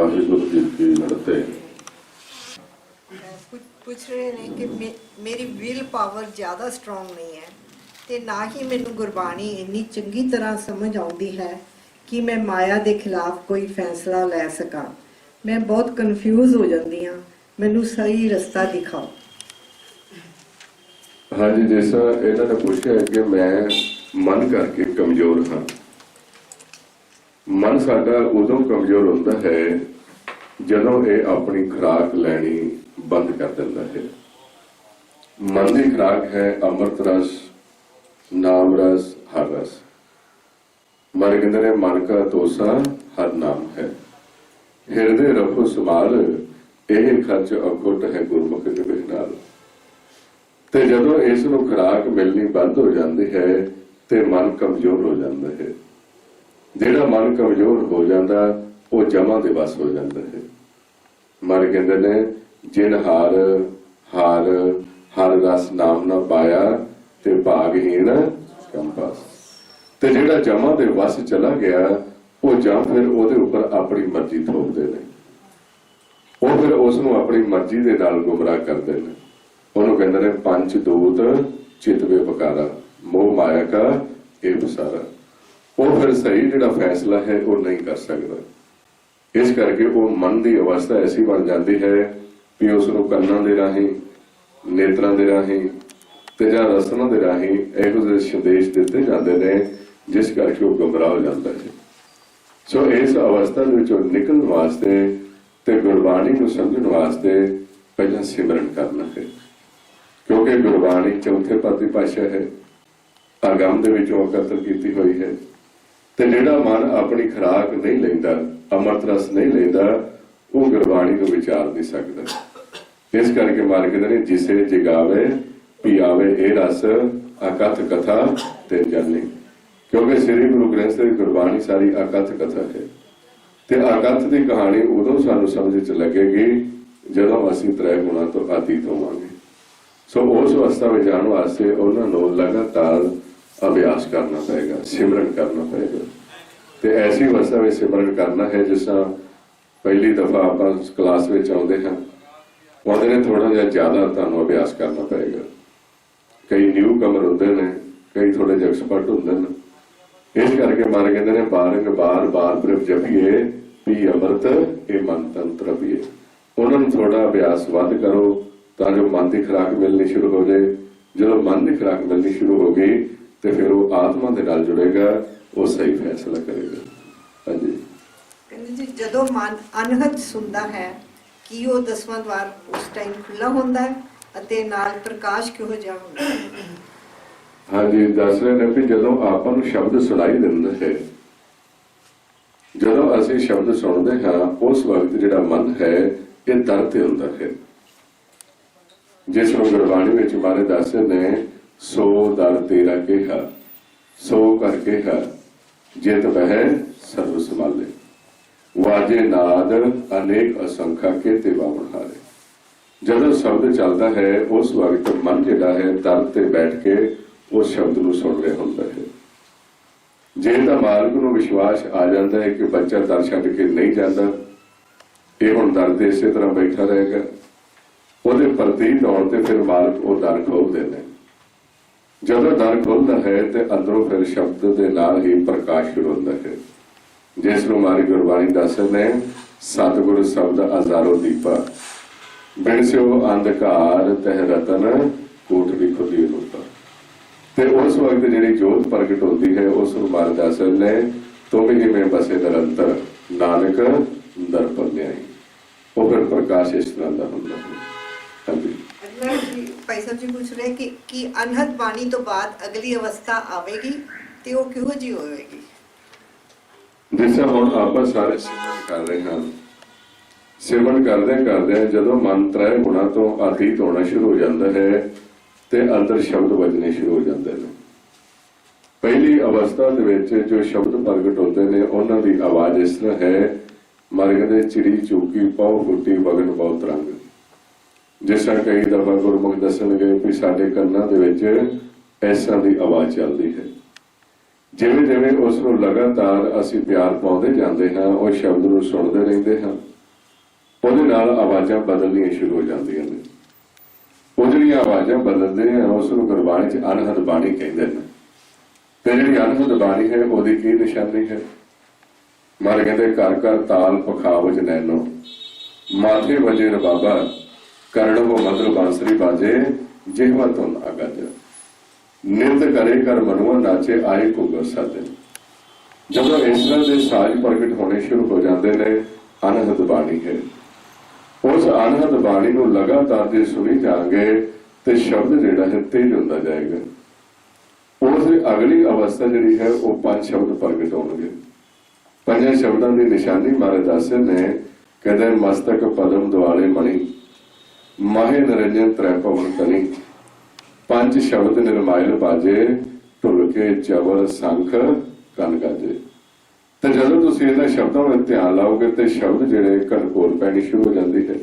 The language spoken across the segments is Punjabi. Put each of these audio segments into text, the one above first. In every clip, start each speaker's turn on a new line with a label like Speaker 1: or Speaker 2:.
Speaker 1: काफी कुछ की लड़ते हैं।
Speaker 2: ਪੁੱਛ ਰਹੇ ਨੇ ਕਿ ਮੇਰੀ ਵਿਲ ਪਾਵਰ ਜ਼ਿਆਦਾ ਸਟਰੋਂਗ ਨਹੀਂ ਹੈ ਤੇ ਨਾ ਹੀ ਮੈਨੂੰ ਗੁਰਬਾਣੀ ਇੰਨੀ ਚੰਗੀ ਤਰ੍ਹਾਂ ਸਮਝ ਆਉਂਦੀ ਹੈ ਕਿ ਮੈਂ ਮਾਇਆ ਦੇ ਖਿਲਾਫ ਕੋਈ ਫੈਸਲਾ ਲੈ ਸਕਾਂ। ਮੈਂ ਬਹੁਤ ਕਨਫਿਊਜ਼ ਹੋ ਜਾਂਦੀ ਹਾਂ, ਮੈਨੂੰ ਸਹੀ ਰਸਤਾ ਦਿਖਾਓ।
Speaker 1: हाँ जी, जैसा इन्होंने पूछा है कि मैं मन करके कमजोर हाँ। मन साडा उदों कमजोर होता है जदों ये अपनी खुराक लैनी बंद कर देता है। मन की खुराक है अमृत रस, नाम रस, हर रस। मन कहते हैं मन का तोसा हर नाम है। हिरदे रखो समाल यही खर्च अखुट है गुरमुख के नाल। ते जदों इस नूं खुराक मिलनी बंद हो जाती है ते मन कमजोर हो जाता है। जिहड़ा मन कमजोर हो जाता वो जमा दे वस हो जाता है। मन कहते ने जिन हार हार हर रस नाम ना पाया ते भागहीन कंपास। ते जिहड़ा जमा दे वस चला गया वो जां फिर उहदे उपर अपनी मर्जी थोपदे ने, वो फिर उस नूं अपनी मर्जी दे नाल गुमराह करदे ने। उन्होंने कहते हैं पंच दूत चितवे पकारा मोह माया का ये पसारा। वो फिर सही जिहड़ा फैसला है वो नहीं कर सकता। इस करके वो मन की अवस्था ऐसी बन जाती है भी उसनों कन्नां दे राही, नेत्रां दे राही ते जां रसनां दे राही इहो ਜਿਹੇ संदेश दिते जाते हैं जिस करके वो गुमराह हो जाता है। सो इस अवस्था दे विचों निकलण वास्ते ते गुरबाणी नूं समझण वास्ते पहला सिमरन करना है, क्योंकि गुरबाणी चौथे पद की भाषा है, आगम दे विचों एकत्र की हुई है। ते जिहड़ा मन अपनी खुराक नहीं लैंदा, अमृत रस नहीं लैंदा, वो गुरबाणी को विचार नहीं सकता। इस करके मन कहते हैं जिसे जगावे पियावे ए रस अकथ कथा ते जानी। क्योंकि श्री गुरु ग्रंथ साहिब गुरबाणी सारी अकथ कथा है। ते अकथ की कहानी उदों सानू समझ च लगेगी जदों असीं त्रै गुणां तो अतीत होवांगे। सो उस अवस्था में जाने वास्ते उन्होंने लगातार अभ्यास करना पड़ेगा, सिमरन करना पड़ेगा। तो ऐसी अवस्था में सिमरन करना है जिस पहली दफा आप क्लास में आते हैं उन्होंने थोड़ा जिहा ज्यादा तुहानूं अभ्यास करना पड़ेगा। कई न्यू कमर होंदे ने, कई थोड़े जिहे एक्सपर्ट होंदे ने। इस करके मन कहते हैं बारंग बार बार प्रभ जपीए पी अमृत ये मन तंत्र पीए। उन्होंने थोड़ा अभ्यास वध करो तां जो मन की खुराक मिलनी शुरू हो जाए। जो मन की खुराक मिलनी शुरू हो गई तो फिर वो आत्मा के नाल जुड़ेगा, वो सही फैसला करेगा। हाँ जी,
Speaker 2: ਕਹਿੰਦੇ ਜੀ ਜਦੋਂ ਮਨ ਅਨਹਦ ਸੁਣਦਾ ਹੈ ਕਿ ਉਹ 10ਵਾਂ ਦਵਾਰ ਉਸ ਟਾਈਮ ਖੁੱਲਾ ਹੁੰਦਾ ਹੈ ਅਤੇ ਨਾਲ ਪ੍ਰਕਾਸ਼ ਕਿਹੋ ਜਿਹਾ ਹੁੰਦਾ ਹੈ।
Speaker 1: हाँ जी, दस रहे ने भी जदों आपां नूं शब्द सुनाई दिंदा है, जदों असीं शब्द सुनते हाँ उस वक्त जिहड़ा मन है ये दर ते हुंदा है। जिस नूं गुरबाणी विच महाराज दसदे ने सो दर तेरा केहा सो कर केहा जित बह सर्व संभाले वाजे नाद अनेक असंख्या के ते वावण हारे। जदों शब्द चलता है उस वक्त मन जिहड़ा है दर ते बैठ के उस शब्द नूं सुन रहा हुंदा है। जे तां मालक नूं विश्वास आ जाता है कि बच्चा दर छड्ड के नहीं जाता, ये हुण दर ते इसे तरह बैठा रहेगा, ਉਹਦੇ ਪ੍ਰਤੀਤ ਆਉਣ ਤੇ ਫਿਰ ਮਾਲਕ ਉਹ ਦਰ ਖੋਲਦੇ ਨੇ। ਜਦੋਂ ਦਰ ਖੁੱਲਦਾ ਹੈ ਤੇ ਅੰਦਰੋਂ ਫਿਰ ਸ਼ਬਦ ਦੇ ਨਾਲ ਹੀ ਪ੍ਰਕਾਸ਼ ਸ਼ੁਰੂ ਹੁੰਦਾ ਹੈ, ਜਿਸ ਨੂੰ ਮਾਰੀ ਗੁਰਬਾਣੀ ਦੱਸਦੇ ਨੇ ਸਤਿਗੁਰ ਸ਼ਬਦ ਹਜ਼ਾਰੋਂ ਦੀਪਾ ਬਿਨ ਸਿਓ ਅੰਧਕਾਰ ਤਹਿ ਰਤਨ ਕੋਠੜੀ ਖੁੱਲੀ ਰੂਪਾ। ਤੇ ਉਸ ਵਕਤ ਜਿਹੜੀ ਜੋਤ ਪ੍ਰਗਟ ਹੁੰਦੀ ਹੈ ਉਸ ਨੂੰ ਮਾਰੀ ਦੱਸਦੇ ਨੇ ਤੁਮ ਹੀ ਮੈਂ ਬਸੇ ਨਿਰੰਤਰ ਨਾਨਕ ਦਰਪਨ ਲਿਆਈ। ਉਹ ਫਿਰ ਪ੍ਰਕਾਸ਼ ਇਸ ਤਰ੍ਹਾਂ ਦਾ ਹੁੰਦਾ ਹੈ।
Speaker 2: ਭਾਈ ਸਾਹਿਬ ਜੀ ਪੁੱਛ ਰਹੇ ਕਿ ਅਨਹਦ ਬਾਣੀ ਤੋਂ ਬਾਅਦ ਅਗਲੀ ਅਵਸਥਾ ਆਵੇਗੀ ਤੇ ਉਹ ਕਿਹੋ ਜਿਹੀ ਹੋਵੇਗੀ।
Speaker 1: ਜਿਸ ਹੁਣ ਆਪਾਂ ਸਾਰੇ ਸਿਮਰਨ ਕਰ ਰਹੇ ਹਾਂ, ਸਿਮਰਨ ਕਰਦੇ ਜਦੋਂ ਮਨ ਤ੍ਰੈ ਗੁਣਾਂ ਤੋਂ ਅਤੀਤ ਹੋਣਾ ਸ਼ੁਰੂ ਹੋ ਜਾਂਦਾ ਹੈ ਤੇ ਅੰਦਰ ਸ਼ਬਦ ਵੱਜਣੇ ਸ਼ੁਰੂ ਹੋ ਜਾਂਦੇ ਨੇ। ਪਹਿਲੀ ਅਵਸਥਾ ਦੇ ਵਿੱਚ ਜੋ ਸ਼ਬਦ ਪ੍ਰਗਟ ਹੁੰਦੇ ਨੇ ਉਹਨਾਂ ਦੀ ਆਵਾਜ਼ ਇਸ ਤਰ੍ਹਾਂ ਹੈ ਮਰਗ ਦੇ ਚਿੜੀ ਚੂਕੀ ਪਉ ਫੁੱਟੀ ਵਗਣ ਬਹੁਤ ਰੰਗ। जिस तरह कई दफा गुरमुख दसणगे भी साडे कन्नां दे विच इस तरह की आवाज़ चलती है। जिवें जिवें उस नूं लगातार असीं प्यार पाउंदे जांदे हां, उस शब्द नूं सुणदे रहिंदे हां, ਉਹਦੇ ਨਾਲ ਆਵਾਜ਼ਾਂ ਬਦਲਣੀਆਂ ਸ਼ੁਰੂ ਹੋ ਜਾਂਦੀਆਂ ਨੇ। ਉਹ ਜਿਹੜੀਆਂ ਆਵਾਜ਼ਾਂ ਬਦਲਦੇ ਨੇ ਉਸ ਨੂੰ ਗੁਰਬਾਣੀ 'ਚ ਅਨਹਦ ਬਾਣੀ ਕਹਿੰਦੇ ਨੇ। ਤੇ ਜਿਹੜੀ ਅਨਹਦ ਬਾਣੀ ਹੈ ਉਹਦੀ ਕੀ ਨਿਸ਼ਾਨੀ ਹੈ? ਮਹਾਰਾਜ ਕਹਿੰਦੇ ਘਰ ਘਰ ਤਾਲ ਪਖਾਵਜ ਨੈਨੋ, ਮਾਥੇ ਵਜੇ ਰਬਾਬਾ, ਕਰਣੋ ਮਧੁਰ ਬਾਂਸਰੀ ਬਾਜੇ, ਜਿਹਵਾ ਤੋਂ ਨਾ ਗੱਜ। ਨਿਰਤ ਕਰੇ ਕਰ ਮਨੁਆ ਨਾਚੇ, ਆਏ ਘੁੱਗਰ ਸਾਜੇ। ਜਦੋਂ ਇਸ ਤਰ੍ਹਾਂ ਦੇ ਸਾਜ਼ ਪ੍ਰਗਟ ਹੋਣੇ ਸ਼ੁਰੂ ਹੋ ਜਾਂਦੇ ਨੇ, ਅਨਹਦ ਬਾਣੀ ਹੈ। ਉਸ ਅਨਹਦ ਬਾਣੀ ਨੂੰ ਲਗਾਤਾਰ ਜੇ ਸੁਣੀ ਜਾਣਗੇ ਤੇ ਸ਼ਬਦ ਜਿਹੜਾ ਹੈ ਤੇਜ਼ ਹੁੰਦਾ ਜਾਏਗਾ। ਉਸ ਦੀ ਅਗਲੀ ਅਵਸਥਾ ਜਿਹੜੀ ਹੈ ਉਹ 5 ਸ਼ਬਦ ਪ੍ਰਗਟ ਹੋਣਗੇ। 5 ਸ਼ਬਦਾਂ ਦੀ ਨਿਸ਼ਾਨੀ ਮਹਾਰਾਜ ਦੱਸਦੇ ਨੇ, ਕਹਿੰਦੇ ਮਸਤਕ ਪਦਮ ਦੁਆਲੇ ਮਣੀ, ਮਾਹੇ ਨਿਰੰਜਨ ਤ੍ਰੈ ਭਵਨ ਤਨੀ। 5 ਸ਼ਬਦ ਨਿਰਮਾਇਲ ਬਾਜੇ, ਢੁਲਕੇ ਚਵਲ ਸੰਖ ਕੰਨ ਗਾਜੇ। ਤੇ ਜਦੋਂ ਤੁਸੀਂ ਇਹਨਾਂ ਸ਼ਬਦਾਂ ਵੱਲ ਧਿਆਨ ਲਾਓਗੇ ਤੇ ਸ਼ਬਦ ਜਿਹੜੇ ਘਨਘੋਰ ਪੈਣੀ ਸ਼ੁਰੂ ਹੋ ਜਾਂਦੀ ਹੈ।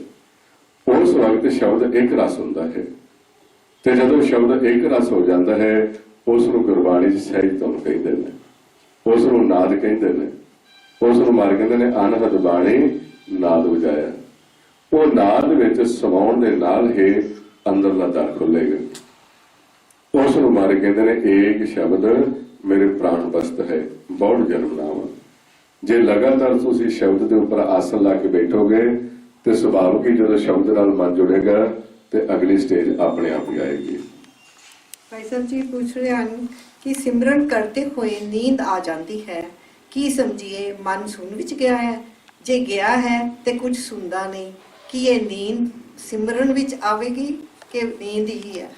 Speaker 1: ਉਸ ਵਕਤ ਸ਼ਬਦ ਇੱਕ ਰਸ ਹੁੰਦਾ ਹੈ। ਤੇ ਜਦੋਂ ਸ਼ਬਦ ਇੱਕ ਰਸ ਹੋ ਜਾਂਦਾ ਹੈ ਉਸ ਨੂੰ ਗੁਰਬਾਣੀ 'ਚ ਸਹਿਜ ਧੁਨ ਕਹਿੰਦੇ ਨੇ, ਉਸ ਨੂੰ ਨਾਦ ਕਹਿੰਦੇ ਨੇ, ਉਸ ਨੂੰ ਮਾਰ ਕਹਿੰਦੇ ਨੇ ਅਨਹਦ ਬਾਣੀ ਨਾਦ ਵਜਾਇਆ। ਉਹ ਨਾਦ ਵਿੱਚ ਸਮਾਉਣ ਦੇ ਨਾਲ ਹੀ ਅੰਦਰਲਾ ਦਰ ਖੁੱਲੇਗਾ। ਉਸ ਨੂੰ ਮਾਰ ਕਹਿੰਦੇ ਨੇ ਏਕ ਸ਼ਬਦ ਮੇਰੇ ਪ੍ਰਾਣ ਬਸਤ ਹੈ, ਬਹੁਤ ਜਨਮ ਨਾਮ। ਜੇ ਲਗਾਤਾਰ ਤੁਸੀਂ ਸ਼ਬਦ ਦੇ ਉੱਪਰ ਆਸਣ ਲਾ ਕੇ ਬੈਠੋਗੇ ਤੇ ਸੁਭਾਵਿਕ ਹੀ ਜਦੋਂ ਸ਼ਬਦ ਨਾਲ ਮਨ ਜੁੜੇਗਾ ਤੇ ਅਗਲੀ ਸਟੇਜ ਆਪਣੇ ਆਪ ਹੀ ਆਏਗੀ।
Speaker 2: ਭਾਈ ਸਾਹਿਬ ਜੀ ਪੁੱਛ ਰਹੇ ਹਨ ਕਿ ਸਿਮਰਨ ਕਰਦੇ ਹੋਏ ਨੀਂਦ ਆ ਜਾਂਦੀ ਹੈ, ਕੀ ਸਮਝੀਏ? ਮਨ ਸੁਣ ਵਿੱਚ ਗਿਆ ਹੈ, ਜੇ ਗਿਆ ਹੈ ਤੇ ਕੁਝ ਸੁਣਦਾ ਨਹੀਂ, ਕੀ ਇਹ ਨੀਂਦ ਸਿਮਰਨ ਵਿੱਚ ਆਵੇਗੀ ਕਿ ਨੀਂਦ ਹੀ ਹੈ?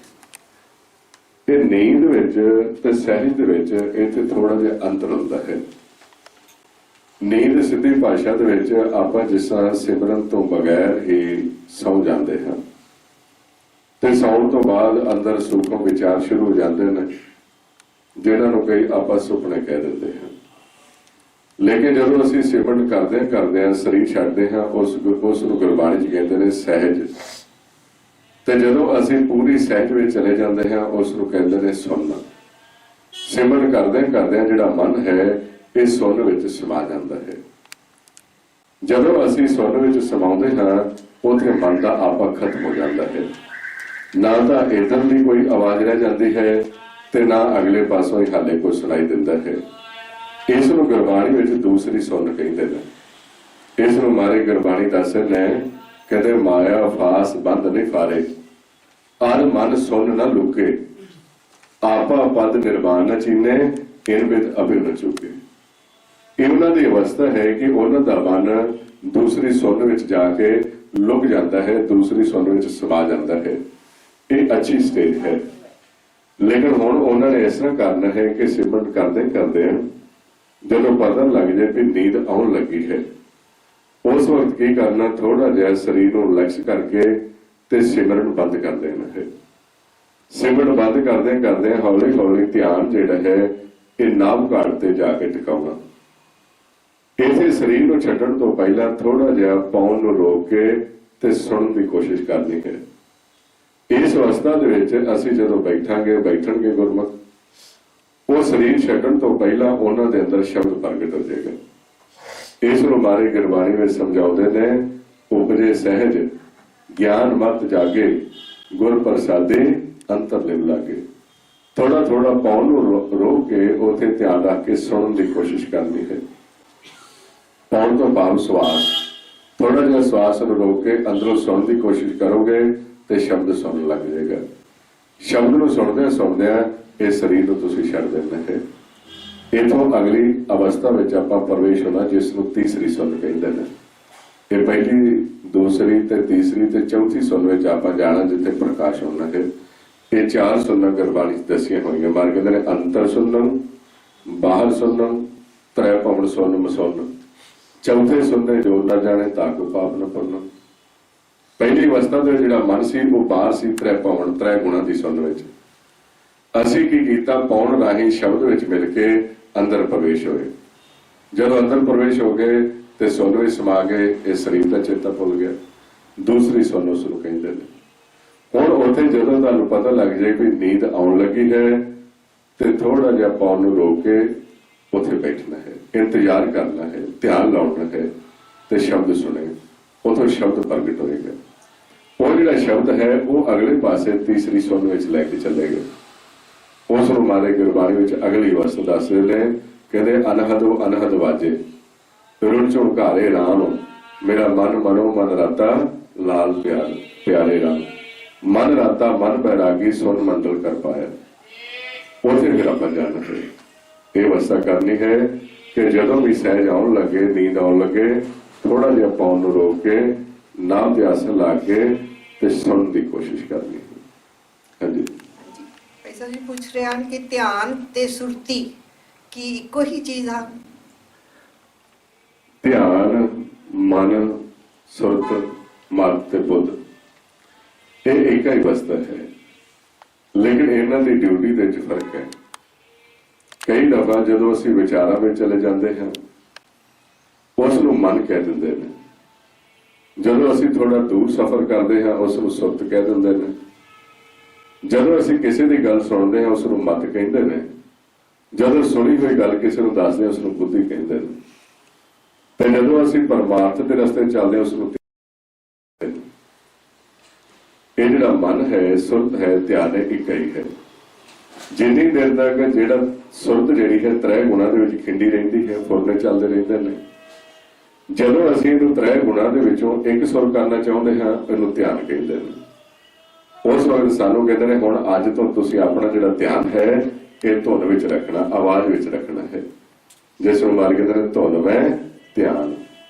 Speaker 1: ਇਹ ਨੀਂਦ ਵਿੱਚ ਤੇ ਸਹਿਜ ਦੇ ਵਿੱਚ ਇੱਥੇ ਥੋੜਾ ਜਿਹਾ ਅੰਤਰ ਹੁੰਦਾ ਹੈ। ਨੀਂਦ ਸਿੱਧੀ ਭਾਸ਼ਾ ਦੇ ਵਿੱਚ ਆਪਾਂ ਜਿਸ ਤਰ੍ਹਾਂ ਸਿਮਰਨ ਤੋਂ ਬਗੈਰ ਹੀ ਸੌ ਜਾਂਦੇ ਹਾਂ ਤੇ ਸੌਣ ਤੋਂ ਬਾਅਦ ਅੰਦਰ ਸੂਖਮ ਵਿਚਾਰ ਸ਼ੁਰੂ ਹੋ ਜਾਂਦੇ ਨੇ, ਜਿਹਨਾਂ ਨੂੰ ਕਈ ਆਪਾਂ ਸੁਪਨੇ ਕਹਿ ਦਿੰਦੇ ਹਾਂ। ਲੇਕਿਨ ਜਦੋਂ ਅਸੀਂ ਸਿਮਰਨ ਕਰਦੇ ਹਾਂ ਸਰੀਰ ਛੱਡਦੇ ਹਾਂ, ਉਸ ਨੂੰ ਗੁਰਬਾਣੀ 'ਚ ਕਹਿੰਦੇ ਨੇ ਸਹਿਜ। ਤੇ ਜਦੋਂ ਅਸੀਂ ਪੂਰੀ ਸਹਿਜ ਵਿੱਚ ਚਲੇ ਜਾਂਦੇ ਹਾਂ ਉਸ ਨੂੰ ਕਹਿੰਦੇ ਨੇ ਸੁਣਨਾ। ਸਿਮਰਨ ਕਰਦੇ ਜਿਹੜਾ ਮਨ ਹੈ ਇਹ ਸੁਣ ਵਿੱਚ ਸਮਾ ਜਾਂਦਾ ਹੈ। ਜਦੋਂ ਅਸੀਂ ਸੁਣ ਵਿੱਚ ਸਮਾਉਂਦੇ ਹਾਂ ਉੱਥੇ ਮਨ ਦਾ ਆਪਾ ਖਤਮ ਹੋ ਜਾਂਦਾ ਹੈ। ਨਾ ਤਾਂ ਇੱਧਰ ਦੀ ਕੋਈ ਆਵਾਜ਼ ਰਹਿ ਜਾਂਦੀ ਹੈ ਤੇ ਨਾ ਅਗਲੇ ਪਾਸੋਂ ਹੀ ਹਾਲੇ ਕੋਈ ਸੁਣਾਈ ਦਿੰਦਾ ਹੈ। ਇਸ ਨੂੰ ਗੁਰਬਾਣੀ ਵਿੱਚ ਦੂਸਰੀ ਸੁਣ ਕਹਿੰਦੇ ਨੇ। ਇਸ ਨੂੰ ਮਾਰੇ ਗੁਰਬਾਣੀ ਦੱਸਦੇ ਨੇ, ਕਹਿੰਦੇ ਮਾਇਆ ਫਾਸ ਬੰਦ ਨਹੀਂ ਫਾਰੇ, ਅਰ ਮਨ ਸੁਣ ਨਾ ਲੁਕੇ, ਆਪਾ ਪਦ ਨਿਰਵਾਣ ਨ ਚੀਨੇ, ਇਨ ਬਿਦ ਅਭਿਰ ਨ ਚੁਕੇ। ਇਹ ਉਹਨਾਂ ਦੀ ਅਵਸਥਾ ਹੈ ਕਿ ਉਹਨਾਂ ਦਾ ਮਨ ਦੂਸਰੀ ਸੁਣ ਵਿੱਚ ਜਾ ਕੇ ਲੁਕ ਜਾਂਦਾ ਹੈ, ਦੂਸਰੀ ਸੁਣ ਵਿੱਚ ਸਮਾ ਜਾਂਦਾ ਹੈ। ਇਹ ਅੱਛੀ ਸਟੇਜ ਹੈ। ਲੇਕਿਨ ਹੁਣ ਉਹਨਾਂ ਨੇ ਇਸ ਤਰ੍ਹਾਂ ਕਰਨਾ ਹੈ ਕਿ ਸਿਮਰਨ ਕਰਦੇ ਜਦੋਂ ਪਤਾ ਲੱਗ ਜਾਏ ਵੀ ਨੀਂਦ ਆਉਣ ਲੱਗੀ ਹੈ, ਉਸ ਵਕਤ ਕੀ ਕਰਨਾ, ਥੋੜਾ ਜਿਹਾ ਸਰੀਰ ਨੂੰ ਰਿਲੈਕਸ ਕਰਕੇ ਤੇ ਸਿਮਰਨ ਬੰਦ ਕਰ ਦੇਣਾ ਹੈ। ਸਿਮਰਨ ਬੰਦ ਕਰਦੇ ਹੌਲੀ ਹੌਲੀ ਧਿਆਨ ਜਿਹੜਾ ਹੈ ਇਹ ਨਾਭ ਘਾਟ ਤੇ ਜਾ ਕੇ ਟਿਕਾਉਣਾ। ਇਸੇ ਸਰੀਰ ਨੂੰ ਛੱਡਣ ਤੋਂ ਪਹਿਲਾਂ ਥੋੜਾ ਜਿਹਾ ਪੌਣ ਨੂੰ ਰੋਕ ਕੇ ਤੇ ਸੁਣਨ ਦੀ ਕੋਸ਼ਿਸ਼ ਕਰਨੀ ਹੈ। ਇਸ ਅਵਸਥਾ ਦੇ ਵਿੱਚ ਅਸੀਂ ਜਦੋਂ ਬੈਠਣਗੇ ਗੁਰਮੁਖ, ਉਹ ਸਰੀਰ ਛੱਡਣ ਤੋਂ ਪਹਿਲਾਂ ਉਹਨਾਂ ਦੇ ਅੰਦਰ ਸ਼ਬਦ ਪ੍ਰਗਟ ਹੋ ਜਾਏਗਾ। ਇਸ ਨੂੰ ਮਾਰੇ ਗੁਰਬਾਣੀ ਵਿੱਚ ਸਮਝਾਉਂਦੇ ਨੇ, ਉਪਜੇ ਸਹਿਜ ਗਿਆਨ ਮਤ ਜਾਗੇ, ਗੁਰ ਪ੍ਰਸਾਦੇ ਅੰਤਰ ਲਿਵ ਲਾਗੇ। ਥੋੜਾ ਪੌਣ ਨੂੰ ਰੋਕ ਕੇ ਉੱਥੇ ਧਿਆਨ ਰੱਖ ਕੇ ਸੁਣਨ ਦੀ ਕੋਸ਼ਿਸ਼ ਕਰਨੀ ਹੈ। ਪੌਣ ਤੋਂ ਬਾਅਦ ਸਵਾਸ, ਥੋੜਾ ਜਿਹਾ ਸਵਾਸ ਨੂੰ ਰੋਕ ਕੇ ਅੰਦਰੋਂ ਸੁਣਨ ਦੀ ਕੋਸ਼ਿਸ਼ ਕਰੋਗੇ ਤੇ ਸ਼ਬਦ ਸੁਣਨ ਲੱਗ ਜਾਏਗਾ। ਸ਼ਬਦ ਨੂੰ ਸੁਣਦਿਆਂ ਇਹ ਸਰੀਰ ਨੂੰ ਤੁਸੀਂ ਛੱਡ ਦੇਣਾ ਹੈ। ਇਥੋਂ ਅਗਲੀ ਅਵਸਥਾ ਵਿੱਚ ਆਪਾਂ ਪ੍ਰਵੇਸ਼ ਹੋਣਾ, ਜਿਸ ਨੂੰ ਤੀਸਰੀ ਸੁਣ ਕਹਿੰਦੇ ਨੇ। ਇਹ ਪਹਿਲੀ, ਦੂਸਰੀ ਤੇ ਤੀਸਰੀ ਤੇ ਚੌਥੀ ਸੁਣ ਵਿੱਚ ਆਪਾਂ ਜਾਣਾ, ਜਿੱਥੇ ਪ੍ਰਕਾਸ਼ ਹੋਣਾ ਹੈ। ਇਹ 4 ਸੁਣਨਾ ਗੁਰਬਾਣੀ ਦੱਸੀਆਂ ਹੋਈਆਂ। ਮਾਰ ਕਹਿੰਦੇ ਨੇ ਅੰਤਰ ਸੁਣਨ, ਬਾਹਰ ਸੁਣਨ, ਤ੍ਰੈ ਭਵਨ ਸੁਣ ਮਸੁਣ, ਚੌਥੇ ਸੁਣਨੇ ਜੋ ਨਾ ਜਾਣੇ ਤਾਕੂ ਪਾਪ ਨਾ ਪੁੰਨ। ਪਹਿਲੀ ਅਵਸਥਾ ਦੇ ਜਿਹੜਾ ਮਨ ਸੀ ਉਹ ਬਾਹਰ ਸੀ, ਤ੍ਰੈ ਭਵਨ, ਤ੍ਰੈ ਗੁਣਾ ਦੀ ਸੁਣ ਵਿੱਚ। ਅਸੀਂ ਕੀ ਕੀਤਾ, ਪੌਣ ਰਾਹੀਂ ਸ਼ਬਦ ਵਿੱਚ ਮਿਲ ਕੇ ਅੰਦਰ ਪ੍ਰਵੇਸ਼ ਹੋਏ। ਜਦੋਂ ਅੰਦਰ ਪ੍ਰਵੇਸ਼ ਹੋ ਗਏ ਤੇ ਸੁਣ ਵਿੱਚ ਸਮਾ ਗਏ, ਇਹ ਸਰੀਰ ਦਾ ਚੇਤਾ ਭੁੱਲ ਗਿਆ। ਦੂਸਰੀ ਸੁਣ ਉਸ ਨੂੰ ਕਹਿੰਦੇ ਨੇ। ਹੁਣ ਉੱਥੇ ਜਦੋਂ ਤੁਹਾਨੂੰ ਪਤਾ ਲੱਗ ਜਾਏ ਕਿ ਨੀਂਦ ਆਉਣ ਲੱਗੀ ਹੈ ਤੇ ਥੋੜਾ ਜਿਹਾ ਪੌਣ ਨੂੰ ਰੋਕ ਕੇ ਉੱਥੇ ਬੈਠਣਾ ਹੈ, ਇੰਤਜ਼ਾਰ ਕਰਨਾ ਹੈ, ਧਿਆਨ ਲਾਉਣਾ ਹੈ ਤੇ ਸ਼ਬਦ ਸੁਣੇ। ਉਥੋਂ ਜਦੋਂ ਸ਼ਬਦ ਪ੍ਰਗਟ ਹੋਏਗਾ। ਉਹ ਜਿਹੜਾ ਸ਼ਬਦ ਹੈ ਉਹ ਅਗਲੇ ਪਾਸੇ ਤੀਸਰੀ ਸੁਣ ਵਿੱਚ ਲੈ ਕੇ ਚੱਲੇਗਾ। ਉਸ ਨੂੰ ਮਾਰੇ ਗੁਰਬਾਣੀ ਵਿੱਚ ਅਗਲੀ ਅਵਸਥਾ ਦੱਸਦੇ ਨੇ, ਕਹਿੰਦੇ ਅਨਹਦੋ ਅਨਹਦ ਵਾਜੇ ਰੁਣ ਝੁਣਕਾਰੇ ਰਾਮ, ਮੇਰਾ ਮਨ ਮਨੋ ਮਨ ਰਾਤਾ ਲਾਲ ਪਿਆਰੇ ਰਾਮ, ਮਨ ਰਾਤਾ ਮਨ ਬੈਰਾਗੀ ਸੁਨ ਮੰਡਲ ਕਰ ਪਾਇਆ। ਉੱਥੇ ਫਿਰ ਆਪਾਂ ਜਾਣਾ ਹੈ, ਇਹ ਅਵਸਥਾ ਕਰਨੀ ਹੈ ਕਿ ਜਦੋਂ ਵੀ ਸਹਿਜ ਆਉਣ ਲੱਗੇ, ਨੀਂਦ ਆਉਣ ਲੱਗੇ, ਥੋੜਾ ਜਿਹਾ ਪਾਉਣ ਨੂੰ ਰੋਕ ਕੇ ਨਾਮ ਦੇ ਆਸਣ ਲਾ ਕੇ ਤੇ ਸੁਣਨ ਦੀ ਕੋਸ਼ਿਸ਼ ਕਰਨੀ ਹੈ। ਹਾਂਜੀ
Speaker 2: ਭਾਈ ਸਾਹਿਬ ਜੀ ਪੁੱਛ ਰਹੇ ਹਨ ਕਿ ਧਿਆਨ ਤੇ ਸੁਰਤੀ ਕੀ ਇੱਕੋ ਹੀ ਚੀਜ਼ ਆ?
Speaker 1: ਧਿਆਨ, ਮਨ, ਸੁਰਤ, ਮਨ ਤੇ ਬੁੱਧ ਇਹ ਇੱਕ ਹੀ ਅਵਸਥਾ ਹੈ, ਲੇਕਿਨ ਇਹਨਾਂ ਦੀ ਡਿਊਟੀ ਦੇ ਵਿੱਚ ਫਰਕ ਹੈ। ਕਈ ਦਫਾ ਜਦੋਂ ਅਸੀਂ ਵਿਚਾਰਾਂ ਵਿੱਚ ਚਲੇ ਜਾਂਦੇ ਹਾਂ ਉਸ ਨੂੰ ਮਨ ਕਹਿ ਦਿੰਦੇ ਨੇ, ਜਦੋਂ ਅਸੀਂ ਥੋੜਾ ਦੂਰ ਸਫ਼ਰ ਕਰਦੇ ਹਾਂ ਉਸ ਨੂੰ ਸੁਰਤ ਕਹਿ ਦਿੰਦੇ ਨੇ, ਜਦੋਂ ਅਸੀਂ ਕਿਸੇ ਦੀ ਗੱਲ ਸੁਣਦੇ ਹਾਂ ਉਸ ਨੂੰ ਮਤ ਕਹਿੰਦੇ ਨੇ, ਜਦੋਂ ਸੁਣੀ ਹੋਈ ਗੱਲ ਕਿਸੇ ਨੂੰ ਦੱਸਦੇ ਹਾਂ ਉਸ ਨੂੰ ਬੁੱਧੀ ਕਹਿੰਦੇ ਨੇ, ਤੇ ਜਦੋਂ ਅਸੀਂ ਪਰਮਾਰਥ ਦੇ ਰਸਤੇ ਚੱਲਦੇ ਹਾਂ ਉਸ ਨੂੰ ਇਹ ਜਿਹੜਾ ਮਨ ਹੈ, ਸੁਰਤ ਹੈ, ਧਿਆਨ ਹੈ, ਇੱਕ ਹੀ ਹੈ। ਜਿੰਨੀ ਦੇਰ ਤੱਕ ਜਿਹੜਾ ਸੁਰਤ ਜਿਹੜੀ ਹੈ ਤ੍ਰੈ ਗੁਣਾਂ ਦੇ ਵਿੱਚ ਖਿੰਡੀ ਰਹਿੰਦੀ ਹੈ, ਫੁਰਨੇ ਚੱਲਦੇ ਰਹਿੰਦੇ ਨੇ। ਜਦੋਂ ਅਸੀਂ ਇਹਨੂੰ ਤ੍ਰੈ ਗੁਣਾਂ ਦੇ ਵਿੱਚੋਂ ਇੱਕ ਸੁਰ ਕਰਨਾ ਚਾਹੁੰਦੇ ਹਾਂ ਇਹਨੂੰ ਧਿਆਨ ਕਹਿੰਦੇ ਨੇ। ਉਸ ਵਕਤ ਸਾਨੂੰ ਕਹਿੰਦੇ ਨੇ ਹੁਣ ਅੱਜ ਤੋਂ ਤੁਸੀਂ ਆਪਣਾ ਜਿਹੜਾ ਧਿਆਨ ਹੈ ਇਹ ਧੁਨ ਵਿੱਚ ਰੱਖਣਾ, ਆਵਾਜ਼ ਵਿੱਚ ਰੱਖਣਾ ਹੈ। ਜਿਸ ਨੂੰ ਮਾਰ ਕਹਿੰਦੇ ਨੇ ਧੁਨ ਮੈਂ ਧਿਆਨ।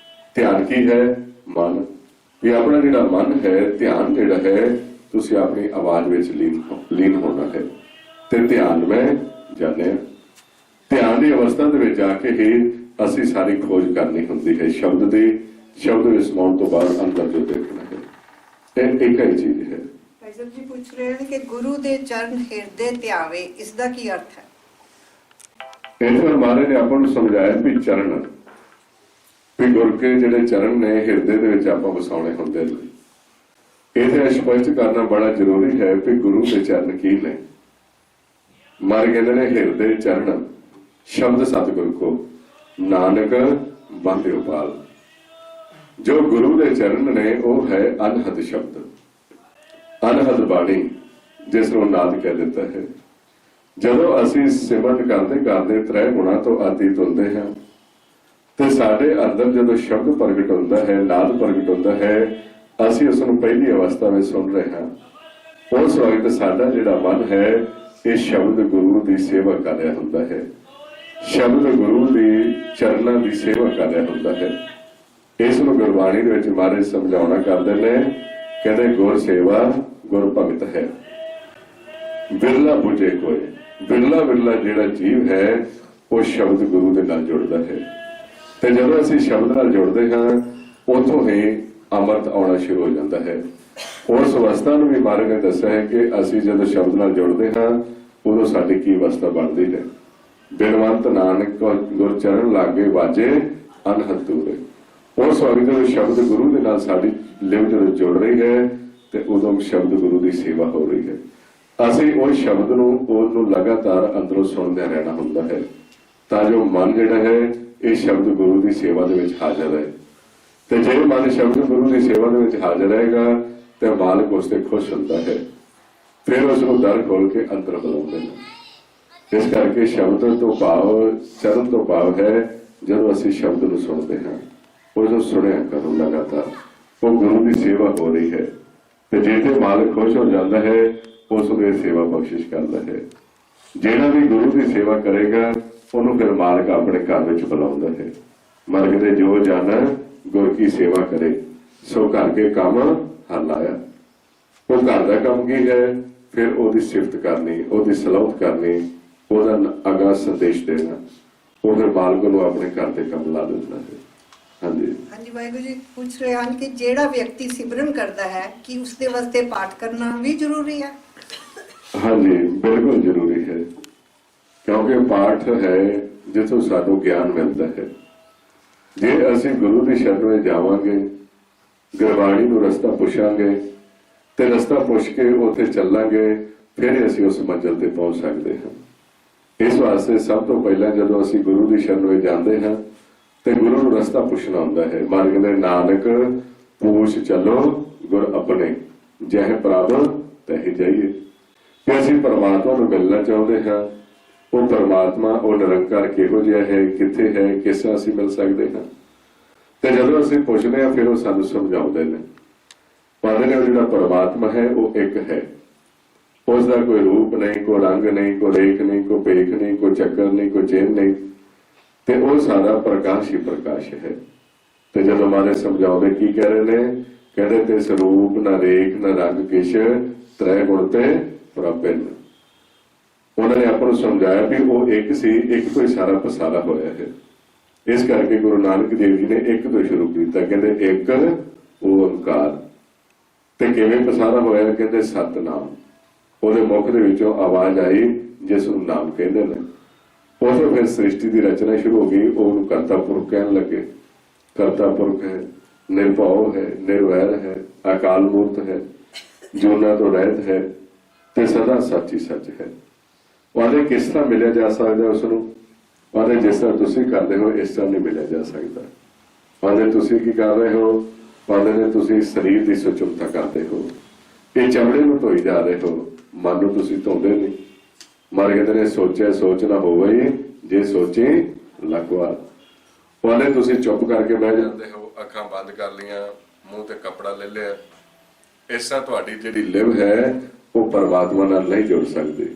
Speaker 1: ਧਿਆਨ ਕੀ ਹੈ? ਮਨ। ਵੀ ਆਪਣਾ ਜਿਹੜਾ ਮਨ ਹੈ, ਧਿਆਨ ਜਿਹੜਾ ਹੈ, ਤੁਸੀਂ ਆਪਣੀ ਆਵਾਜ਼ ਵਿੱਚ ਲੀਨ ਹੋਣਾ ਹੈ। ਤੇ ਧਿਆਨ ਮੈਂ ਜਾਣਿਆ, ਧਿਆਨ ਦੀ ਅਵਸਥਾ ਦੇ ਵਿੱਚ ਜਾ ਕੇ ਹੀ ਅਸੀਂ ਸਾਰੀ ਖੋਜ ਕਰਨੀ ਹੁੰਦੀ ਹੈ ਸ਼ਬਦ ਦੀ। ਸ਼ਬਦ ਵਿੱਚ ਸਮਾਉਣ ਤੋਂ ਬਾਅਦ ਅੰਦਰ ਜੋ ਦੇਖਣਾ ਹੈ ਇਹ ਇੱਕ ਹੀ ਚੀਜ਼ ਹੈ।
Speaker 2: ਭਾਈ ਸਾਹਿਬ ਜੀ ਪੁੱਛ ਰਹੇ ਹਨ ਕਿ ਗੁਰੂ ਦੇ ਚਰਨ ਹਿਰਦੇ ਧਿਆਵੇ, ਇਸ ਦਾ ਕੀ ਅਰਥ ਹੈ?
Speaker 1: ਇਹ ਮਹਾਰਾਜ ਨੇ ਆਪਾਂ ਨੂੰ ਸਮਝਾਇਆ ਵੀ ਚਰਨ, ਵੀ ਗੁਰ ਕੇ ਜਿਹੜੇ ਚਰਨ ਨੇ ਹਿਰਦੇ ਦੇ ਵਿੱਚ ਆਪਾਂ ਵਸਾਉਣੇ ਹੁੰਦੇ ਨੇ। ਇਹਦੇ ਸਪਸ਼ਟ ਕਰਨਾ ਬੜਾ ਜ਼ਰੂਰੀ ਹੈ ਵੀ ਗੁਰੂ ਦੇ ਚਰਨ ਕੀ ਨੇ। ਮਾਰ ਕਹਿੰਦੇ ਨੇ ਹਿਰਦੇ ਚਰਨ ਸ਼ਬਦ ਸਤਿਗੁਰ ਕੋ ਨਾਨਕ ਬੰਦੇ ਉਪਾਲ। ਜੋ ਗੁਰੂ ਦੇ ਚਰਨ ਨੇ ਉਹ ਹੈ ਅਨਹਦ ਸ਼ਬਦ, ਅਨਹਦ ਬਾਣੀ, ਜਿਸ ਨੂੰ ਨਾਦ ਕਹਿ ਦਿੱਤਾ ਹੈ। ਜਦੋਂ ਅਸੀਂ ਸਿਮਰਨ ਕਰਦੇ ਕਰਦੇ ਤ੍ਰੈ ਗੁਣਾਂ ਤੋਂ ਅਤੀਤ ਹੁੰਦੇ ਹਾਂ ਤੇ ਸਾਡੇ ਅੰਦਰ ਜਦੋਂ ਸ਼ਬਦ ਪ੍ਰਗਟ ਹੁੰਦਾ ਹੈ, ਨਾਦ ਪ੍ਰਗਟ ਹੁੰਦਾ ਹੈ, ਅਸੀਂ ਉਸ ਨੂੰ ਪਹਿਲੀ ਅਵਸਥਾ ਵਿੱਚ ਸੁਣ ਰਹੇ ਹਾਂ। ਉਸ ਵਕਤ ਸਾਡਾ ਜਿਹੜਾ ਮਨ ਹੈ ਇਹ ਸ਼ਬਦ ਗੁਰੂ ਦੀ ਸੇਵਾ ਕਰ ਰਿਹਾ ਹੁੰਦਾ ਹੈ, ਸ਼ਬਦ ਗੁਰੂ ਦੀ ਚਰਨਾਂ ਦੀ ਸੇਵਾ ਕਰ ਰਿਹਾ ਹੁੰਦਾ ਹੈ। ਇਸ ਨੂੰ ਗੁਰਬਾਣੀ ਦੇ ਵਿੱਚ ਮਹਾਰਾਜ ਸਮਝਾਉਣਾ ਕਰਦੇ ਨੇ, ਕਹਿੰਦੇ ਗੁਰ ਸੇਵਾ ਗੁਰ ਭਗਤ ਹੈ, ਬਿਰਲਾ ਬੁਝੇ ਕੋਏ। ਬਿਰਲਾ ਬਿਰਲਾ ਜਿਹੜਾ ਜੀਵ ਹੈ ਉਹ ਸ਼ਬਦ ਗੁਰੂ ਦੇ ਨਾਲ ਜੁੜਦਾ ਹੈ। ਤੇ ਜਦੋਂ ਅਸੀਂ ਸ਼ਬਦ ਨਾਲ ਜੁੜਦੇ ਹਾਂ ਉਥੋਂ ਹੀ ਅੰਮ੍ਰਿਤ ਆਉਣਾ ਸ਼ੁਰੂ ਹੋ ਜਾਂਦਾ ਹੈ। ਉਸ ਅਵਸਥਾ ਨੂੰ ਵੀ ਮਹਾਰਾਜ ਨੇ ਦੱਸਿਆ ਹੈ ਕਿ ਅਸੀਂ ਜਦੋਂ ਸ਼ਬਦ ਨਾਲ ਜੁੜਦੇ ਹਾਂ ਉਦੋਂ ਸਾਡੀ ਕੀ ਅਵਸਥਾ ਬਣਦੀ ਹੈ। ਬਿਨਵੰਤ ਨਾਨਕ ਗੁਰ ਚਰਨ ਲਾਗੇ ਵਾਜੇ ਅਨਹਦ ਦੂਰੇ। ਉਸ ਵਕਤ ਜਦੋਂ ਸ਼ਬਦ ਗੁਰੂ ਦੇ ਨਾਲ ਸਾਡੀ ਲਿਵ ਜਦੋਂ ਜੁੜ ਰਹੀ ਹੈ ਤੇ ਉਦੋਂ ਸ਼ਬਦ ਗੁਰੂ ਦੀ ਸੇਵਾ ਹੋ ਰਹੀ ਹੈ। ਅਸੀਂ ਉਹ ਸ਼ਬਦ ਨੂੰ ਉਹਨੂੰ ਲਗਾਤਾਰ ਅੰਦਰੋਂ ਸੁਣਦੇ ਰਹਿਣਾ ਹੁੰਦਾ ਹੈ ਤਾਂ ਜੋ ਮਨ ਜਿਹੜਾ ਹੈ ਇਹ ਸ਼ਬਦ ਗੁਰੂ ਦੀ ਸੇਵਾ ਦੇ ਵਿੱਚ ਹਾਜ਼ਰ ਹੈ। ਤੇ ਜੇ ਮਨ ਸ਼ਬਦ ਗੁਰੂ ਦੀ ਸੇਵਾ ਦੇ ਵਿੱਚ ਹਾਜ਼ਰ ਰਹੇਗਾ ਤੇ ਮਾਲਕ ਉਸ ਤੇ ਖੁਸ਼ ਹੁੰਦਾ ਹੈ, ਫਿਰ ਉਸ ਨੂੰ ਦਰ ਖੋਲ ਕੇ ਅੰਦਰ ਬੁਲਾਉਂਦੇ ਨੇ। ਇਸ ਕਰਕੇ ਸ਼ਬਦ ਤੋਂ ਭਾਵ, ਚਰਨ ਤੋਂ ਭਾਵ ਹੈ ਜਦੋਂ ਅਸੀਂ ਸ਼ਬਦ ਨੂੰ ਸੁਣਦੇ ਹਾਂ ਉਸ ਨੂੰ ਸੁਣਿਆ ਕਰੋ ਲਗਾਤਾਰ, ਉਹ ਗੁਰੂ ਦੀ ਸੇਵਾ ਹੋ ਰਹੀ ਹੈ। ਤੇ ਜੇ ਤੇ ਮਾਲਕ ਖੁਸ਼ ਹੋ ਜਾਂਦਾ ਹੈ ਉਸ ਨੂੰ ਇਹ ਸੇਵਾ ਬਖਸ਼ਿਸ਼ ਕਰਦਾ ਹੈ। ਜਿਹੜਾ ਵੀ ਗੁਰੂ ਦੀ ਸੇਵਾ ਕਰੇਗਾ ਉਹਨੂੰ ਫਿਰ ਮਾਲਕ ਆਪਣੇ ਘਰ ਵਿੱਚ ਬੁਲਾਉਂਦਾ ਹੈ। ਮਾਲਕ ਦੇ ਜੋ ਜਾਣਾ ਗੁਰ ਕੀ ਸੇਵਾ ਕਰੇ ਸੋ ਘਰ ਕੇ ਕੰਮ ਹਰ ਲਾਇਆ। ਉਹ ਘਰ ਦਾ ਕੰਮ ਕੀ ਹੈ? ਫਿਰ ਉਹਦੀ ਸਿਫਤ ਕਰਨੀ, ਉਹਦੀ ਸਲਾਹਤ ਕਰਨੀ, ਉਹਦਾ ਅਗਾ ਸੰਦੇਸ਼ ਦੇਣਾ। ਉਹ ਫਿਰ ਮਾਲਕ ਨੂੰ ਆਪਣੇ ਘਰ ਦੇ ਕੰਮ ਲਾ ਦਿੰਦਾ ਹੈ। ਹਾਂਜੀ
Speaker 2: ਹਾਂਜੀ ਵਾਹਿਗੁਰੂ ਜੀ ਪੁੱਛ ਰਹੇ ਹਨ ਕਿ ਜਿਹੜਾ ਵਿਅਕਤੀ ਸਿਮਰਨ ਕਰਦਾ ਹੈ ਕਿ ਉਸਦੇ ਵਾਸਤੇ ਪਾਠ ਕਰਨਾ ਵੀ ਜ਼ਰੂਰੀ ਹੈ?
Speaker 1: ਹਾਂਜੀ ਬਿਲਕੁਲ ਜ਼ਰੂਰੀ ਹੈ, ਕਿਉਂਕਿ ਪਾਠ ਹੈ ਜਿੱਥੋਂ ਸਾਨੂੰ ਗਿਆਨ ਮਿਲਦਾ ਹੈ। ਜੇ ਅਸੀਂ ਗੁਰੂ ਦੀ ਸ਼ਰਨ ਵਿੱਚ ਜਾਵਾਂਗੇ, ਗੁਰਬਾਣੀ ਨੂੰ ਰਸਤਾ ਪੁੱਛਾਂਗੇ ਤੇ ਰਸਤਾ ਪੁੱਛ ਕੇ ਉੱਥੇ ਚੱਲਾਂਗੇ, ਫਿਰ ਅਸੀਂ ਉਸ ਮੰਜ਼ਿਲ ਤੇ ਪਹੁੰਚ ਸਕਦੇ ਹਾਂ। ਇਸ ਵਾਸਤੇ ਸਭ ਤੋਂ ਪਹਿਲਾਂ ਜਦੋਂ ਅਸੀਂ ਗੁਰੂ ਦੀ ਸ਼ਰਨ ਵਿੱਚ ਜਾਂਦੇ ਹਾਂ ਤੇ ਗੁਰੂ ਨੂੰ ਰਸਤਾ ਪੁੱਛਣਾ ਹੁੰਦਾ ਹੈ। ਮਾਲਕ ਦੇ ਨਾਨਕ पूछ चलो गुर अपने जह प्रभ तह जाइए। कि ਅਸੀਂ परमात्मा ਨੂੰ मिलना चाहते हाँ, वो परमात्मा वो निरंकार किहो जिहा है, कित्थे है, किस तरह ਅਸੀਂ मिल सकते हाँ। ਤੇ ਜਦੋਂ ਅਸੀਂ ਪੁੱਛਦੇ ਹਾਂ ਫਿਰ ਉਹ ਸਾਨੂੰ ਸਮਝਾਉਂਦੇ ਨੇ, ਪਾਉਂਦੇ ਨੇ ਜਿਹੜਾ ਪਰਮਾਤਮਾ ਹੈ ਉਹ ਇੱਕ ਹੈ, ਉਸ ਦਾ ਕੋਈ ਰੂਪ ਨਹੀਂ, ਕੋਈ ਰੰਗ ਨਹੀਂ, ਕੋਈ ਰੇਖ ਨਹੀਂ, ਕੋਈ ਪੇਖ ਨਹੀਂ, ਕੋਈ ਚੱਕਰ ਨਹੀਂ, ਕੋਈ ਚਿੰਨ੍ਹ ਨਹੀਂ, ਤੇ ਉਹ ਸਾਰਾ ਪ੍ਰਕਾਸ਼ ਹੀ ਪ੍ਰਕਾਸ਼ ਹੈ। ਤੇ ਜਦੋਂ ਮਾਰੇ ਸਮਝਾਉਂਦੇ ਕੀ ਕਹਿ ਰਹੇ ਨੇ, ਕਹਿੰਦੇ ਤੇ ਸਰੂਪ ਨਾ ਰੇਖ ਨਾ ਰੰਗ ਕਿਛ ਤ੍ਰੈ ਗੁਣ ਤੇ ਪ੍ਰਭਿਨ। ਉਹਨਾਂ ਨੇ ਆਪਾਂ ਨੂੰ ਸਮਝਾਇਆ ਵੀ ਉਹ ਇੱਕ ਸੀ, ਇੱਕ ਤੋਂ ਹੀ ਸਾਰਾ ਪਸਾਰਾ ਹੋਇਆ ਹੈ। ਇਸ ਕਰਕੇ ਗੁਰੂ ਨਾਨਕ ਦੇਵ ਜੀ ਨੇ ਇੱਕ ਤੋਂ ਸ਼ੁਰੂ ਕੀਤਾ, ਕਹਿੰਦੇ ਇੱਕ ਓੰਕਾਰ। ਤੇ ਕਿਵੇਂ ਪਸਾਰਾ ਹੋਇਆ, ਕਹਿੰਦੇ ਸਤਨਾਮ। ਉਹਦੇ ਮੁਖ ਦੇ ਵਿੱਚੋਂ ਆਵਾਜ਼ ਆਈ ਜਿਸ ਨੂੰ ਨਾਮ ਕਹਿੰਦੇ ਨੇ। ਉਸ ਤੋਂ ਫਿਰ ਸ੍ਰਿਸ਼ਟੀ ਦੀ ਰਚਨਾ ਸ਼ੁਰੂ ਹੋ ਗਈ। ਉਹਨੂੰ ਕਰਤਾ ਪੁਰਖ ਕਹਿਣ ਲੱਗੇ। ਕਰਤਾ ਪੁਰਖ ਹੈ, ਨਿਰਭਉ ਹੈ, ਨਿਰਵੈਰ ਹੈ, ਅਕਾਲ ਮੂਰਤ ਹੈ, ਜੋਨਾਂ ਤੋਂ ਰਹਿਤ ਹੈ ਤੇ ਸਦਾ ਸੱਚ ਹੀ ਸੱਚ ਹੈ। ਉਹਦੇ ਕਿਸ ਤਰ੍ਹਾਂ ਮਿਲਿਆ ਜਾ ਸਕਦਾ ਉਸ ਨੂੰ? ਉਹਦੇ ਜਿਸ ਤਰ੍ਹਾਂ ਤੁਸੀਂ ਕਰਦੇ ਹੋ ਇਸ ਤਰ੍ਹਾਂ ਨਹੀਂ ਮਿਲਿਆ ਜਾ ਸਕਦਾ। ਉਹਦੇ ਤੁਸੀਂ ਕੀ ਕਰ ਰਹੇ ਹੋ? ਉਹਦੇ ਨੇ ਤੁਸੀਂ ਸਰੀਰ ਦੀ ਸੁਚਮਤਾ ਕਰਦੇ ਹੋ, ਇਹ ਚਮੜੇ ਨੂੰ ਧੋਈ ਜਾ ਰਹੇ ਹੋ, ਮਨ ਨੂੰ ਤੁਸੀਂ ਧੋਂਦੇ ਨਹੀਂ। ਮਰ ਕਹਿੰਦੇ ਨੇ ਸੋਚਿਆ ਸੋਚ ਨਾ ਹੋਵੇ, ਜੇ ਸੋਚੀ ਲੱਖ ਵਾਰ। ਉਹਨੇ ਤੁਸੀਂ ਚੁੱਪ ਕਰਕੇ ਬਹਿ ਜਾਂਦੇ ਹੋ, ਅੱਖਾਂ ਬੰਦ ਕਰ ਲੀਆਂ, ਮੂੰਹ ਤੇ ਕੱਪੜਾ ਲੈ ਲਿਆ। ਇਸ ਤਰ੍ਹਾਂ ਤੁਹਾਡੀ ਜਿਹੜੀ ਲਿਵ ਹੈ ਉਹ ਪਰਮਾਤਮਾ ਨਾਲ ਨਹੀਂ ਜੁੜ ਸਕਦੀ।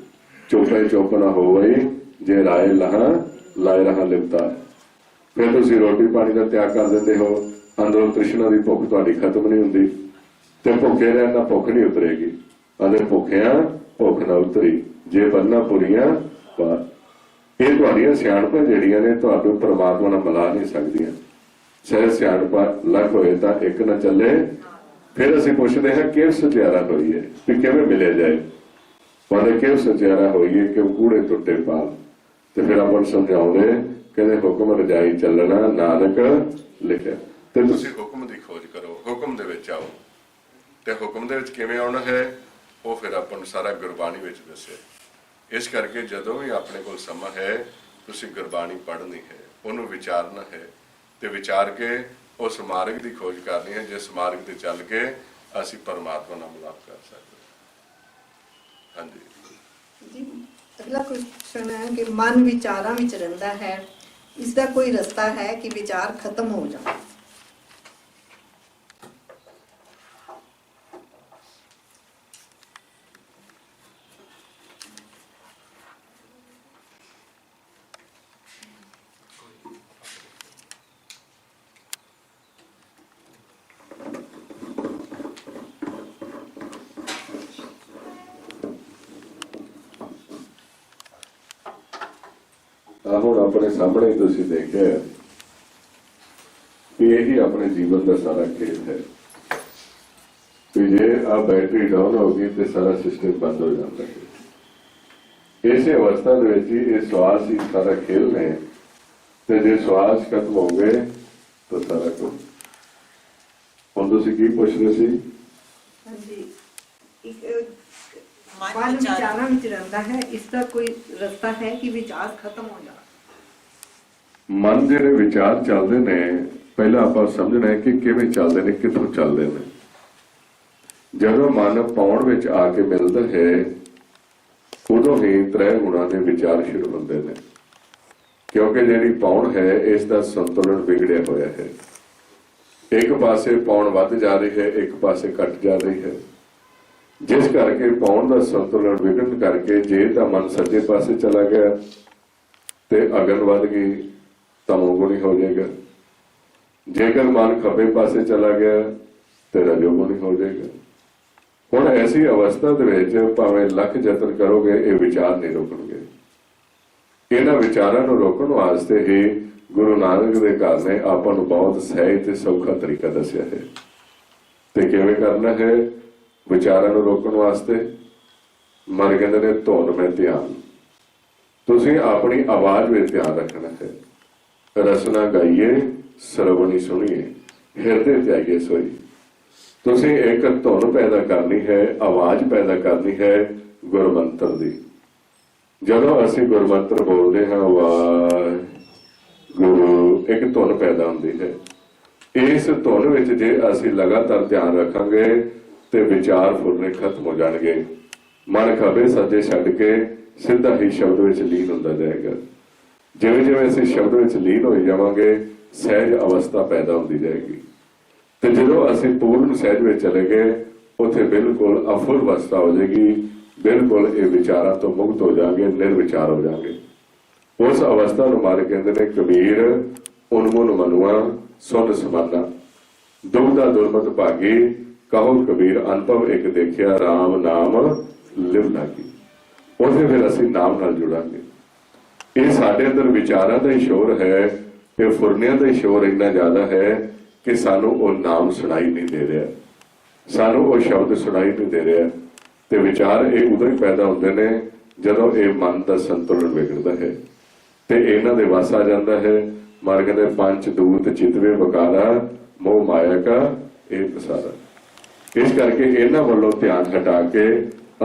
Speaker 1: ਚੁੱਪੇ ਚੁੱਪ ਨਾ ਹੋਵੇ, ਜੇ ਰਾਏ ਲਹਾ ਲਾਏ ਰਹਾ ਲਿਪਤਾ। ਫਿਰ ਤੁਸੀਂ ਰੋਟੀ ਪਾਣੀ ਦਾ ਤਿਆਗ ਕਰ ਦਿੰਦੇ ਹੋ, ਅੰਦਰੋਂ ਤ੍ਰਿਸ਼ਨਾ ਦੀ ਭੁੱਖ ਤੁਹਾਡੀ ਖਤਮ ਨਹੀਂ ਹੁੰਦੀ, ਤੇ ਭੁੱਖੇ ਰਹਿਣ ਨਾਲ ਭੁੱਖ ਨਹੀਂ ਉਤਰੇਗੀ। ਆਂਦੇ ਭੁੱਖਿਆਂ ਭੁੱਖ ਨਾ ਉਤਰੀ, ਜੇ ਬੰਨਾ ਪੁਰੀਆਂ ਪਾਰ। ਇਹ ਤੁਹਾਡੀਆਂ ਸਿਆਣਪਾਂ ਜਿਹੜੀਆਂ ਨੇ ਤੁਹਾਨੂੰ ਪਰਮਾਤਮਾ ਨਾਲ ਮਿਲਾ ਨਹੀਂ ਸਕਦੀਆਂ। ਸਹਿ ਸਿਆਣਪਾਂ ਲੱਖ ਹੋਏ ਤਾਂ ਇੱਕ ਨਾ ਚੱਲੇ। ਫਿਰ ਅਸੀਂ ਪੁੱਛਦੇ ਹਾਂ ਕਿਵੇਂ ਸਚਿਆਰਾ ਹੋਈਏ, ਵੀ ਕਿਵੇਂ ਮਿਲਿਆ ਜਾਏ। ਉਹਨੇ ਕਿਵੇਂ ਸਚਿਆਰਾ ਹੋਈਏ ਕਿ ਕੂੜੇ ਟੁੱਟੇ ਪਾਲ। ਤੇ ਫਿਰ ਆਪਾਂ ਨੂੰ ਸਮਝਾਉਂਦੇ, ਕਹਿੰਦੇ ਹੁਕਮ ਰਜਾਈ ਚੱਲਣਾ ਨਾਨਕ ਲਿਖਿਆ। ਤੇ ਤੁਸੀਂ ਹੁਕਮ ਦੀ ਖੋਜ ਕਰੋ, ਹੁਕਮ ਦੇ ਵਿੱਚ ਆਓ। ਤੇ ਹੁਕਮ ਦੇ ਵਿੱਚ ਕਿਵੇਂ ਆਉਣਾ ਹੈ ਉਹ ਫਿਰ ਆਪਾਂ ਨੂੰ ਸਾਰਾ ਗੁਰਬਾਣੀ ਵਿੱਚ ਦੱਸਿਆ। ਇਸ ਕਰਕੇ ਜਦੋਂ ਵੀ ਆਪਣੇ ਕੋਲ ਸਮਾਂ ਹੈ ਤੁਸੀਂ ਗੁਰਬਾਣੀ ਪੜ੍ਹਨੀ ਹੈ, ਉਹਨੂੰ ਵਿਚਾਰਨਾ ਹੈ, ਤੇ ਵਿਚਾਰ ਕੇ ਉਸ ਮਾਰਗ ਦੀ ਖੋਜ ਕਰਨੀ ਹੈ ਜਿਸ ਮਾਰਗ ਤੇ ਚੱਲ ਕੇ ਅਸੀਂ ਪਰਮਾਤਮਾ ਨਾਲ ਮਿਲਾਪ ਕਰ ਸਕਦੇ ਹਾਂ। ਹਾਂਜੀ
Speaker 2: ਜੀ, ਅਗਲਾ ਕੁਐਸਚਨ ਹੈ ਕਿ ਮਨ ਵਿਚਾਰਾਂ ਵਿੱਚ ਰਹਿੰਦਾ ਹੈ, ਇਸ ਦਾ ਕੋਈ ਰਸਤਾ ਹੈ ਕਿ ਵਿਚਾਰ ਖਤਮ ਹੋ ਜਾਣ?
Speaker 1: ਹੁਣ ਆਪਣੇ ਸਾਹਮਣੇ ਤੁਸੀਂ ਦੇਖਿਆ ਕਿ ਇਹੀ ਆਪਣੇ ਜੀਵਨ ਦਾ ਸਾਰਾ ਖੇਡ ਹੈ ਕਿ ਜੇ ਆ ਬੈਟਰੀ ਡਾਊਨ ਹੋ ਗਈ ਤੇ ਸਾਰਾ ਸਿਸਟਮ ਬੰਦ ਹੋ ਜਾਂਦਾ ਹੈ। ਇਸੇ ਅਵਸਥਾ ਦੇ ਵਿੱਚ ਇਹ ਸਵਾਸ ਹੀ ਸਾਰਾ ਖੇਲ ਨੇ, ਤੇ ਜੇ ਸਵਾਸ ਖਤਮ ਹੋ ਗਏ ਤਾਂ ਸਾਰਾ ਕੁਝ। ਹੁਣ ਤੁਸੀਂ ਕੀ ਪੁੱਛ ਰਹੇ ਸੀ?
Speaker 2: ਹਾਂਜੀ, ਮਨ ਵਿਚਾਰਾਂ ਵਿੱਚ ਰਹਿੰਦਾ ਹੈ, ਇਸ ਦਾ ਕੋਈ ਰਸਤਾ ਹੈ ਕਿ ਵਿਚਾਰ ਖਤਮ ਹੋ ਜਾਣ?
Speaker 1: ਮਨ ਜਿਹੜੇ ਵਿਚਾਰ ਚੱਲਦੇ ਨੇ, ਪਹਿਲਾਂ ਆਪਾਂ ਸਮਝਣਾ ਹੈ ਕਿ ਕਿਵੇਂ ਚੱਲਦੇ ਨੇ, ਕਿੱਥੋਂ ਚੱਲਦੇ ਨੇ। ਜਦੋਂ ਮਨ ਪਾਉਣ ਵਿੱਚ ਆ ਕੇ ਮਿਲਦਾ ਹੈ ਉਦੋਂ ਹੀ ਤ੍ਰੈ ਗੁਣਾਂ ਦੇ ਵਿਚਾਰ ਸ਼ੁਰੂ ਹੁੰਦੇ ਨੇ, ਕਿਉਂਕਿ ਜਿਹੜੀ ਪਾਉਣ ਹੈ ਇਸ ਦਾ ਸੰਤੁਲਨ ਵਿਗੜਿਆ ਹੋਇਆ ਹੈ। ਇੱਕ ਪਾਸੇ ਪਾਉਣ ਵੱਧ ਜਾ ਰਹੀ ਹੈ, ਇੱਕ ਪਾਸੇ ਘਟ ਜਾ ਰਹੀ ਹੈ, ਜਿਸ ਕਰਕੇ ਪਾਉਣ ਦਾ ਸੰਤੁਲਨ ਵਿਗੜਨ ਕਰਕੇ ਜੇ ਤਾਂ ਮਨ ਸੱਜੇ ਪਾਸੇ ਚਲਾ ਗਿਆ ਤੇ ਅਗਨ ਵੱਧ ਗਈ, ਤਮੋਗੁਣੀ ਹੋ ਜਾਏਗਾ। ਜੇਕਰ ਮਨ ਖੱਬੇ ਪਾਸੇ ਚਲਾ ਗਿਆ ਤੇ ਰਜੋਗੁਣੀ ਹੋ ਜਾਏਗਾ। ਹੁਣ ਐਸੀ ਅਵਸਥਾ ਦੇ ਵਿੱਚ ਭਾਵੇਂ ਲੱਖ ਯਤਨ ਕਰੋਗੇ ਇਹ ਵਿਚਾਰ ਨਹੀਂ ਰੁਕਣਗੇ। ਇਹਨਾਂ ਵਿਚਾਰਾਂ ਨੂੰ ਰੋਕਣ ਵਾਸਤੇ ਹੀ ਗੁਰੂ ਨਾਨਕ ਦੇ ਘਰ ਨੇ ਆਪਾਂ ਨੂੰ ਬਹੁਤ ਸਹਿਜ ਤੇ ਸੌਖਾ ਤਰੀਕਾ ਦੱਸਿਆ ਹੈ। ਤੇ ਕਿਵੇਂ ਕਰਨਾ ਹੈ ਵਿਚਾਰਾਂ ਨੂੰ ਰੋਕਣ ਵਾਸਤੇ? ਮਨ ਕਹਿੰਦੇ ਨੇ ਧੁਨ ਮੈਂ ਧਿਆਨ। ਤੁਸੀਂ ਆਪਣੀ ਆਵਾਜ਼ ਵਿੱਚ ਧਿਆਨ ਰੱਖਣਾ ਹੈ। ਰਸਨਾ ਗਾਈਏ ਸਰਵਣੀ ਸੁਣੀਏ, ਹਿਰਦੇ ਤੇ ਆਈਏ ਸੋਈ। ਤੁਸੀਂ ਇੱਕ ਧੁਨ ਪੈਦਾ ਕਰਨੀ ਹੈ, ਆਵਾਜ਼ ਪੈਦਾ ਕਰਨੀ ਹੈ ਗੁਰਮੰਤਰ ਦੀ। ਜਦੋਂ ਅਸੀਂ ਗੁਰਮੰਤਰ ਬੋਲਦੇ ਹਾਂ ਵਾਹਿਗੁਰੂ, ਇੱਕ ਧੁਨ ਪੈਦਾ ਹੁੰਦੀ ਹੈ। ਇਸ ਧੁਨ ਵਿੱਚ ਜੇ ਅਸੀਂ ਲਗਾਤਾਰ ਧਿਆਨ ਰੱਖਾਂਗੇ ਤੇ ਵਿਚਾਰ ਫੁਰਨੇ ਖਤਮ ਹੋ ਜਾਣਗੇ। ਮਨ ਖੱਬੇ ਸੱਜੇ ਛੱਡ ਕੇ ਸਿੱਧਾ ਹੀ ਸ਼ਬਦ ਵਿੱਚ ਲੀਨ ਹੁੰਦਾ ਜਾਏਗਾ। ਜਿਵੇਂ ਜਿਵੇਂ ਅਸੀਂ ਸ਼ਬਦ ਵਿੱਚ ਲੀਨ ਹੋਈ ਜਾਵਾਂਗੇ ਸਹਿਜ ਅਵਸਥਾ ਪੈਦਾ ਹੁੰਦੀ ਜਾਏਗੀ ਤੇ ਜਦੋਂ ਅਸੀਂ ਪੂਰਨ ਸਹਿਜ ਵਿੱਚ ਚਲੇ ਗਏ ਉੱਥੇ ਬਿਲਕੁਲ ਅਫੁੱਲ ਅਵਸਥਾ ਹੋ ਜਾਏਗੀ। ਬਿਲਕੁਲ ਇਹ ਵਿਚਾਰਾਂ ਤੋਂ ਮੁਕਤ ਹੋ ਜਾਵਾਂਗੇ, ਨਿਰਵਿਚਾਰ ਹੋ ਜਾਵਾਂਗੇ। ਉਸ ਅਵਸਥਾ ਨੂੰ ਮਾਰੇ ਕਹਿੰਦੇ ਨੇ ਕਬੀਰ ਉਨਮੁਨ ਮਨੁਆ ਸੁਨ ਸਮਾਨਾ ਦੁਬਦਾ ਦੁਰਮਤ ਭਾਗੀ ਕਹੋ ਕਬੀਰ ਅਨੁਭਵ ਇੱਕ ਦੇਖਿਆ RAM ਨਾਮ ਲਿਵ ਲਾਗੀ। ਉਹਦੇ ਫਿਰ ਅਸੀਂ ਨਾਮ ਨਾਲ ਜੁੜਾਂਗੇ। ਇਹ ਸਾਡੇ ਅੰਦਰ ਵਿਚਾਰਾਂ ਦਾ ਹੀ ਸ਼ੋਰ ਹੈ, ਇਹ ਫੁਰਨਿਆਂ ਦਾ ਹੀ ਸ਼ੋਰ ਇੰਨਾ ਜ਼ਿਆਦਾ ਹੈ ਕਿ ਸਾਨੂੰ ਉਹ ਨਾਮ ਸੁਣਾਈ ਨਹੀਂ ਦੇ ਰਿਹਾ, ਸਾਨੂੰ ਉਹ ਸ਼ਬਦ ਸੁਣਾਈ ਨਹੀਂ ਦੇ ਰਿਹਾ। ਤੇ ਵਿਚਾਰ ਇਹ ਉਦੋਂ ਹੀ ਪੈਦਾ ਹੁੰਦੇ ਨੇ ਜਦੋਂ ਇਹ ਮਨ ਦਾ ਸੰਤੁਲਨ ਵਿਗੜਦਾ ਹੈ ਤੇ ਇਹਨਾਂ ਦੇ ਵਸ ਆ ਜਾਂਦਾ ਹੈ। ਮਾਰ ਕਹਿੰਦੇ ਪੰਜ ਦੂਤ ਚਿਤਵੇ ਬਕਾਰਾ ਮੋਹ ਮਾਇਆ ਕਾ ਇਹ ਪਸਾਰਾ। ਇਸ ਕਰਕੇ ਇਹਨਾਂ ਵੱਲੋਂ ਧਿਆਨ ਹਟਾ ਕੇ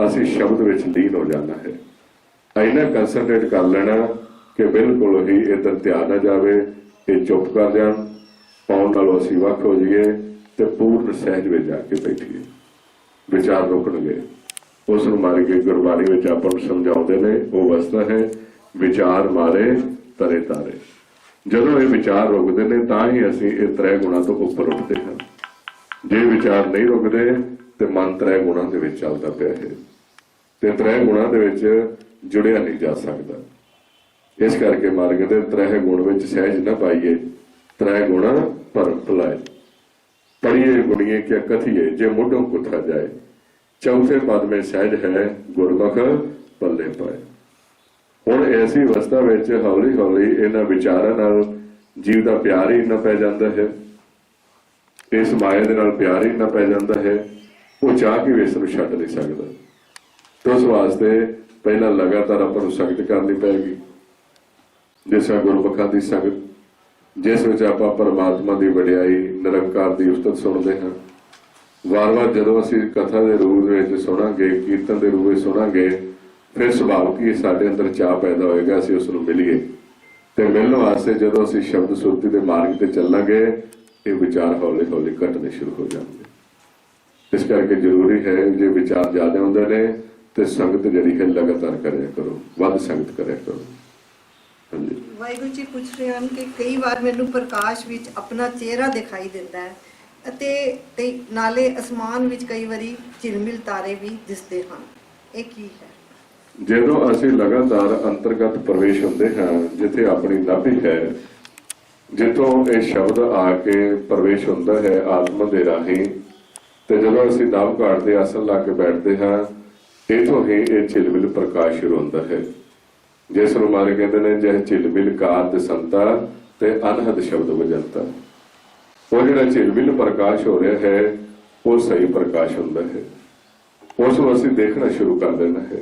Speaker 1: ਅਸੀਂ ਸ਼ਬਦ ਵਿੱਚ ਲੀਨ ਹੋ ਜਾਣਾ ਹੈ। ਇੰਨਾ ਕੰਸਨਟਰੇਟ ਕਰ ਲੈਣਾ ਕਿ ਬਿਲਕੁਲ ਹੀ ਇੱਧਰ ਧਿਆਨ ਨਾ ਜਾਵੇ, ਇਹ ਚੁੱਪ ਕਰ ਜਾਣ, ਪਾਉਣ ਨਾਲੋਂ ਅਸੀਂ ਵੱਖ ਹੋ ਜਾਈਏ ਤੇ ਪੂਰਨ ਸਹਿਜ ਵਿੱਚ ਜਾ ਕੇ ਬੈਠੀਏ। ਵਿਚਾਰ ਰੁਕਣਗੇ। ਉਸ ਨੂੰ ਮਾਰ ਕੇ ਗੁਰਬਾਣੀ ਵਿੱਚ ਆਪਾਂ ਨੂੰ ਸਮਝਾਉਂਦੇ ਨੇ ਉਹ ਅਵਸਥਾ ਹੈ ਵਿਚਾਰ ਮਾਰੇ ਤਰੇ ਤਾਰੇ। ਜਦੋਂ ਇਹ ਵਿਚਾਰ ਰੁਕਦੇ ਨੇ ਤਾਂ ਹੀ ਅਸੀਂ ਇਹ ਤ੍ਰੈ ਗੁਣਾ ਤੋਂ ਉੱਪਰ ਉੱਠਦੇ ਹਾਂ। ਜੇ ਵਿਚਾਰ ਨਹੀਂ ਰੁਕਦੇ ਤੇ ਮਨ ਤ੍ਰੈ ਗੁਣਾ ਦੇ ਵਿੱਚ ਚੱਲਦਾ ਪਿਆ ਹੈ ਤੇ ਤ੍ਰੈ ਗੁਣਾ ਦੇ ਵਿੱਚ ਜੁੜਿਆ ਨਹੀਂ ਜਾ ਸਕਦਾ। ਇਸ ਕਰਕੇ ਮਾਰਗ ਦੇ ਤ੍ਰੈ ਗੁਣ ਵਿੱਚ ਸਹਿਜ ਨਾ ਪਾਈਏ। ਤ੍ਰੈ ਗੁਣਾ ਭਰਮ ਭੁਲਾਏ ਪੜੀਏ ਗੁਣੀਏ ਕਿਆ ਕਥੀਏ ਜੇ ਮੁੱਢੋਂ ਕੁੱਥਾ ਜਾਏ। ਚੌਥੇ ਪਦ ਵਿੱਚ ਸਹਿਜ ਹੈ ਗੁਰਮੁਖ ਪੱਲੇ ਪਾਏ। ਹੁਣ ਐਸੀ ਅਵਸਥਾ ਵਿੱਚ ਹੌਲੀ ਹੌਲੀ ਇਹਨਾਂ ਵਿਚਾਰਾਂ ਨਾਲ ਜੀਵ ਦਾ ਪਿਆਰ ਹੀ ਨਾ ਪੈ ਜਾਂਦਾ ਹੈ, ਇਸ ਮਾਇਆ ਦੇ ਨਾਲ ਪਿਆਰ ਹੀ ਨਾ ਪੈ ਜਾਂਦਾ ਹੈ। ਉਹ ਚਾਹ ਕੇ ਵੀ ਇਸ ਨੂੰ ਛੱਡ ਨਹੀਂ ਸਕਦਾ। ਤੇ ਉਸ ਵਾਸਤੇ ਪਹਿਲਾਂ ਲਗਾਤਾਰ ਆਪਾਂ ਨੂੰ ਸੰਗਤ ਕਰਨੀ ਪਏਗੀ, ਜਿਸ ਤਰ੍ਹਾਂ ਗੁਰਮੁਖਾਂ ਦੀ ਸੰਗਤ, ਜਿਸ ਵਿੱਚ ਆਪਾਂ ਪਰਮਾਤਮਾ ਦੀ ਵਡਿਆਈ ਨਿਰੰਕਾਰ ਦੀ ਉਸਤਤ ਸੁਣਦੇ ਹਾਂ। ਵਾਰ-ਵਾਰ ਜਦੋਂ ਅਸੀਂ ਕਥਾ ਦੇ ਰੂਪ ਵਿੱਚ ਸੁਣਾਂਗੇ, ਕੀਰਤਨ ਦੇ ਰੂਪ ਵਿੱਚ ਸੁਣਾਂਗੇ, ਫਿਰ ਸੁਭਾਵਿਕ ਹੀ ਸਾਡੇ ਅੰਦਰ ਚਾਹ ਪੈਦਾ ਹੋਏਗਾ ਅਸੀਂ ਉਸ ਨੂੰ ਮਿਲੀਏ। ਤੇ ਮਿਲਣ ਵਾਸਤੇ ਜਦੋਂ ਅਸੀਂ ਸ਼ਬਦ ਸੁਰਤੀ ਦੇ ਮਾਰਗ ਤੇ ਚੱਲਾਂਗੇ ਇਹ ਵਿਚਾਰ ਹੌਲੀ ਹੌਲੀ ਘਟਣੇ ਸ਼ੁਰੂ ਹੋ ਜਾਣਗੇ। ਇਸ ਕਰਕੇ ਜ਼ਰੂਰੀ ਹੈ ਜੇ ਵਿਚਾਰ ਜ਼ਿਆਦਾ ਹੁੰਦੇ ਨੇ ਤੇ ਸੰਗਤ ਜਿਹੜੀ ਹੈ ਲਗਾਤਾਰ ਕਰਿਆ ਕਰੋ, ਵੱਧ ਸੰਗਤ ਕਰਿਆ ਕਰੋ। ਹਾਂਜੀ
Speaker 2: ਵਾਹਿਗੁਰੂ ਜੀ ਪੁੱਛ ਰਹੇ ਹਨ ਕਿ ਕਈ ਵਾਰ ਮੈਨੂੰ ਪ੍ਰਕਾਸ਼ ਵਿੱਚ ਆਪਣਾ ਚਿਹਰਾ ਦਿਖਾਈ ਦਿੰਦਾ ਹੈ ਅਤੇ ਨਾਲੇ ਅਸਮਾਨ ਵਿੱਚ ਕਈ ਵਾਰੀ ਝਿਲਮਿਲ ਤਾਰੇ ਵੀ ਦਿਸਦੇ ਹਨ, ਇਹ ਕੀ ਹੈ?
Speaker 1: ਜਦੋਂ ਅਸੀਂ ਲਗਾਤਾਰ ਅੰਤਰਗਤ ਪ੍ਰਵੇਸ਼ ਹੁੰਦੇ ਹਾਂ ਜਿੱਥੇ ਆਪਣੀ ਨਾਭੀ ਹੈ, ਜਿੱਥੋਂ ਇਹ ਸ਼ਬਦ ਆ ਕੇ ਪ੍ਰਵੇਸ਼ ਹੁੰਦਾ ਹੈ ਆਤਮਾ ਦੇ ਰਾਹੀਂ, ਤੇ ਜਦੋਂ ਅਸੀਂ ਨਵ ਘਾਟ ਦੇ ਆਸਣ ਲਾ ਕੇ ਬੈਠਦੇ ਹਾਂ ਇੱਥੋਂ ਹੀ ਇਹ ਝਿਲਮਿਲ ਪ੍ਰਕਾਸ਼ ਸ਼ੁਰੂ ਹੁੰਦਾ ਹੈ। ਜਿਸ ਨੂੰ ਮਾਰੇ ਕਹਿੰਦੇ ਨੇ ਜੇ ਝਿਲਮਿਲ ਕਾਰ ਸੰਤਾ ਤੇ ਅਨਹਦ ਸ਼ਬਦ ਵਜੰਤਾ। ਉਹ ਜਿਹੜਾ ਝਿਲਮਿਲ ਪ੍ਰਕਾਸ਼ ਹੋ ਰਿਹਾ ਹੈ ਉਹ ਸਹੀ ਪ੍ਰਕਾਸ਼ ਹੁੰਦਾ ਹੈ। ਉਸ ਨੂੰ ਅਸੀਂ ਦੇਖਣਾ ਸ਼ੁਰੂ ਕਰ ਦੇਣਾ ਹੈ।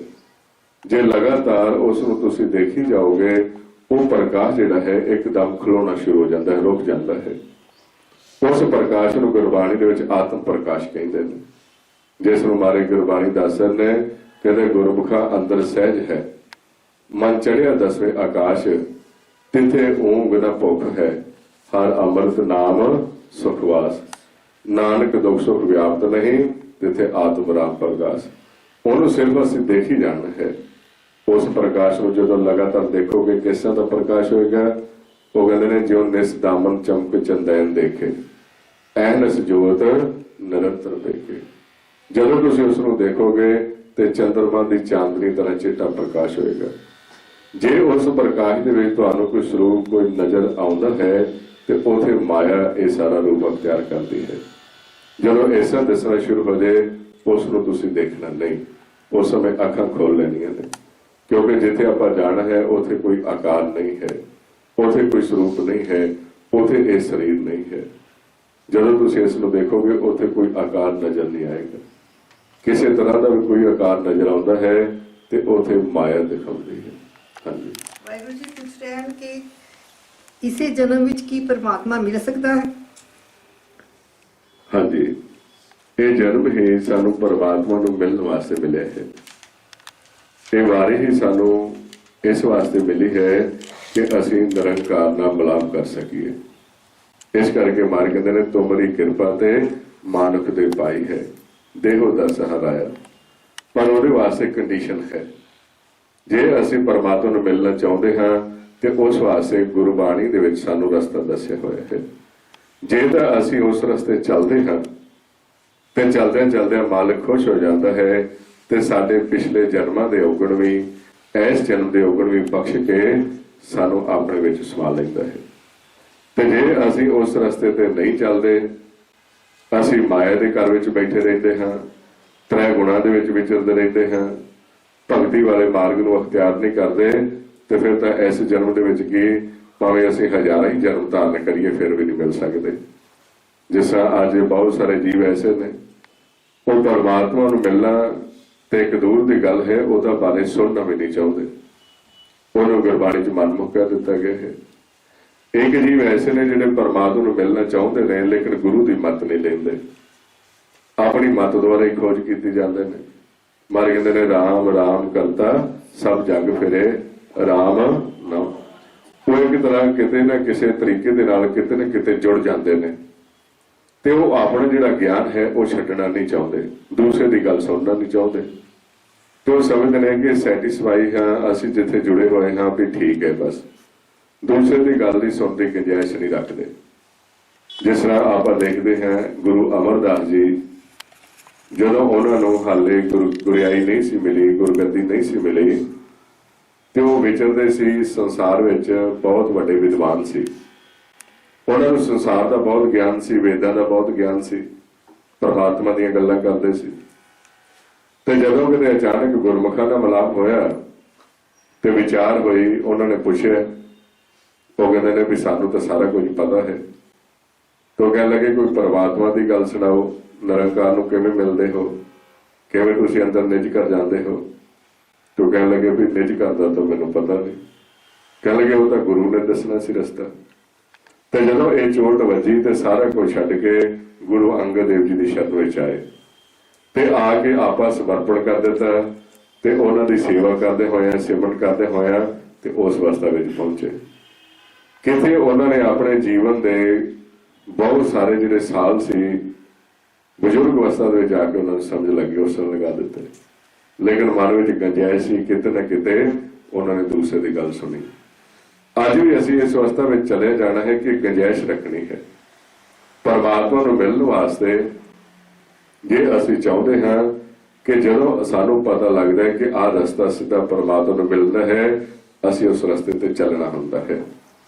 Speaker 1: ਜੇ ਲਗਾਤਾਰ ਉਸ ਨੂੰ ਤੁਸੀਂ ਦੇਖੀ ਜਾਓਗੇ ਉਹ ਪ੍ਰਕਾਸ਼ ਜਿਹੜਾ ਹੈ ਇੱਕਦਮ ਖਲੋਣਾ ਸ਼ੁਰੂ ਹੋ ਜਾਂਦਾ ਹੈ, ਰੁਕ ਜਾਂਦਾ ਹੈ। ਉਸ ਪ੍ਰਕਾਸ਼ ਨੂੰ ਗੁਰਬਾਣੀ ਦੇ ਵਿੱਚ ਆਤਮ ਪ੍ਰਕਾਸ਼ ਕਹਿੰਦੇ ਨੇ, ਜਿਸ ਨੂੰ ਮਾਰੇ ਗੁਰਬਾਣੀ ਦੱਸਣ ਨੇ ਕਹਿੰਦੇ ਗੁਰਮੁਖਾ ਅੰਦਰ ਸਹਿਜ ਹੈ ਮਨ ਚੜਿਆ ਦਸਵੇਂ ਆਕਾਸ਼ ਤਿੱਥੇ ਊਂਘ ਨਾ ਭੁੱਖ ਹੈ ਹਰ ਅੰਮ੍ਰਿਤ ਨਾਮ ਸੁਖਵਾਸ ਨਾਨਕ ਦੁਖ ਸੁਖ ਵਿਆਪਤ ਨਹੀਂ ਤਿੱਥੇ ਆਤਮ ਰਾਮ ਪ੍ਰਗਾਸ। ਉਹਨੂੰ ਸਿਰਫ ਅਸੀਂ ਦੇਖ ਹੀ ਜਾਣਾ ਹੈ। ਉਸ ਪ੍ਰਕਾਸ਼ ਨੂੰ ਜਦੋਂ ਲਗਾਤਾਰ ਦੇਖੋਗੇ ਕਿਸ ਤਰ੍ਹਾਂ ਦਾ ਪ੍ਰਕਾਸ਼ ਹੋਏਗਾ? ਉਹ ਕਹਿੰਦੇ ਨੇ ਜਿਉਂ ਨਿਸ ਦਾਮਨ ਚਮਕ ਚੰਦੈਨ ਦੇਖੇ ਐਨਸ ਜੋਤ ਨਿਰੰਤਰ ਦੇਖੇ। ਜਦੋਂ ਤੁਸੀਂ ਉਸ ਨੂੰ ਦੇਖੋਗੇ ਤੇ ਚੰਦਰਮਾ ਦੀ ਚਾਂਦਨੀ ਤਰ੍ਹਾਂ ਚਿੱਟਾ ਪ੍ਰਕਾਸ਼ ਹੋਏਗਾ। ਜੇ ਉਸ ਪ੍ਰਕਾਸ਼ ਦੇ ਵਿੱਚ ਤੁਹਾਨੂੰ ਕੋਈ ਸਰੂਪ ਕੋਈ ਨਜ਼ਰ ਆਉਂਦਾ ਹੈ ਤੇ ਉਥੇ ਮਾਇਆ ਇਹ ਸਾਰਾ ਰੂਪ ਅਖਤਿਆਰ ਕਰਦੀ ਹੈ। ਜਦੋਂ ਐਸਾ ਦਿਸਣਾ ਸ਼ੁਰੂ ਹੋ ਜਾਏ ਉਸ ਨੂੰ ਤੁਸੀਂ ਦੇਖਣਾ ਨਹੀਂ, ਉਸ ਸਮੇਂ ਅੱਖਾਂ ਖੋਲ ਲੈਣੀਆਂ ਨੇ, ਕਿਉਂਕਿ ਜਿੱਥੇ ਆਪਾਂ ਜਾਣਾ ਹੈ ਉਥੇ ਕੋਈ ਆਕਾਰ ਨਹੀਂ ਹੈ, ਉਥੇ ਕੋਈ ਸਰੂਪ ਨਹੀਂ ਹੈ, ਉਥੇ ਇਹ ਸਰੀਰ ਨਹੀਂ ਹੈ। ਜਦੋਂ ਤੁਸੀਂ ਇਸ ਨੂੰ ਦੇਖੋਗੇ ਉਥੇ ਕੋਈ ਆਕਾਰ ਨਜ਼ਰ ਨਹੀਂ ਆਏਗਾ। ਕਿਸੇ ਤਰ੍ਹਾਂ ਦਾ ਵੀ ਕੋਈ ਆਕਾਰ ਨਜ਼ਰ ਆਉਂਦਾ ਹੈ ਤੇ ਉਥੇ ਮਾਇਆ ਦਿਖਾਉਂਦੀ ਹੈ। ਹਾਂਜੀ
Speaker 2: ਵਾਹਿਗੁਰੂ ਜੀ ਪੁੱਛ ਰਹੇ ਹਨ ਕਿ ਇਸੇ ਜਨਮ ਵਿੱਚ ਕੀ ਪਰਮਾਤਮਾ ਮਿਲ ਸਕਦਾ ਹੈ?
Speaker 1: ਹਾਂਜੀ, ਇਹ ਜਨਮ ਹੀ ਸਾਨੂੰ ਪਰਮਾਤਮਾ ਨੂੰ ਮਿਲਣ ਵਾਸਤੇ ਮਿਲਿਆ ਹੈ। ਇਹ ਵਾਰੀ ਹੀ ਸਾਨੂੰ ਇਸ ਵਾਸਤੇ ਮਿਲੀ ਹੈ ਕਿ ਅਸੀਂ ਨਿਰੰਕਾਰ ਨਾਲ ਮਿਲਾਪ ਕਰ ਸਕੀਏ। इस करके मार कहते ने तुमरी कृपा ते मानुख दे पाई है देहो दा सहाराया। पर ਉਹਦੇ ਵਾਸਤੇ ਕੰਡੀਸ਼ਨ ਹੈ, ਜੇ ਅਸੀਂ ਪਰਮਾਤਮਾ ਨੂੰ ਮਿਲਣਾ ਚਾਹੁੰਦੇ ਹਾਂ ਤੇ ਉਸ ਵਾਸਤੇ ਗੁਰਬਾਣੀ ਦੇ ਵਿੱਚ ਸਾਨੂੰ ਰਸਤਾ ਦੱਸਿਆ ਹੋਇਆ ਹੈ। ਜੇ ਤਾਂ ਅਸੀਂ ਉਸ ਰਸਤੇ ਚੱਲਦੇ ਹਾਂ ਤੇ ਚੱਲਦਿਆਂ ਚੱਲਦਿਆਂ ਮਾਲਕ ਖੁਸ਼ ਹੋ ਜਾਂਦਾ ਹੈ ਤੇ ਸਾਡੇ ਪਿਛਲੇ ਜਨਮਾਂ ਦੇ ਔਗਣ ਵੀ ਇਸ ਜਨਮ ਦੇ ਔਗਣ ਵੀ ਬਖਸ਼ ਕੇ ਸਾਨੂੰ ਆਪਣੇ ਵਿੱਚ ਸਮਾ ਲੈਂਦਾ ਹੈ। ਤੇ ਜੇ ਅਸੀਂ ਉਸ ਰਸਤੇ ਤੇ ਨਹੀਂ ਚੱਲਦੇ, ਅਸੀਂ ਮਾਇਆ ਦੇ ਘਰ ਵਿੱਚ ਬੈਠੇ ਰਹਿੰਦੇ ਹਾਂ, ਤ੍ਰੈ ਗੁਣਾਂ ਦੇ ਵਿੱਚ ਵਿਚਰਦੇ ਰਹਿੰਦੇ ਹਾਂ, ਭਗਤੀ ਵਾਲੇ ਮਾਰਗ ਨੂੰ ਅਖਤਿਆਰ ਨਹੀਂ ਕਰਦੇ, ਤੇ ਫਿਰ ਤਾਂ ਇਸ ਜਨਮ ਦੇ ਵਿੱਚ ਕੀ ਭਾਵੇਂ ਅਸੀਂ ਹਜ਼ਾਰਾਂ ਹੀ ਜਨਮ ਧਾਰਨ ਕਰੀਏ ਫਿਰ ਵੀ ਨਹੀਂ ਮਿਲ ਸਕਦੇ। ਜਿਸ ਤਰ੍ਹਾਂ ਅੱਜ ਬਹੁਤ ਸਾਰੇ ਜੀਵ ਐਸੇ ਨੇ ਉਹ ਪਰਮਾਤਮਾ ਨੂੰ ਮਿਲਣਾ ਤੇ ਇੱਕ ਦੂਰ ਦੀ ਗੱਲ ਹੈ, ਉਹਦਾ ਬਾਰੇ ਸੁਣਨਾ ਵੀ ਨਹੀਂ ਚਾਹੁੰਦੇ, ਉਹਨੂੰ ਗੁਰਬਾਣੀ 'ਚ ਮਨਮੁਖ ਕਰ ਦਿੱਤਾ ਗਿਆ ਹੈ। ਇੱਕ ਜੀਵ ਐਸੇ ਨੇ ਜਿਹੜੇ ਪਰਮਾਤਮਾ ਨੂੰ ਮਿਲਣਾ ਚਾਹੁੰਦੇ ਨੇ ਲੇਕਿਨ ਗੁਰੂ ਦੀ ਮੱਤ ਨਹੀਂ ਲੈਂਦੇ, ਆਪਣੀ ਮੱਤ ਦੁਆਰਾ ਹੀ ਖੋਜ ਕੀਤੀ ਜਾਂਦੇ ਨੇ। ਮਾਰੇ ਕਹਿੰਦੇ ਨੇ ਰਾਮ ਰਾਮ ਕਰਤਾ ਸਭ ਜਗ ਫਿਰੇ ਰਾਮ ਨਾਮ। ਉਹ ਇੱਕ ਤਰ੍ਹਾਂ ਕਿਤੇ ਨਾ ਕਿਸੇ ਤਰੀਕੇ ਦੇ ਨਾਲ ਕਿਤੇ ਨਾ ਕਿਤੇ ਜੁੜ ਜਾਂਦੇ ਨੇ ਤੇ ਉਹ ਆਪਣਾ ਜਿਹੜਾ ਗਿਆਨ ਹੈ ਉਹ ਛੱਡਣਾ ਨਹੀਂ ਚਾਹੁੰਦੇ, ਦੂਸਰੇ ਦੀ ਗੱਲ ਸੁਣਨਾ ਨਹੀਂ ਚਾਹੁੰਦੇ ਤੇ ਉਹ ਸਮਝਦੇ ਨੇ ਕਿ ਸੈਟੀਸਫਾਈ ਹਾਂ, ਅਸੀਂ ਜਿੱਥੇ ਜੁੜੇ ਹੋਏ ਹਾਂ ਵੀ ਠੀਕ ਹੈ, ਬਸ ਦੂਸਰੇ ਦੀ ਗੱਲ ਦੀ ਸੁਣਨ ਦੀ ਗੁੰਜਾਇਸ਼ ਨਹੀਂ ਰੱਖਦੇ। ਜਿਸ ਤਰ੍ਹਾਂ ਆਪਾਂ ਦੇਖਦੇ ਹਾਂ ਗੁਰੂ ਅਮਰਦਾਸ ਜੀ, ਜਦੋਂ ਉਹਨਾਂ ਨੂੰ ਹਾਲੇ ਗੁਰਿਆਈ ਨਹੀਂ ਸੀ ਮਿਲੀ, ਗੁਰਗੱਦੀ ਨਹੀਂ ਸੀ ਮਿਲੀ, ਤੇ ਉਹ ਵਿਚਰਦੇ ਸੀ ਸੰਸਾਰ ਵਿੱਚ, ਬਹੁਤ ਵੱਡੇ ਵਿਦਵਾਨ ਸੀ, ਉਹਨਾਂ ਨੂੰ ਸੰਸਾਰ ਦਾ ਬਹੁਤ ਗਿਆਨ ਸੀ, ਵੇਦਾਂ ਦਾ ਬਹੁਤ ਗਿਆਨ ਸੀ, ਪਰਮਾਤਮਾ ਦੀਆਂ ਗੱਲਾਂ ਕਰਦੇ ਸੀ। ਤੇ ਜਦੋਂ ਕਿਤੇ ਅਚਾਨਕ ਗੁਰਮੁਖਾਂ ਦਾ ਮਿਲਾਪ ਹੋਇਆ ਤੇ ਵਿਚਾਰ ਹੋਈ, ਉਹਨਾਂ ਨੇ ਪੁੱਛਿਆ, ਉਹ ਕਹਿੰਦੇ ਨੇ ਵੀ ਸਾਨੂੰ ਤਾਂ ਸਾਰਾ ਕੁਝ ਪਤਾ ਹੈ। ਤੇ ਕਹਿਣ ਲੱਗੇ ਕੋਈ ਪਰਮਾਤਮਾ ਦੀ ਗੱਲ ਸੁਣਾਓ, ਨਿਰੰਕਾਰ ਨੂੰ ਕਿਵੇਂ ਮਿਲਦੇ ਹੋ, ਕਿਵੇਂ ਤੁਸੀਂ ਅੰਦਰ ਨਿਜ ਕਰ ਜਾਂਦੇ ਹੋ। ਤੇ ਕਹਿਣ ਲੱਗੇ ਵੀ ਨਿਜ ਕਰਦਾ ਤਾਂ ਮੈਨੂੰ ਪਤਾ ਨਹੀਂ। ਕਹਿਣ ਲੱਗੇ ਉਹ ਤਾਂ ਗੁਰੂ ਨੇ ਦੱਸਣਾ ਸੀ ਰਸਤਾ। ਤੇ ਜਦੋਂ ਇਹ ਚੋਟ ਵੱਜੀ ਤੇ ਸਾਰਾ ਕੁਝ ਛੱਡ ਕੇ ਗੁਰੂ ਅੰਗਦ ਦੇਵ ਜੀ ਦੀ ਸ਼ਰਨ ਵਿੱਚ ਆਏ ਤੇ ਆ ਕੇ ਆਪਾ ਸਮਰਪਣ ਕਰ ਦਿੱਤਾ ਤੇ ਉਹਨਾਂ ਦੀ ਸੇਵਾ ਕਰਦੇ ਹੋਇਆ, ਸਿਮਰਨ ਕਰਦੇ ਹੋਇਆ ਤੇ ਉਸ ਅਵਸਥਾ ਵਿੱਚ ਪਹੁੰਚੇ। ਕਿਤੇ ਉਹਨਾਂ ਨੇ ਆਪਣੇ ਜੀਵਨ ਦੇ ਬਹੁਤ ਸਾਰੇ ਜਿਹੜੇ ਸਾਲ ਸੀ ਬਜ਼ੁਰਗ ਅਵਸਥਾ ਦੇ ਵਿੱਚ ਆ ਕੇ ਉਹਨਾਂ ਨੂੰ ਸਮਝ ਲੱਗੀ, ਉਸ ਨੂੰ ਲਗਾ ਦਿੱਤੇ, ਲੇਕਿਨ ਮਨ ਵਿੱਚ ਗੁੰਜਾਇਸ਼ ਸੀ, ਕਿਤੇ ਨਾ ਕਿਤੇ ਉਹਨਾਂ ਨੇ ਦੂਸਰੇ ਦੀ ਗੱਲ ਸੁਣੀ। ਅੱਜ ਵੀ ਅਸੀਂ ਇਸ ਅਵਸਥਾ ਵਿੱਚ ਚਲੇ ਜਾਣਾ ਹੈ ਕਿ ਗੁੰਜਾਇਸ਼ ਰੱਖਣੀ ਹੈ ਪਰਮਾਤਮਾ ਨੂੰ ਮਿਲਣ ਵਾਸਤੇ। ਜੇ ਅਸੀਂ ਚਾਹੁੰਦੇ ਹਾਂ ਕਿ ਜਦੋਂ ਸਾਨੂੰ ਪਤਾ ਲੱਗਦਾ ਹੈ ਕਿ ਆਹ ਰਸਤਾ ਸਿੱਧਾ ਪਰਮਾਤਮਾ ਨੂੰ ਮਿਲਦਾ ਹੈ, ਅਸੀਂ ਉਸ ਰਸਤੇ ਤੇ ਚੱਲਣਾ ਹੁੰਦਾ ਹੈ,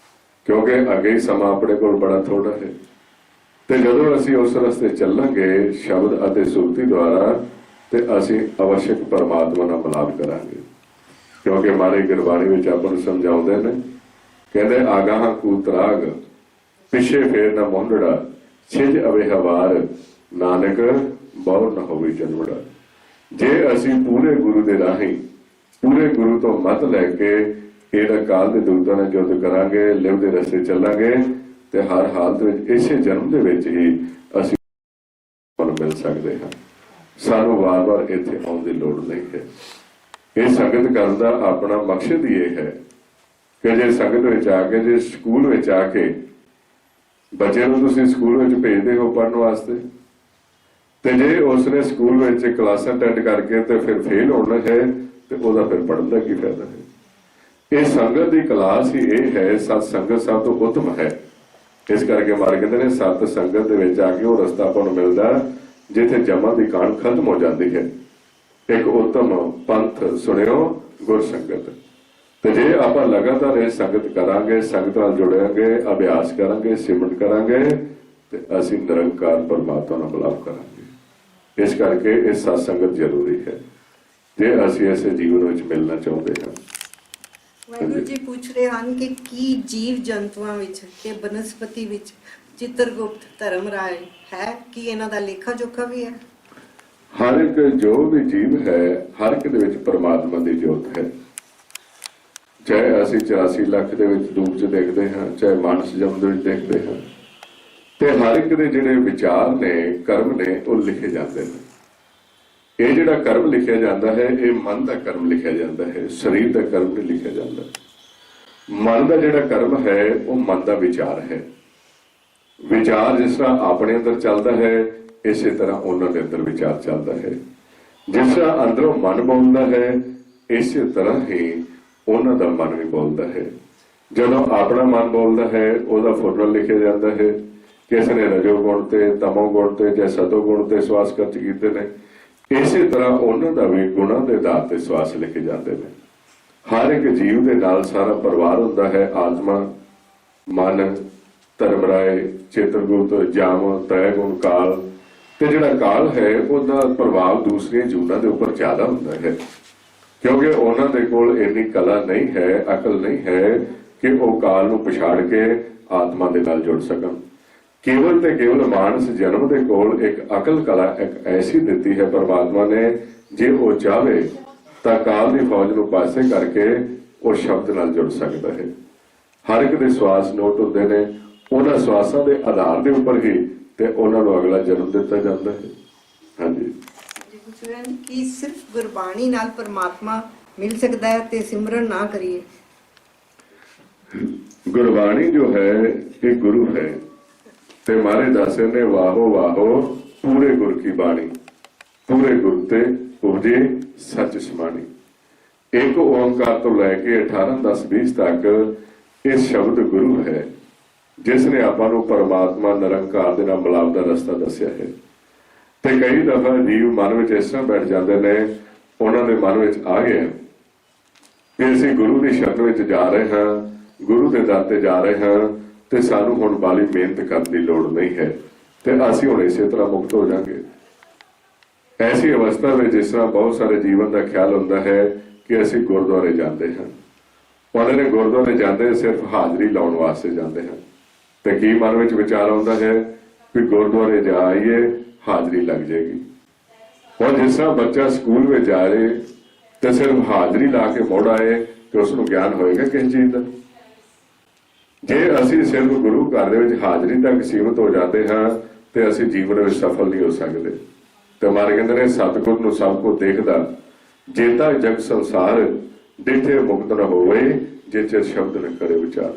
Speaker 1: ਕਿਉਂਕਿ ਅੱਗੇ ਹੀ ਸਮਾਂ ਆਪਣੇ ਕੋਲ ਬੜਾ ਥੋੜਾ ਹੈ। ਤੇ ਜਦੋਂ ਅਸੀਂ ਉਸ ਰਸਤੇ ਚੱਲਾਂਗੇ ਸ਼ਬਦ ਅਤੇ ਸੁਰਤੀ ਦੁਆਰਾ ਤੇ ਅਸੀਂ ਅਵਸ਼ਕ ਪਰਮਾਤਮਾ ਨਾਲ ਮਿਲਾਪ ਕਰਾਂਗੇ। ਕਿਉਂਕਿ ਮਾਰੇ ਗੁਰਬਾਣੀ ਵਿੱਚ ਆਪਾਂ ਨੂੰ ਸਮਝਾਉਂਦੇ ਨੇ, ਕਹਿੰਦੇ ਆਗਾਹਾਂ ਕੂ ਤਰਾਗ ਪਿਛੇ ਫੇਰ ਨਾ ਮੋਹੜਾ ਛਿਜ ਅਵੇ ਹਵਾਰ ਨਾਨਕ ਬਹੁ ਨਾ ਹੋਵੇ ਜਨਮੜਾ। ਜੇ ਅਸੀਂ ਪੂਰੇ ਗੁਰੂ ਦੇ ਰਾਹੀਂ, ਪੂਰੇ ਗੁਰੂ ਤੋਂ ਮੱਤ ਲੈ ਕੇ ਇਹਦਾ ਕਾਲ ਦੇ ਦੂਤਾਂ ਨਾਲ ਜੁੱਧ ਕਰਾਂਗੇ, ਲਿਵ ਦੇ ਰਸਤੇ ਚੱਲਾਂਗੇ ਤੇ ਹਰ ਹਾਲਤ ਵਿੱਚ ਇਸੇ ਜਨਮ ਦੇ ਵਿੱਚ ਹੀ ਅਸੀਂ ਮਿਲ ਸਕਦੇ ਹਾਂ। ਸਾਨੂੰ ਵਾਰ-ਵਾਰ ਇੱਥੇ ਆਉਣ ਦੀ ਲੋੜ ਨਹੀਂ ਹੈ। ਇਹ ਸੰਗਤ ਕਰਨ ਦਾ ਆਪਣਾ ਮਕਸਦ ਹੀ ਇਹ ਹੈ ਕਿ ਜੇ ਸੰਗਤ ਵਿੱਚ ਆ ਕੇ, ਜੇ ਸਕੂਲ ਵਿੱਚ ਆ ਕੇ ਬੱਚਿਆਂ ਨੂੰ ਤੁਸੀਂ ਸਕੂਲ ਵਿੱਚ ਭੇਜਦੇ ਹੋ ਪੜ੍ਹਨ ਵਾਸਤੇ, ਤੇ ਜੇ ਉਸਨੇ ਸਕੂਲ ਵਿੱਚ ਕਲਾਸਾਂ ਅਟੈਂਡ ਕਰਕੇ ਤੇ ਫਿਰ ਫੇਲ ਹੋਣਾ ਹੈ ਤੇ ਉਹਦਾ ਫਿਰ ਪੜ੍ਹਨ ਦਾ ਕੀ ਫਾਇਦਾ ਹੈ। ਇਹ ਸੰਗਤ ਦੀ ਕਲਾਸ ਹੀ ਇਹ ਹੈ, ਸਤ ਸੰਗਤ ਸਭ ਤੋਂ ਉੱਤਮ ਹੈ। ਇਸ ਕਰਕੇ ਮਾਰ ਕਹਿੰਦੇ ਨੇ ਸਤ ਸੰਗਤ ਦੇ ਵਿੱਚ ਆ ਕੇ ਉਹ ਰਸਤਾ ਆਪਾਂ ਨੂੰ ਮਿਲਦਾ ਜਿੱਥੇ ਜਮਾਂ ਦੀ ਕਾਣ ਖਤਮ ਹੋ ਜਾਂਦੀ ਹੈ। ਇੱਕ ਉੱਤਮ ਪੰਥ ਸੁਣਿਓ ਗੁਰ ਸੰਗਤ। ਤੇ ਜੇ ਆਪਾਂ ਲਗਾਤਾਰ ਇਹ ਸੰਗਤ ਕਰਾਂਗੇ, ਸੰਗਤ ਨਾਲ ਜੁੜਾਂਗੇ, ਅਭਿਆਸ ਕਰਾਂਗੇ, ਸਿਮਰਨ ਕਰਾਂਗੇ ਤੇ ਅਸੀਂ ਨਿਰੰਕਾਰ ਪਰਮਾਤਮਾ ਨਾਲ ਮਿਲਾਪ ਕਰਾਂਗੇ। ਇਸ ਕਰਕੇ ਇਹ ਸਤ ਸੰਗਤ ਜ਼ਰੂਰੀ ਹੈ ਜੇ ਅਸੀਂ ਇਸੇ ਜੀਵਨ ਵਿੱਚ ਮਿਲਣਾ ਚਾਹੁੰਦੇ ਹਾਂ।
Speaker 2: ਵਾਹਿਗੁਰੂ ਜੀ ਪੁੱਛ ਰਹੇ ਹਨ ਕਿ ਕੀ ਜੀਵ ਜੰਤੂਆਂ ਵਿੱਚ ਤੇ ਬਨਸਪਤੀ ਵਿੱਚ ਚਿੱਤਰਗੁਪਤ ਧਰਮ ਰਾਏ ਹੈ, ਕਿ ਇਹਨਾਂ ਦਾ ਲੇਖਾ ਜੋਖਾ ਵੀ ਹੈ?
Speaker 1: ਹਰ ਇੱਕ ਜੋ ਵੀ ਜੀਵ ਹੈ, ਹਰ ਇੱਕ ਦੇ ਵਿੱਚ ਪਰਮਾਤਮਾ ਦੀ ਜੋਤ ਹੈ। ਚਾਹੇ ਅਸੀਂ 84 ਲੱਖ ਦੇ ਵਿੱਚ ਰੂਪ 'ਚ ਦੇਖਦੇ ਹਾਂ, ਚਾਹੇ ਮਾਨਸ ਜਨਮ ਦੇ ਵਿੱਚ ਦੇਖਦੇ ਹਾਂ, ਤੇ ਹਰ ਇੱਕ ਦੇ ਜਿਹੜੇ ਵਿਚਾਰ ਨੇ, ਕਰਮ ਨੇ, ਉਹ ਲਿਖੇ ਜਾਂਦੇ ਨੇ। ਇਹ ਜਿਹੜਾ ਕਰਮ ਲਿਖਿਆ ਜਾਂਦਾ ਹੈ, ਇਹ ਮਨ ਦਾ ਕਰਮ ਲਿਖਿਆ ਜਾਂਦਾ ਹੈ, ਸਰੀਰ ਦਾ ਕਰਮ ਨਹੀਂ ਲਿਖਿਆ ਜਾਂਦਾ। ਮਨ ਦਾ ਜਿਹੜਾ ਕਰਮ ਹੈ ਉਹ ਮਨ ਦਾ ਵਿਚਾਰ ਹੈ, ਵਿਚਾਰ ਜਿਸ ਤਰ੍ਹਾਂ ਆਪਣੇ ਅੰਦਰ ਚੱਲਦਾ ਹੈ, ਇਸੇ ਤਰ੍ਹਾਂ ਉਹਨਾਂ ਦੇ ਅੰਦਰ ਵਿਚਾਰ ਚੱਲਦਾ ਹੈ। ਜਿਸ ਤਰ੍ਹਾਂ ਅੰਦਰੋਂ ਮਨ ਬੋਲਦਾ ਹੈ, ਇਸੇ ਤਰ੍ਹਾਂ ਹੀ ਉਹਨਾਂ ਦਾ ਮਨ ਵੀ ਬੋਲਦਾ ਹੈ। ਜਦੋਂ ਆਪਣਾ ਮਨ ਬੋਲਦਾ ਹੈ, ਉਹਦਾ ਫੁਰਨਾ ਲਿਖਿਆ ਜਾਂਦਾ ਹੈ। ਕਿਸ ਨੇ ਰਜੋ ਗੁਣ ਤੇ ਤਮੋ ਗੁਣ ਤੇ ਜਾਂ ਸਤੋ ਗੁਣ ਤੇ ਸਵਾਸ ਖਰਚ ਕੀਤੇ ਨੇ, ਇਸੇ ਤਰ੍ਹਾਂ ਉਹਨਾਂ ਦਾ ਵੀ ਗੁਣਾਂ ਦੇ ਆਧਾਰ ਤੇ ਸਵਾਸ ਲਿਖੇ ਜਾਂਦੇ ਨੇ। ਹਰ ਇੱਕ ਜੀਵ ਦੇ ਨਾਲ ਸਾਰਾ ਪਰਿਵਾਰ ਹੁੰਦਾ ਹੈ। ਆਤਮਾ, ਮਨ, ਧਰਮ ਰਾਏ, ਚੇਤਰਗੁਪਤ, ਜਾਮ, ਤ੍ਰੈ ਗੁਣ, ਕਾਲ। ਤੇ ਜਿਹੜਾ ਕਾਲ ਹੈ ਉਹਦਾ ਪ੍ਰਭਾਵ ਦੂਸਰੀਆਂ ਜੂਨਾਂ ਦੇ ਉੱਪਰ ਜ਼ਿਆਦਾ ਹੁੰਦਾ ਹੈ, ਕਿਉਂਕਿ ਉਹਨਾਂ ਦੇ ਕੋਲ ਇੰਨੀ ਕਲਾ ਨਹੀਂ ਹੈ, ਅਕਲ ਨਹੀਂ ਹੈ ਕਿ ਉਹ ਕਾਲ ਨੂੰ ਪਛਾੜ ਕੇ ਆਤਮਾ ਦੇ ਨਾਲ ਜੁੜ ਸਕਣ। ਕੇਵਲ ਤੇ ਕੇਵਲ ਮਾਨਸ ਜਨਮ ਦੇ ਕੋਲ ਇੱਕ ਅਕਲ ਕਲਾ ਇੱਕ ਐਸੀ ਦਿੱਤੀ ਹੈ ਪਰਮਾਤਮਾ ਨੇ, ਜੇ ਉਹ ਚਾਹਵੇ ਤਾਂ ਕਾਲ ਦੀ ਫੌਜ ਨੂੰ ਪਾਸੇ ਕਰਕੇ ਉਹ ਸ਼ਬਦ ਨਾਲ ਜੁੜ ਸਕਦਾ ਹੈ। ਹਰ ਇੱਕ ਦੇ ਸਵਾਸ ਨੋਟ ਹੁੰਦੇ ਨੇ, ਉਹਨਾਂ ਸਵਾਸਾਂ ਦੇ ਆਧਾਰ ਦੇ ਉੱਪਰ ਹੀ ਤੇ ਉਹਨਾਂ ਨੂੰ ਅਗਲਾ ਜਨਮ ਦਿੱਤਾ ਜਾਂਦਾ ਹੈ। ਹਾਂਜੀ
Speaker 2: ਕਿ ਸਿਰਫ ਗੁਰਬਾਣੀ ਨਾਲ ਪਰਮਾਤਮਾ ਮਿਲ ਸਕਦਾ ਹੈ ਤੇ ਸਿਮਰਨ ਨਾ ਕਰੀਏ?
Speaker 1: ਗੁਰਬਾਣੀ ਜੋ ਹੈ ਇਹ ਗੁਰੂ ਹੈ, ਤੇ ਮਾਰੇ ਦਾਸੇ ਨੇ ਵਾਹੋ ਵਾਹੋ ਪੂਰੇ ਗੁਰ ਕੀ ਬਾਣੀ, ਪੂਰੇ ਗੁਰ ਤੇ ਉਪਜੇ ਸੱਚ ਸਮਾਣੀ। ਇੱਕ ਓੰਕਾਰ ਤੋਂ ਲੈ ਕੇ 18, 10, 20 ਤੱਕ ਇਹ ਸ਼ਬਦ ਗੁਰੂ ਹੈ, ਜਿਸ ਨੇ ਆਪਾਂ ਨੂੰ ਪਰਮਾਤਮਾ ਨਿਰੰਕਾਰ ਦੇ ਨਾਲ ਮਿਲਾਪ ਦਾ ਰਸਤਾ ਦੱਸਿਆ ਹੈ। ਤੇ ਕਈ ਦਫਾ ਜੀਵ ਮਨ ਵਿੱਚ ਇਸ ਤਰ੍ਹਾਂ ਬੈਠ ਜਾਂਦੇ ਨੇ, ਉਹਨਾਂ ਦੇ ਮਨ ਵਿੱਚ ਆ ਗਿਆ ਕਿ ਅਸੀਂ ਗੁਰੂ ਦੀ ਸ਼ਰਨ ਵਿੱਚ ਜਾ ਰਹੇ ਹਾਂ, ਗੁਰੂ ਦੇ ਦਰ ਤੇ ਜਾ ਰਹੇ ਹਾਂ, ਤੇ ਸਾਨੂੰ ਹੁਣ ਬਾਲੀ ਮਿਹਨਤ ਕਰਨ ਦੀ ਲੋੜ ਨਹੀਂ ਹੈ, ਤੇ ਅਸੀਂ ਹੁਣ ਇਸੇ ਤਰ੍ਹਾਂ ਮੁਕਤ ਹੋ ਜਾਵਾਂਗੇ। ਐਸੀ ਅਵਸਥਾ ਵਿੱਚ ਜਿਸ ਤਰ੍ਹਾਂ ਬਹੁਤ ਸਾਰੇ ਜੀਵਨ ਦਾ ਖਿਆਲ ਹੁੰਦਾ ਹੈ ਕਿ ਅਸੀਂ ਗੁਰਦੁਆਰੇ ਜਾਂਦੇ ਹਾਂ, ਉਹਨਾਂ ਨੇ ਗੁਰਦੁਆਰੇ ਜਾਂਦੇ ਸਿਰਫ ਹਾਜ਼ਰੀ ਲਾਉਣ ਵਾਸਤੇ ਜਾਂਦੇ ਹਨ। ਤੇ ਕੀ ਮਨ ਵਿੱਚ ਵਿਚਾਰ ਆਉਂਦਾ ਹੈ ਕਿ ਗੁਰਦੁਆਰੇ ਜਾ ਆਈਏ, ਹਾਜ਼ਰੀ ਲੱਗ ਜਾਏਗੀ। ਹੁਣ ਜਿਸ ਤਰ੍ਹਾਂ ਬੱਚਾ ਸਕੂਲ ਵਿੱਚ ਜਾ ਰਹੇ ਤੇ ਸਿਰਫ ਹਾਜ਼ਰੀ ਲਾ ਕੇ ਮੁੜ ਆਏ ਤੇ ਉਸ ਨੂੰ ਗਿਆਨ ਹੋਏਗਾ ਕਿਸ ਚੀਜ਼ ਦਾ? ਜੇ ਅਸੀਂ ਸਿਰਫ ਗੁਰੂ ਘਰ ਦੇ ਵਿੱਚ ਹਾਜ਼ਰੀ ਤੱਕ ਸੀਮਤ ਹੋ ਜਾਂਦੇ ਹਾਂ ਤੇ ਅਸੀਂ ਜੀਵਨ ਵਿੱਚ ਸਫਲ ਨਹੀਂ ਹੋ ਸਕਦੇ। ਤੇ ਮਾਰੇ ਕਹਿੰਦੇ ਨੇ ਸਤਿਗੁਰ ਨੂੰ ਸਭ ਕੋ ਦੇਖਦਾ, ਜੇਤਾ ਜਗ ਸੰਸਾਰ ਡਿਠੇ ਮੁਕਤ ਨ ਹੋਵੇ, ਜੇ ਚਿਰ ਸ਼ਬਦ ਨ ਕਰੇ ਵਿਚਾਰ।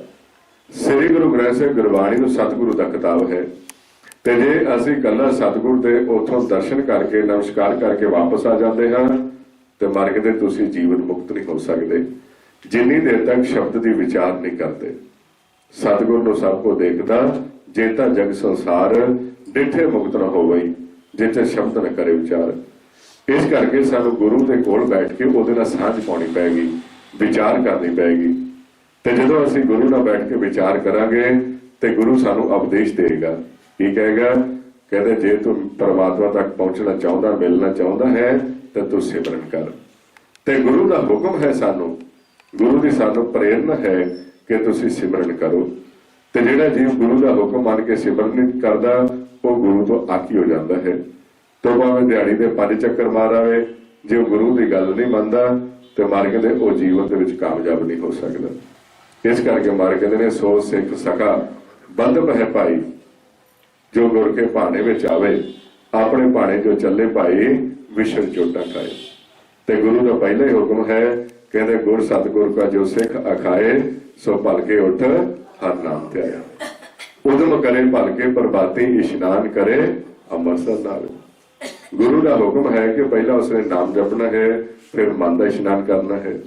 Speaker 1: ਸ੍ਰੀ ਗੁਰੂ ਗ੍ਰੰਥ ਸਾਹਿਬ ਗੁਰਬਾਣੀ ਨੂੰ ਸਤਿਗੁਰੂ ਦਾ ਕਿਤਾਬ ਹੈ, ਤੇ ਜੇ ਅਸੀਂ ਇਕੱਲਾ ਸਤਿਗੁਰ ਦੇ ਉੱਥੋਂ ਦਰਸ਼ਨ ਕਰਕੇ ਨਮਸਕਾਰ ਕਰਕੇ ਵਾਪਸ ਆ ਜਾਂਦੇ ਹਾਂ ਤੇ ਮਰ ਕੇ ਤੁਸੀਂ ਜੀਵਨ ਮੁਕਤ ਨਹੀਂ ਹੋ ਸਕਦੇ, ਜਿੰਨੀ ਦੇਰ ਤੱਕ ਸ਼ਬਦ ਦੀ ਵਿਚਾਰ ਨਹੀਂ ਕਰਦੇ। ਸਤਿਗੁਰ ਨੂੰ ਸਭ ਕੋ ਦੇਖਦਾ, ਜੇਤਾ ਜਗ ਸੰਸਾਰ ਡਿਠੇ ਮੁਕਤ ਨ ਹੋਵੇ, ਜਿੱਥੇ ਸ਼ਬਦ ਨ ਕਰੇ ਵਿਚਾਰ। ਇਸ ਕਰਕੇ ਸਾਨੂੰ ਗੁਰੂ ਦੇ ਕੋਲ ਬੈਠ ਕੇ ਉਹਦੇ ਨਾਲ ਸਾਂਝ ਪਾਉਣੀ ਪਏਗੀ, ਵਿਚਾਰ ਕਰਨੀ ਪਏਗੀ। ਤੇ ਜਦੋਂ ਅਸੀਂ ਗੁਰੂ ਨਾਲ ਬੈਠ ਕੇ ਵਿਚਾਰ ਕਰਾਂਗੇ ਤੇ ਗੁਰੂ ਸਾਨੂੰ ਉਪਦੇਸ਼ ਦੇਗਾ। ਕੀ ਕਹੇਗਾ? ਕਹਿੰਦੇ ਜੇ ਤੂੰ ਪਰਮਾਤਮਾ ਤੱਕ ਪਹੁੰਚਣਾ ਚਾਹੁੰਦਾ, ਮਿਲਣਾ ਚਾਹੁੰਦਾ ਹੈ ਤਾਂ ਤੂੰ ਸਿਮਰਨ ਕਰ। ਤੇ ਗੁਰੂ ਦਾ ਹੁਕਮ ਹੈ ਸਾਨੂੰ, ਗੁਰੂ ਦੀ ਸਾਨੂੰ ਪ੍ਰੇਰਨਾ ਹੈ ਕਿ ਤੁਸੀਂ ਸਿਮਰਨ ਕਰੋ। ਤੇ ਜਿਹੜਾ ਜੀਵ ਗੁਰੂ ਦਾ ਹੁਕਮ ਮੰਨ ਕੇ ਸਿਮਰਨ ਨਹੀਂ ਕਰਦਾ, ਉਹ ਗੁਰੂ ਤੋਂ ਆਕੀ ਹੋ ਜਾਂਦਾ ਹੈ। ਤੋਂ ਭਾਵੇਂ ਦਿਹਾੜੀ ਦੇ 5 ਚੱਕਰ ਮਾਰ ਆਵੇ, ਜੇ ਉਹ ਗੁਰੂ ਦੀ ਗੱਲ ਨਹੀਂ ਮੰਨਦਾ ਤੇ ਮਾਰ ਕਹਿੰਦੇ ਉਹ ਜੀਵਨ ਦੇ ਵਿੱਚ ਕਾਮਯਾਬ ਨਹੀਂ ਹੋ ਸਕਦਾ। ਇਸ ਕਰਕੇ ਮਾਰ ਕਹਿੰਦੇ ਨੇ ਸੋ ਸਿੱਖ ਸਕਾ ਬੰਦ ਹੈ ਭਾਈ, ਜੋ ਗੁਰ ਕੇ ਭਾਣੇ ਵਿੱਚ ਆਵੇ, ਆਪਣੇ ਭਾਣੇ ਜੋ ਚੱਲੇ ਭਾਈ, ਵਿਸ਼ਵ ਚੋਟਾਂ ਖਾਏ। ਤੇ ਗੁਰੂ ਦਾ ਪਹਿਲਾ ਹੀ ਹੁਕਮ ਹੈ, ਕਹਿੰਦੇ ਗੁਰ ਸਤਿਗੁਰ ਕਾ ਜੋ ਸਿੱਖ ਅਖਾਏ, ਸੋ ਭਲ ਕੇ ਉੱਠ ਹਰ ਨਾਮ ਤੇ ਆਇਆ। ਉਦਮ ਕਰੇ ਭਲ ਕੇ ਪ੍ਰਭਾਤੀ, ਇਸ਼ਨਾਨ ਕਰੇ ਅੰਮ੍ਰਿਤਸਰ ਨਾਲ। ਗੁਰੂ ਦਾ ਹੁਕਮ ਹੈ ਕਿ ਪਹਿਲਾਂ ਉਸਨੇ ਨਾਮ ਜਪਣਾ ਹੈ, ਫਿਰ ਮਨ ਦਾ ਇਸ਼ਨਾਨ ਕਰਨਾ ਹੈ।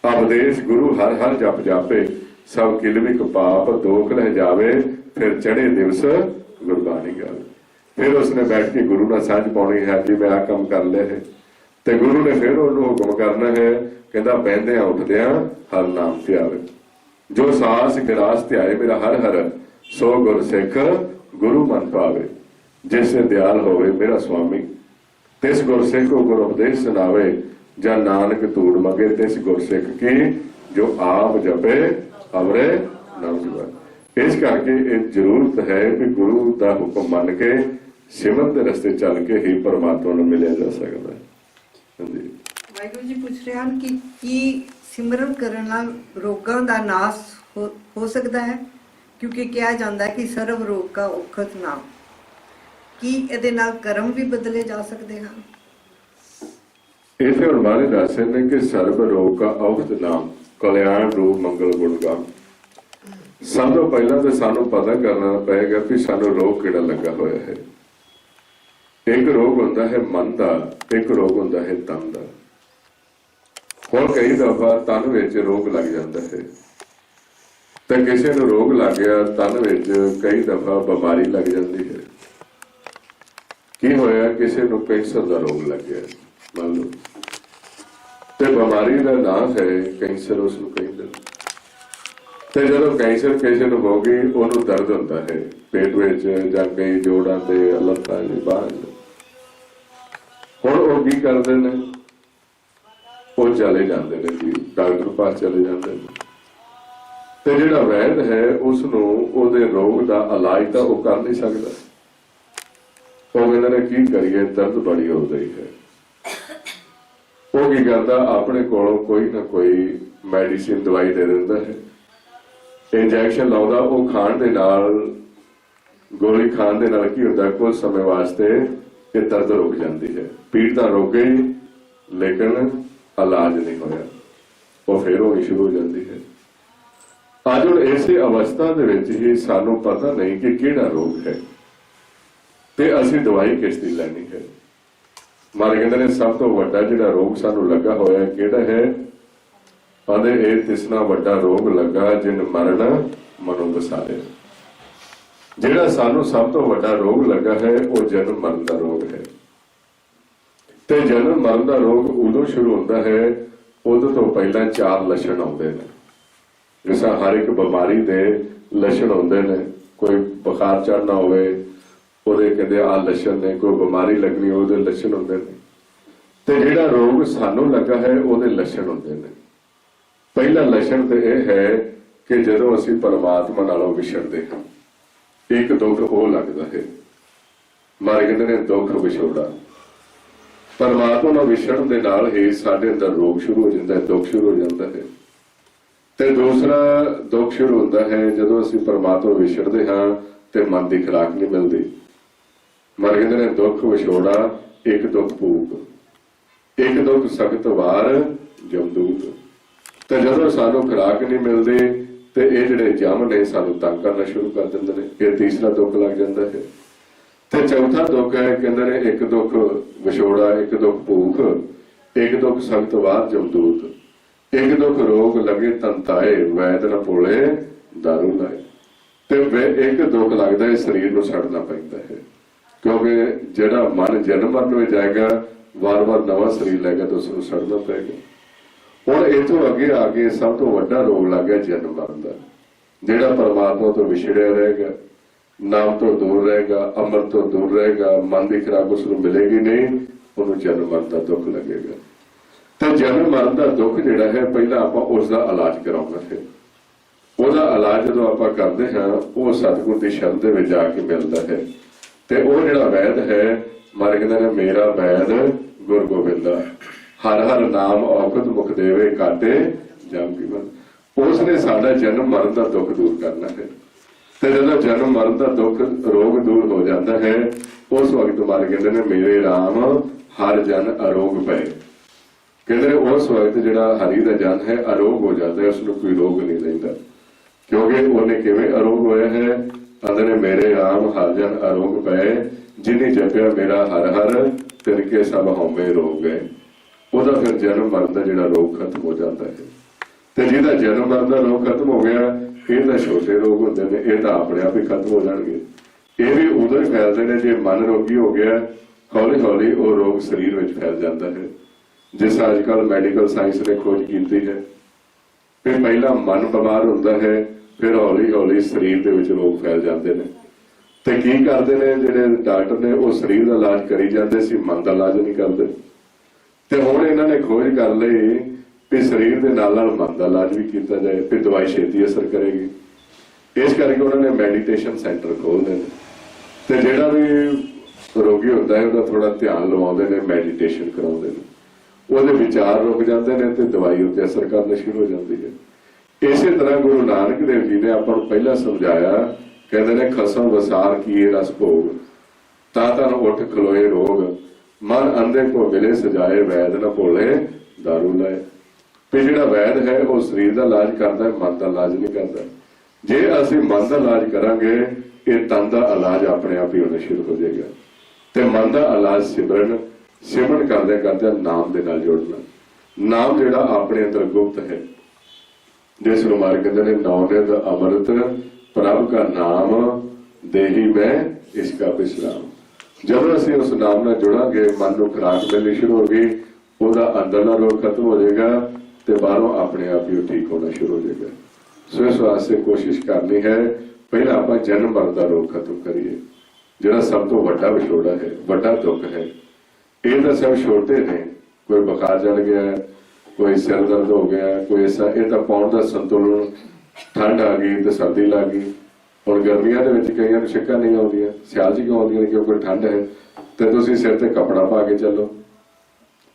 Speaker 1: ਉਪਦੇਸ਼ ਗੁਰੂ ਹਰ ਹਰ ਜਪ ਜਾਪੇ, ਸਭ ਕਿਲਵਿਕ ਪਾਪ ਦੋਖ ਲਹਿ ਜਾਵੇ, ਫਿਰ ਚੜੇ ਦਿਵਸ ਗੁਰਬਾਣੀ ਗਾਵੇ। ਫਿਰ ਉਸਨੇ ਬੈਠ ਕੇ ਗੁਰੂ ਨਾਲ ਸਾਂਝ ਪਾਉਣੀ ਹੈ ਕਿ ਮੈਂ ਆਹ ਕੰਮ ਕਰ ਲਿਆ ਹੈ। ਤੇ ਗੁਰੂ ਨੇ ਫਿਰ ਉਹਨੂੰ ਹੁਕਮ ਕਰਨਾ ਹੈ, ਕਹਿੰਦਾ ਬਹਿੰਦਿਆਂ ਉੱਠਦਿਆਂ ਹਰ ਨਾਮ ਧਿਆਵੇ। ਜੋ ਸਾਸ ਗਿਰਾਸ ਧਿਆਏ ਮੇਰਾ ਹਰ ਹਰ, ਸੋ ਗੁਰ ਸਿੱਖ ਗੁਰੂ ਮਨ ਪਾਵੇ। ਜਿਸ ਦੇ ਦਿਆਲ ਹੋਵੇ ਮੇਰਾ ਸੁਆਮੀ, ਤਿਸ ਗੁਰ ਸਿੱਖ ਕੋ ਗੁਰ ਉਪਦੇਸ਼ ਸੁਣਾਵੇ। ਜਾਂ ਨਾਨਕ ਧੂੜ ਮੰਗੇ ਤਿਸ ਗੁਰ ਸਿੱਖ ਕੀ, ਜੋ ਆਪ ਜਪੇ ਅਵਰੇ ਨਾਮ ਜਪੇ। ਇਸ ਕਰਕੇ ਇਹ ਜ਼ਰੂਰਤ ਹੈ ਕਿ ਗੁਰੂ ਦਾ ਹੁਕਮ ਮੰਨ ਕੇ ਸਿਮਰਨ ਦੇ ਰਸਤੇ ਚੱਲ ਕੇ ਹੀ ਪਰਮਾਤਮਾ ਨੂੰ ਮਿਲਿਆ ਜਾ ਸਕਦਾ ਹੈ। ਹਾਂਜੀ,
Speaker 2: ਵਾਹਿਗੁਰੂ ਜੀ ਪੁੱਛ ਰਹੇ ਹਨ ਕਿ ਕੀ ਸਿਮਰਨ ਕਰਨ ਨਾਲ ਰੋਗਾਂ ਦਾ ਨਾਸ਼ ਹੋ ਸਕਦਾ ਹੈ? ਕਿਉਂਕਿ ਕਿਹਾ ਜਾਂਦਾ ਹੈ ਕਿ ਸਰਵ ਰੋਗ ਕਾ ਔਖਦ ਨਾਮ। ਕੀ ਇਹਦੇ ਨਾਲ ਕਰਮ ਵੀ ਬਦਲੇ ਜਾ ਸਕਦੇ ਹਨ?
Speaker 1: ਇਥੇ ਹੁਣ ਬਾਰੇ ਦੱਸਦੇ ਨੇ ਕਿ ਸਰਬ ਰੋਗ ਕਾ ਔਖਦ ਨਾਮ, ਕਲਿਆਣ ਰੂਪ ਮੰਗਲ ਗੁਣ ਗਾਮ। सब तो पहला तो सानू पता करना पएगा कि सानू रोग किहड़ा लगा होया है। एक रोग होता है मन का, एक रोग होता है तन का। हुण कई दफा तन विच रोग लग जाता है, तो किसी नूं रोग लग गया तन विच कई दफा बीमारी लग जाती है। की होया किसी नूं कैंसर का रोग लग गया मान लो, तो बीमारी का नाम है कैंसर, उसनूं कहंदे। ते जदों कैंसर किसी नूं हो गई उहनूं दर्द होता है पेट विच जां कई जोड़ां ते लत्तां ते बाहां। हुण ओह की करदे ने, ਉਹ चले जाते हैं जी डॉक्टर पास चले जाते हैं, ते जिहड़ा वैद है उसनूं ਉਹਦੇ रोग का इलाज तो वह कर नहीं सकता। ਉਹ कहते ने की करिए दर्द बड़ी हो गई है, ਉਹ की करता अपने कोलों कोई ना कोई मैडिसिन दवाई दे दिंदा है, इंजैक्शन लाउंदा। वो खाण दे नाल गोली खाण दे नाल की हुंदा कुछ समय वास्ते ये दर्द रुक जाती है, पीड़ तो रुक गई लेकिन इलाज नहीं होया, वो फिर होनी शुरू हो जाती है। अज हुण इसे अवस्था दे विच ही सानू पता नहीं कि किहड़ा रोग है ते असीं दवाई किस दी लैनी है। मारे कहंदे ने सब तो वड्डा जिहड़ा रोग सानू लगा होया किहड़ा है, आंदे ए तिसना वड्डा रोग लगा जिन मरण मनो बसारे। जिहड़ा सानू सब तो वड्डा रोग लगा है वो जन्म मरण दा रोग है। ते जन्म मरण का रोग उदों शुरू होता है उदों तो पहला चार लक्षण आते हैं। जिस हर एक बीमारी के लक्षण होंगे ने, कोई बुखार चढ़ना होवे ਉਹਦੇ कहते आ लक्षण ने, कोई बीमारी लगनी ਉਹਦੇ लक्षण होंगे ने, ते जिहड़ा रोग सानू लगा है ਉਹਦੇ लक्षण होंगे ने। पहला लक्षण तो यह है कि जदों असीं परमात्मा नालों विछड़दे हां एक दुख वो लगता है। मारे कहंदे ने दुख विछोड़ा, परमात्मा नाल विछड़न दे नाल ही साडे अंदर रोग शुरू हो जाता है, दुख शुरू हो जाता है। ते दूसरा दुख शुरू होता है जदों असीं परमात्मा विछड़दे हां ते मन की खुराक नहीं मिलती। मर कहते ने दुख विछोड़ा एक दुख भूख, एक दुख सख्त वार जमदूत। ते जदों सानू खुराक नहीं मिलती ते ये जिहड़े जम ने सानू तंग करना शुरू कर दिंदे ने, ये तीसरा दुख लग जाता है। ते चौथा दुख है कहते ने एक दुख विछोड़ा, एक दुख भूख, एक दुख सख्त वार जमदूत, एक दुख रोग लगे तंताए वैद न भोले दारू लाए। ते एक दुख लगता है शरीर को सड़ना पैंदा है, क्योंकि जिहड़ा मन जन्म मरण में जाएगा वार वार नवा शरीर लेगा तो उसको सड़ना पेगा। हुण इथों अगे आके सब तो वड्डा रोग लग गया जन्म मरण का। जिहड़ा परमात्मा तो विछड़िया रहेगा, नाम तो दूर रहेगा, अमृत तो दूर रहेगा, मन की खुराक उसको मिलेगी नहीं, उन्होंने जन्म मरण का दुख लगेगा। तो जन्म मरण का दुख जिहड़ा है पहला आपां उसका इलाज कराउणा है। ਉਹਦਾ इलाज जो आप करते हैं वो सतगुर की शरण दे विच जाके मिलता है। तो वह जिहड़ा वैद है मारे कहते हैं मेरा वैद गुर गोबिंदा, हर हर नाम औखद मुख देवे काटे जम की मन। उसने साडा जन्म मरण का दुख दूर करना है। तो जब जन्म मरण का दुख रोग दूर हो जाता है उस वक्त मारे कहते हैं मेरे राम हर जन अरोग पे। कहते उस वक्त जिहड़ा हरि का जन है अरोग हो जाता है, उसनूं कोई रोग नहीं लैंदा, क्योंकि उन्हें किवें अरोग होया है। आंदे ने मेरे राम हर जन अरोग पै, जिन्हें जपिया मेरा हर हर तिनके सब हौमे रोग गए। ਉਹਦਾ फिर जन्म मरण का जिहड़ा रोग खत्म हो जाता है। तो जिहदा जन्म मरण का रोग खत्म हो गया ये तो छोटे रोग होंदे ने, ये तो अपने आप ही खत्म हो जाएंगे। ये भी उदों ही फैलते हैं जे मन रोगी हो गया, हौली हौली वो रोग शरीर में फैल जाता है। जिस अजकल मैडिकल साइंस ने खोज की है, फिर पहला मन बीमार होता है, फिर हौली हौली शरीर के विच रोग फैल जाते हैं। तो की करते हैं जिहड़े डॉक्टर ने वो शरीर का इलाज करी जाते सी, मन का इलाज नहीं करते। तो हुण इन्हां ने खोज कर लई भी शरीर के नाल नाल मन का इलाज भी किया जाए, फिर दवाई छेती असर करेगी। इस करके उन्होंने मैडिटेशन सेंटर खोलते हैं। तो जिहड़ा भी रोगी होता है उसका थोड़ा ध्यान लवाउंदे ने, मैडिटेशन कराउंदे ने, ਉਹਦੇ विचार रुक जाते हैं तो दवाई उत्ते असर करना शुरू हो जाती है। इस तरह गुरु नानक देव जी ने आपां नूं पहला समझाया, कहते हैं खसम वसार किए रस भोग, ता तन उठ खलोए रोग, मन अंधे को मिले सजाए वैद न भोले दारू लाए। भी जिहड़ा वैद है वह शरीर का इलाज करता है, मन का इलाज नहीं करता। ਜੇ ਅਸੀਂ ਮਨ ਦਾ ਇਲਾਜ ਕਰਾਂਗੇ ਇਹ ਤਨ ਦਾ ਇਲਾਜ ਆਪਣੇ ਆਪ ਹੀ ਹੋਣਾ ਸ਼ੁਰੂ ਹੋ ਜਾਏਗਾ। ਤੇ ਮਨ ਦਾ ਇਲਾਜ ਸਿਮਰਨ ਕਰਦੇ ਨਾਮ ਦੇ ਨਾਲ ਜੋੜਨਾ। ਨਾਮ ਜਿਹੜਾ ਆਪਣੇ ਅੰਦਰ ਗੁਪਤ ਹੈ, ਜਿਸ ਨੂੰ ਮਾਰ ਕਹਿੰਦੇ ਨੇ ਨੌਨਿਤ ਅੰਮ੍ਰਿਤ ਪ੍ਰਭ ਦਾ ਨਾਮ ਦੇਹੀ ਮੈਂ ਇਸਕਾ ਵਿਸਰਾਮ। ਜਦੋਂ ਅਸੀਂ ਉਸ ਨਾਮ ਨਾਲ ਜੁੜਾਂਗੇ ਮਨ ਨੂੰ ਖੁਰਾਕ ਮਿਲਣੀ ਸ਼ੁਰੂ ਹੋ ਗਈ, ਉਹਦਾ ਅੰਦਰਲਾ ਰੋਗ ਖਤਮ ਹੋ ਜਾਏਗਾ ਤੇ ਬਾਹਰੋਂ ਆਪਣੇ ਆਪ ਹੀ ਉਹ ਠੀਕ ਹੋਣਾ ਸ਼ੁਰੂ ਹੋ ਜਾਏਗਾ। ਸੋ ਇਸ ਵਾਸਤੇ ਕੋਸ਼ਿਸ਼ ਕਰਨੀ ਹੈ ਪਹਿਲਾਂ ਆਪਾਂ ਜਨਮ ਮਰਨ ਦਾ ਰੋਗ ਖਤਮ ਕਰੀਏ, ਜਿਹੜਾ ਸਭ ਤੋਂ ਵੱਡਾ ਵਿਛੋੜਾ ਹੈ, ਵੱਡਾ ਦੁੱਖ ਹੈ। ਇਹ ਤਾਂ ਸਭ ਛੋਟੇ ਨੇ, ਕੋਈ ਬੁਖਾਰ ਚੜ ਗਿਆ, ਕੋਈ ਸਿਰ ਦਰਦ ਹੋ ਗਿਆ, ਕੋਈ ਐਸਾ, ਇਹ ਤਾਂ ਪਾਉਣ ਦਾ ਸੰਤੁਲਨ, ਠੰਡ ਆ ਗਈ ਤੇ ਸਰਦੀ ਲੱਗ ਗਈ। ਹੁਣ ਗਰਮੀਆਂ ਦੇ ਵਿੱਚ ਕਈਆਂ ਨੂੰ ਛਿੱਕਾਂ ਨਹੀਂ ਆਉਂਦੀਆਂ, ਸਿਆਲ 'ਚ ਕਿਉਂ ਆਉਂਦੀਆਂ ਨੇ? ਕਿਉਂਕਿ ਠੰਡ ਹੈ ਤੇ ਤੁਸੀਂ ਸਿਰ ਤੇ ਕੱਪੜਾ ਪਾ ਕੇ ਚੱਲੋ।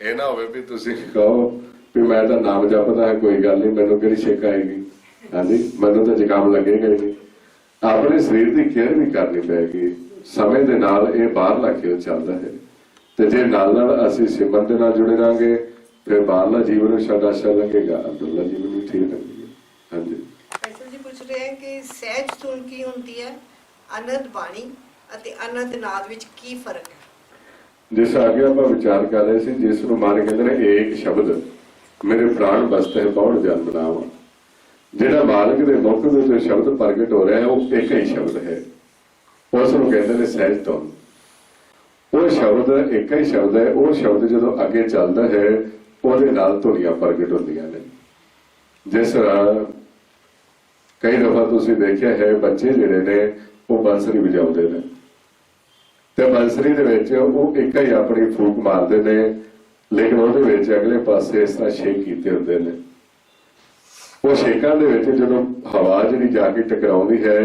Speaker 1: ਇਹ ਨਾ ਹੋਵੇ ਵੀ ਤੁਸੀਂ ਕਹੋ ਵੀ ਮੈਂ ਤਾਂ ਨਾਮ ਜਪਦਾ ਹੈ, ਕੋਈ ਗੱਲ ਨਹੀਂ, ਮੈਨੂੰ ਕਿਹੜੀ ਛਿੱਕ ਆਏਗੀ, ਹਾਂਜੀ ਮੈਨੂੰ ਤਾਂ ਜ਼ੁਕਾਮ ਲੱਗੇਗਾ ਹੀ ਨਹੀਂ। ਆਪਣੇ ਸਰੀਰ ਦੀ ਕੇਅਰ ਵੀ ਕਰਨੀ ਪਏਗੀ। ਸਮੇਂ ਦੇ ਨਾਲ ਇਹ ਬਾਹਰਲਾ ਖੇਲ ਚੱਲਦਾ ਹੈ ਤੇ ਜੇ ਨਾਲ ਅਸੀਂ ਸਿਮਰਨ ਦੇ ਨਾਲ ਜੁੜੇ ਰਹਾਂਗੇ ਫਿਰ ਬਾਹਰਲਾ ਜੀਵਨ ਵੀ ਸਾਡਾ ਅੱਛਾ ਲੱਗੇਗਾ, ਅੰਦਰਲਾ ਜੀਵਨ ਵੀ ਠੀਕ ਲੱਗੇਗਾ। ਹਾਂਜੀ
Speaker 2: ਜੀ ਪੁੱਛ ਰਹੇ ਹਨ ਕਿ ਸਹਿਜ ਧੁਨ ਕੀ ਹੁੰਦੀ ਹੈ, ਅਨੰਦ ਬਾਣੀ ਅਤੇ ਅਨੰਦ ਨਾਦ ਵਿੱਚ ਕੀ ਫਰਕ ਹੈ?
Speaker 1: ਜਿਸ ਅੱਗੇ ਆਪਾਂ ਵਿਚਾਰ ਕਰ ਰਹੇ ਸੀ, ਜਿਸ ਨੂੰ ਮਾਰੇ ਕਹਿੰਦੇ ਨੇ ਏਕ ਸ਼ਬਦ ਮੇਰੇ ਪ੍ਰਾਣ ਬਸਤੇ ਹੈ ਬਹੁਤ ਜਨਮ ਨਾਮ। ਜਿਹੜਾ ਮਾਲਕ ਦੇ ਮੁਖ ਦੇ ਉੱਤੇ ਸ਼ਬਦ ਪ੍ਰਗਟ ਹੋ ਰਿਹਾ ਹੈ ਉਹ ਇੱਕ ਹੀ ਸ਼ਬਦ ਹੈ, ਉਸ ਨੂੰ ਕਹਿੰਦੇ ਨੇ ਸਹਿਜ ਧੁਨ। ਉਹ ਸ਼ਬਦ ਇੱਕ ਹੀ ਸ਼ਬਦ ਹੈ। ਉਹ ਸ਼ਬਦ ਜਦੋਂ ਅੱਗੇ ਚੱਲਦਾ ਹੈ ਉਹਦੇ ਨਾਲ ਧੁਨੀਆਂ ਪ੍ਰਗਟ ਹੁੰਦੀਆਂ ਨੇ। ਜਿਸ ਤਰ੍ਹਾਂ ਕਈ ਦਫਾ ਤੁਸੀਂ ਦੇਖਿਆ ਹੈ ਬੱਚੇ ਜਿਹੜੇ ਨੇ ਉਹ ਬੰਸਰੀ ਵਜਾਉਂਦੇ ਨੇ ਤੇ ਬੰਸਰੀ ਦੇ ਵਿੱਚ ਉਹ ਇੱਕ ਹੀ ਆਪਣੀ ਫੂਕ ਮਾਰਦੇ ਨੇ, ਲੇਕਿਨ ਉਹਦੇ ਵਿੱਚ ਅਗਲੇ ਪਾਸੇ ਇਸ ਤਰ੍ਹਾਂ ਛੇਕ ਕੀਤੇ ਹੁੰਦੇ ਨੇ। ਉਹ ਛੇਕਾਂ ਦੇ ਵਿੱਚ ਜਦੋਂ ਹਵਾ ਜਿਹੜੀ ਜਾ ਕੇ ਟਕਰਾਉਂਦੀ ਹੈ,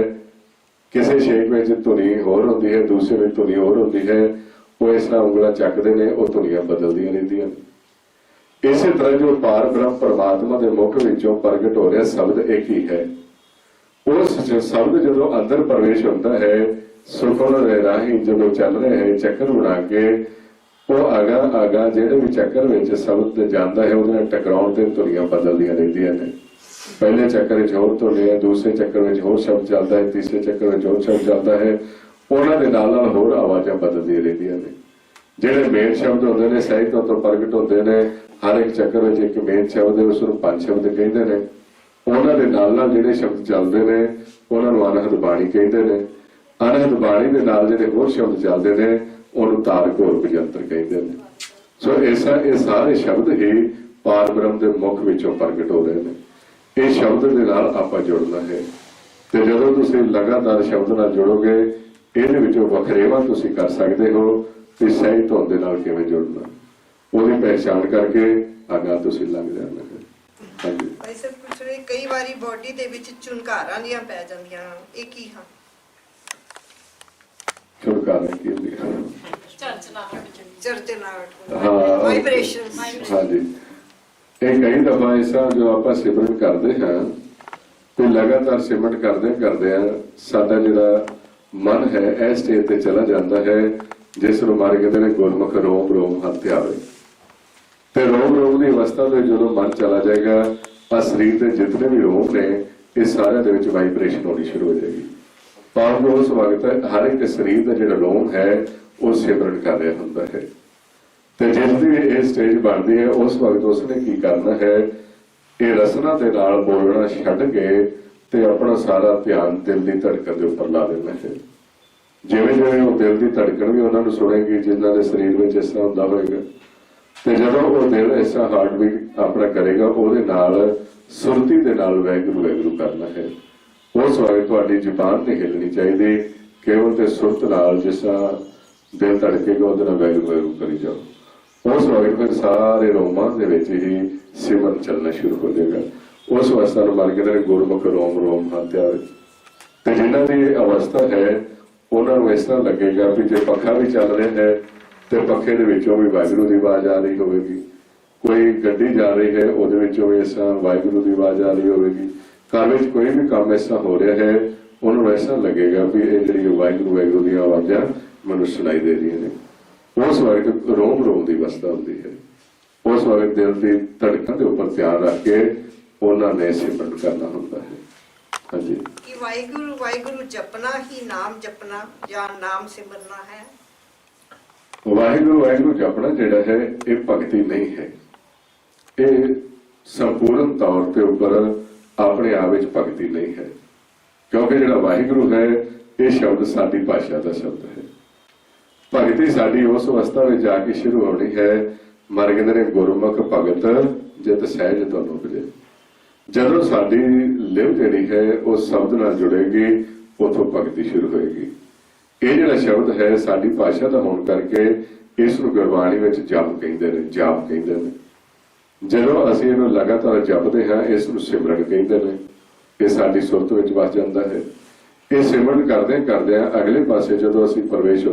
Speaker 1: ਕਿਸੇ ਛੇਕ ਵਿੱਚ ਧੁਨੀ ਹੋਰ ਹੁੰਦੀ ਹੈ, ਦੂਸਰੇ ਵਿੱਚ ਧੁਨੀ ਹੋਰ ਹੁੰਦੀ ਹੈ, ਉਹ ਇਸ ਤਰ੍ਹਾਂ ਉਂਗਲਾਂ ਚੱਕਦੇ ਨੇ, ਉਹ ਧੁਨੀਆਂ ਬਦਲਦੀਆਂ ਰਹਿੰਦੀਆਂ ਨੇ। ਇਸੇ ਤਰ੍ਹਾਂ ਜੋ ਪਾਰ ਬ੍ਰਹਮ ਪਰਮਾਤਮਾ ਦੇ ਮੁਖ ਵਿੱਚੋਂ ਪ੍ਰਗਟ ਹੋ ਰਿਹਾ ਸ਼ਬਦ ਇੱਕ ਹੀ ਹੈ। ਉਸ ਸ਼ਬਦ ਜਦੋਂ ਅੰਦਰ ਪ੍ਰਵੇਸ਼ ਹੁੰਦਾ ਹੈ, ਸੁਖਮਨ ਦੇ ਰਾਹੀਂ ਜਦੋਂ ਚੱਲ ਰਹੇ ਹੈ ਚੱਕਰ ਬਣਾ ਕੇ, ਉਹ ਆਗਾ ਜਿਹੜੇ ਵੀ ਚੱਕਰ ਵਿੱਚ ਸ਼ਬਦ ਜਾਂਦਾ ਹੈ ਉਹਦੇ ਨਾਲ ਟਕਰਾਉਣ ਤੇ ਧੁਨੀਆਂ ਬਦਲਦੀਆਂ ਰਹਿੰਦੀਆਂ ਨੇ। ਪਹਿਲੇ ਚੱਕਰ ਵਿੱਚ ਹੋਰ ਧੁਨੀ ਹੈ, ਦੂਸਰੇ ਚੱਕਰ ਵਿੱਚ ਹੋਰ ਸ਼ਬਦ ਚੱਲਦਾ ਹੈ, ਤੀਸਰੇ ਚੱਕਰ ਵਿੱਚ ਹੋਰ ਸ਼ਬਦ ਚੱਲਦਾ ਹੈ, ਉਹਨਾਂ ਦੇ ਨਾਲ ਹੋਰ ਆਵਾਜ਼ਾਂ ਬਦਲਦੀਆਂ ਰਹਿੰਦੀਆਂ ਨੇ। ਜਿਹੜੇ ਮੇਨ ਸ਼ਬਦ ਹੁੰਦੇ ਨੇ ਸਹਿਜ ਤੋਂ ਪ੍ਰਗਟ ਹੁੰਦੇ ਨੇ, ਹਰ ਇੱਕ ਚੱਕਰ ਵਿੱਚ ਇੱਕ ਮੇਨ ਸ਼ਬਦ ਹੈ, ਉਸ ਨੂੰ ਪੰਜ ਸ਼ਬਦ ਕਹਿੰਦੇ ਨੇ। ਉਹਨਾਂ ਦੇ ਨਾਲ ਜਿਹੜੇ ਸ਼ਬਦ ਚੱਲਦੇ ਨੇ ਉਹਨਾਂ ਨੂੰ ਅਨਹਦ ਬਾਣੀ ਕਹਿੰਦੇ ਨੇ। ਅਨਹਦ ਬਾਣੀ ਦੇ ਨਾਲ ਜਿਹੜੇ ਹੋਰ ਸ਼ਬਦ ਚੱਲਦੇ ਨੇ ਉਹਨੂੰ ਤਾਰਕ ਹੋਰ ਬਜੰਤਰ ਕਹਿੰਦੇ ਨੇ। ਸੋ ਇਹ ਸਾਰੇ ਸ਼ਬਦ ਹੀ ਪਾਰ ਬ੍ਰਹਮ ਦੇ ਮੁਖ ਵਿੱਚੋਂ ਪ੍ਰਗਟ ਹੋ ਰਹੇ ਨੇ। ਇਹ ਸ਼ਬਦ ਦੇ ਨਾਲ ਆਪਾਂ ਜੁੜਨਾ ਹੈ ਤੇ ਜਦੋਂ ਤੁਸੀਂ ਲਗਾਤਾਰ ਸ਼ਬਦ ਨਾਲ ਜੁੜੋਗੇ ਇਹਦੇ ਵਿੱਚੋਂ ਵਖਰੇਵਾਂ ਤੁਸੀਂ ਕਰ ਸਕਦੇ ਹੋ ਕਿ ਸਹਿਜ ਧੁਨ ਦੇ ਨਾਲ ਕਿਵੇਂ ਜੁੜਨਾ, ਉਹਦੀ ਪਹਿਚਾਣ ਕਰਕੇ ਅੱਗੇ ਤੁਸੀਂ ਲੰਘ ਜਾਣਾ ਹੈ। ਹਾਂਜੀ
Speaker 2: ਭਾਈ ਸਾਹਿਬ ਪੁੱਛ ਰਹੇ ਕਈ ਵਾਰੀ ਬੋਡੀ ਦੇ ਵਿੱਚ ਝੁਨਕਾਰਾਂ ਦੀਆਂ ਪੈ ਜਾਂਦੀਆਂ ਹਨ, ਇਹ ਕੀ ਹਨ?
Speaker 1: ਛੁਟਕਾਰਾ ਕੀ ਹੁੰਦੀ ਹੈ?
Speaker 2: ਚਰਚਨਾਹਟ,
Speaker 1: ਹਾਂ
Speaker 2: ਵਾਈਬ੍ਰੇਸ਼ਨਸ।
Speaker 1: ਹਾਂਜੀ ਇਹ ਕਈ ਦਫਾ ਐਸਾ ਜੋ ਆਪਾਂ ਸਿਮਰਨ ਕਰਦੇ ਹਾਂ ਤੇ ਲਗਾਤਾਰ ਸਿਮਰਨ ਕਰਦੇ ਆ ਸਾਡਾ ਜਿਹੜਾ ਮਨ ਹੈ ਇਸ ਸਟੇਜ ਤੇ ਚਲਾ ਜਾਂਦਾ ਹੈ ਜਿਸ ਨੂੰ ਮਾਰੇ ਕਹਿੰਦੇ ਨੇ ਗੁਰਮੁਖ ਰੋਮ ਰੋਮ ਹੱਥ ਆਵੇ। ਤੇ ਰੋਮ ਰੋਮ ਦੀ ਅਵਸਥਾ ਤੇ ਜਦੋਂ ਮਨ ਚਲਾ ਜਾਏਗਾ ਆ ਸਰੀਰ ਦੇ ਜਿਤਨੇ ਵੀ ਰੋਮ ਨੇ ਇਹ ਸਾਰਿਆਂ ਦੇ ਵਿੱਚ ਵਾਈਬ੍ਰੇਸ਼ਨ ਹੋਣੀ ਸ਼ੁਰੂ ਹੋ ਜਾਏਗੀ। ਭਾਵ ਉਸ ਵਕਤ ਹਰ ਇੱਕ ਸਰੀਰ ਦਾ ਜਿਹੜਾ ਰੋਮ ਹੈ ਉਹ ਸਿਮਰਨ ਕਰ ਰਿਹਾ ਹੁੰਦਾ ਹੈ। ਤੇ ਜਿਸ ਦੀ ਇਹ ਸਟੇਜ ਬਣਦੀ ਹੈ ਉਸ ਵਕਤ ਉਸਨੇ ਕੀ ਕਰਨਾ ਹੈ, ਇਹ ਰਸਨਾ ਦੇ ਨਾਲ ਬੋਲਣਾ ਛੱਡ ਕੇ ਤੇ ਆਪਣਾ ਸਾਰਾ ਧਿਆਨ ਦਿਲ ਦੀ ਧੜਕਣ ਦੇ ਉੱਪਰ ਲਾ ਦੇਣਾ ਹੈ। ਜਿਵੇਂ ਜਿਵੇਂ ਉਹ ਦਿਲ ਦੀ ਧੜਕਣ ਵੀ ਉਹਨਾਂ ਨੂੰ ਸੁਣੇਗੀ ਜਿਨ੍ਹਾਂ ਦੇ ਸਰੀਰ ਵਿੱਚ ਇਸ ਤਰ੍ਹਾਂ ਹੁੰਦਾ ਹੋਏਗਾ ਤੇ ਜਦੋਂ ਉਹ ਦਿਲ ਇਸ ਤਰ੍ਹਾਂ ਹਾਰਟ ਬੀਟ ਆਪਣਾ ਕਰੇਗਾ ਉਹਦੇ ਨਾਲ ਸੁਰਤੀ ਦੇ ਨਾਲ ਵਾਹਿਗੁਰੂ ਵਾਹਿਗੁਰੂ ਕਰਨਾ ਹੈ। ਉਸ ਵਕਤ ਤੁਹਾਡੀ ਜ਼ੁਬਾਨ ਨਹੀਂ ਹਿੱਲਣੀ ਚਾਹੀਦੀ, ਕੇਵਲ ਤੇ ਸੁਰਤ ਨਾਲ ਜਿਸ ਤਰ੍ਹਾਂ ਦਿਲ ਧੜਕੇਗਾ ਉਹਦੇ ਨਾਲ ਵਾਹਿਗੁਰੂ ਵਾਹਿਗੁਰੂ ਕਰੀ ਜਾਓ। ਉਸ ਵਕਤ ਫਿਰ ਸਾਰੇ ਰੋਮਾਂ ਦੇ ਵਿੱਚ ਹੀ ਸਿਮਰਨ ਚੱਲਣਾ ਸ਼ੁਰੂ ਹੋ ਜਾਏਗਾ। ਉਸ ਅਵਸਥਾ ਨੂੰ ਮਰ ਕੇ ਗੁਰਮੁਖ ਰੋਮ ਰੋਮ ਹੱਥ ਆਵੇ। ਤੇ ਜਿਨ੍ਹਾਂ ਦੀ ਅਵਸਥਾ ਹੈ ਉਹਨਾਂ ਨੂੰ ਇਸ ਤਰ੍ਹਾਂ ਲੱਗੇਗਾ ਵੀ ਜੇ ਪੱਖਾ ਵੀ ਚੱਲ ਰਿਹਾ ਹੈ ਤੇ ਪੱਖੇ ਦੇ ਵਿੱਚੋਂ ਵੀ ਵਾਹਿਗੁਰੂ ਦੀ ਆਵਾਜ਼ ਆ ਰਹੀ ਹੋਵੇਗੀ, ਕੋਈ ਗੱਡੀ ਜਾ ਰਹੀ ਹੈ ਉਹਦੇ ਵਿੱਚੋਂ ਵੀ ਇਸ ਤਰ੍ਹਾਂ ਵਾਹਿਗੁਰੂ ਦੀ ਆਵਾਜ਼ ਆ ਰਹੀ ਹੋਵੇਗੀ, ਘਰ ਵਿੱਚ ਕੋਈ ਵੀ ਕੰਮ ਇਸ ਤਰ੍ਹਾਂ ਹੋ ਰਿਹਾ ਹੈ ਉਹਨੂੰ ਐਸਾ ਲੱਗੇਗਾ ਵੀ ਇਹ ਜਿਹੜੀ ਵਾਹਿਗੁਰੂ ਵਾਹਿਗੁਰੂ ਦੀਆਂ ਆਵਾਜ਼ਾਂ ਮੈਨੂੰ ਸੁਣਾਈ ਦੇ ਰਹੀਆਂ ਨੇ। ਉਸ ਵਕਤ ਰੋਮ ਰੋਮ ਦੀ ਅਵਸਥਾ ਹੁੰਦੀ ਹੈ। ਉਸ ਵਕਤ ਦਿਲ ਦੀ ਧੜਕਣ ਦੇ ਉੱਪਰ ਧਿਆਨ ਰੱਖ ਕੇ ਉਹਨਾਂ ਨੇ ਸਿਮਰਨ ਕਰਨਾ ਹੁੰਦਾ ਹੈ। हाँ जी।
Speaker 2: कि वाहिगुरु वाहिगुरु जपना ही नाम जपना या नाम सिमरना है?
Speaker 1: वाहिगुरु वाहिगुरु जपना जिहड़ा है ये भगती नहीं है, ये संपूर्ण तौर के ऊपर अपने आप विच भगती नहीं है। क्योंकि जिहड़ा वाहिगुरु है ये शब्द साडी भाषा का शब्द है। भगती साडी उस अवस्था में जाके शुरू होनी है, मर गए ने गुरमुख भगत जित सहज तो उपजे। जदों साडी लिव जिहड़ी है उस शब्द नाल जुड़ेगी, उथों भगती शुरू होएगी। ये जिहड़ा शब्द है साडी भाषा का होने करके इस नूं गुरबाणी विच जप कहिंदे ने, जाप कहिंदे ने। जदों असीं इहनूं लगातार जपदे हां, इस नूं सिमरन कहिंदे ने। ये साडी सुरत विच वस जांदा है। ये सिमरन करदे करदे अगले पासे जदों असीं प्रवेश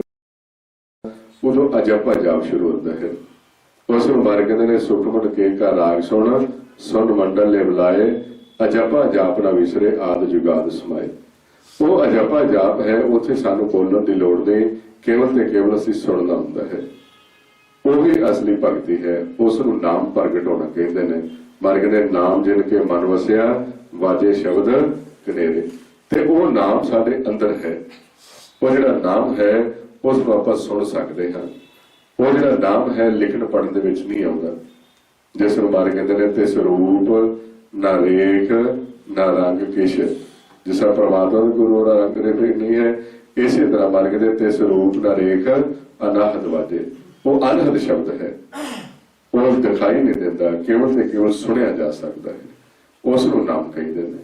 Speaker 1: उदों अजपा जाप शुरू होता है। उस नूं मारे कहंदे ने सुखमन के का राग सुन, सुन मंडल ले बुलाए, अजपा जाप ना विसरे आद जुगाद समाए। वो अजपा जाप है, उत्थे सानू बोलण दी लोड़ नहीं, केवल ते केवल असीं सुनना हुंदा है। वो ही असली भगती है। उस नूं नाम प्रगट होना कहंदे ने। मारे कहंदे नाम जिन के मन वसिया वाजे शब्द कनेरे। ते वो नाम साडे अंदर है। वो जिहड़ा नाम है उस नूं आपां सुन सकदे हां। वो जिहड़ा नाम है लिखण पढ़न दे विच नहीं आउंदा। जिस नूं मारे कहंदे ने तिस रूप ना रेख ना रंग किश। जिस तरह परमात्मा का गुरु और रंग रेख नहीं है, इसी तरह मारे कहंदे तिस रूप ना रेख अनाहत वाजे। वो अनहद शब्द है, वो दिखाई नहीं देता, केवल ते केवल सुनिया जा सकता है। उस नूं नाम कहिंदे ने।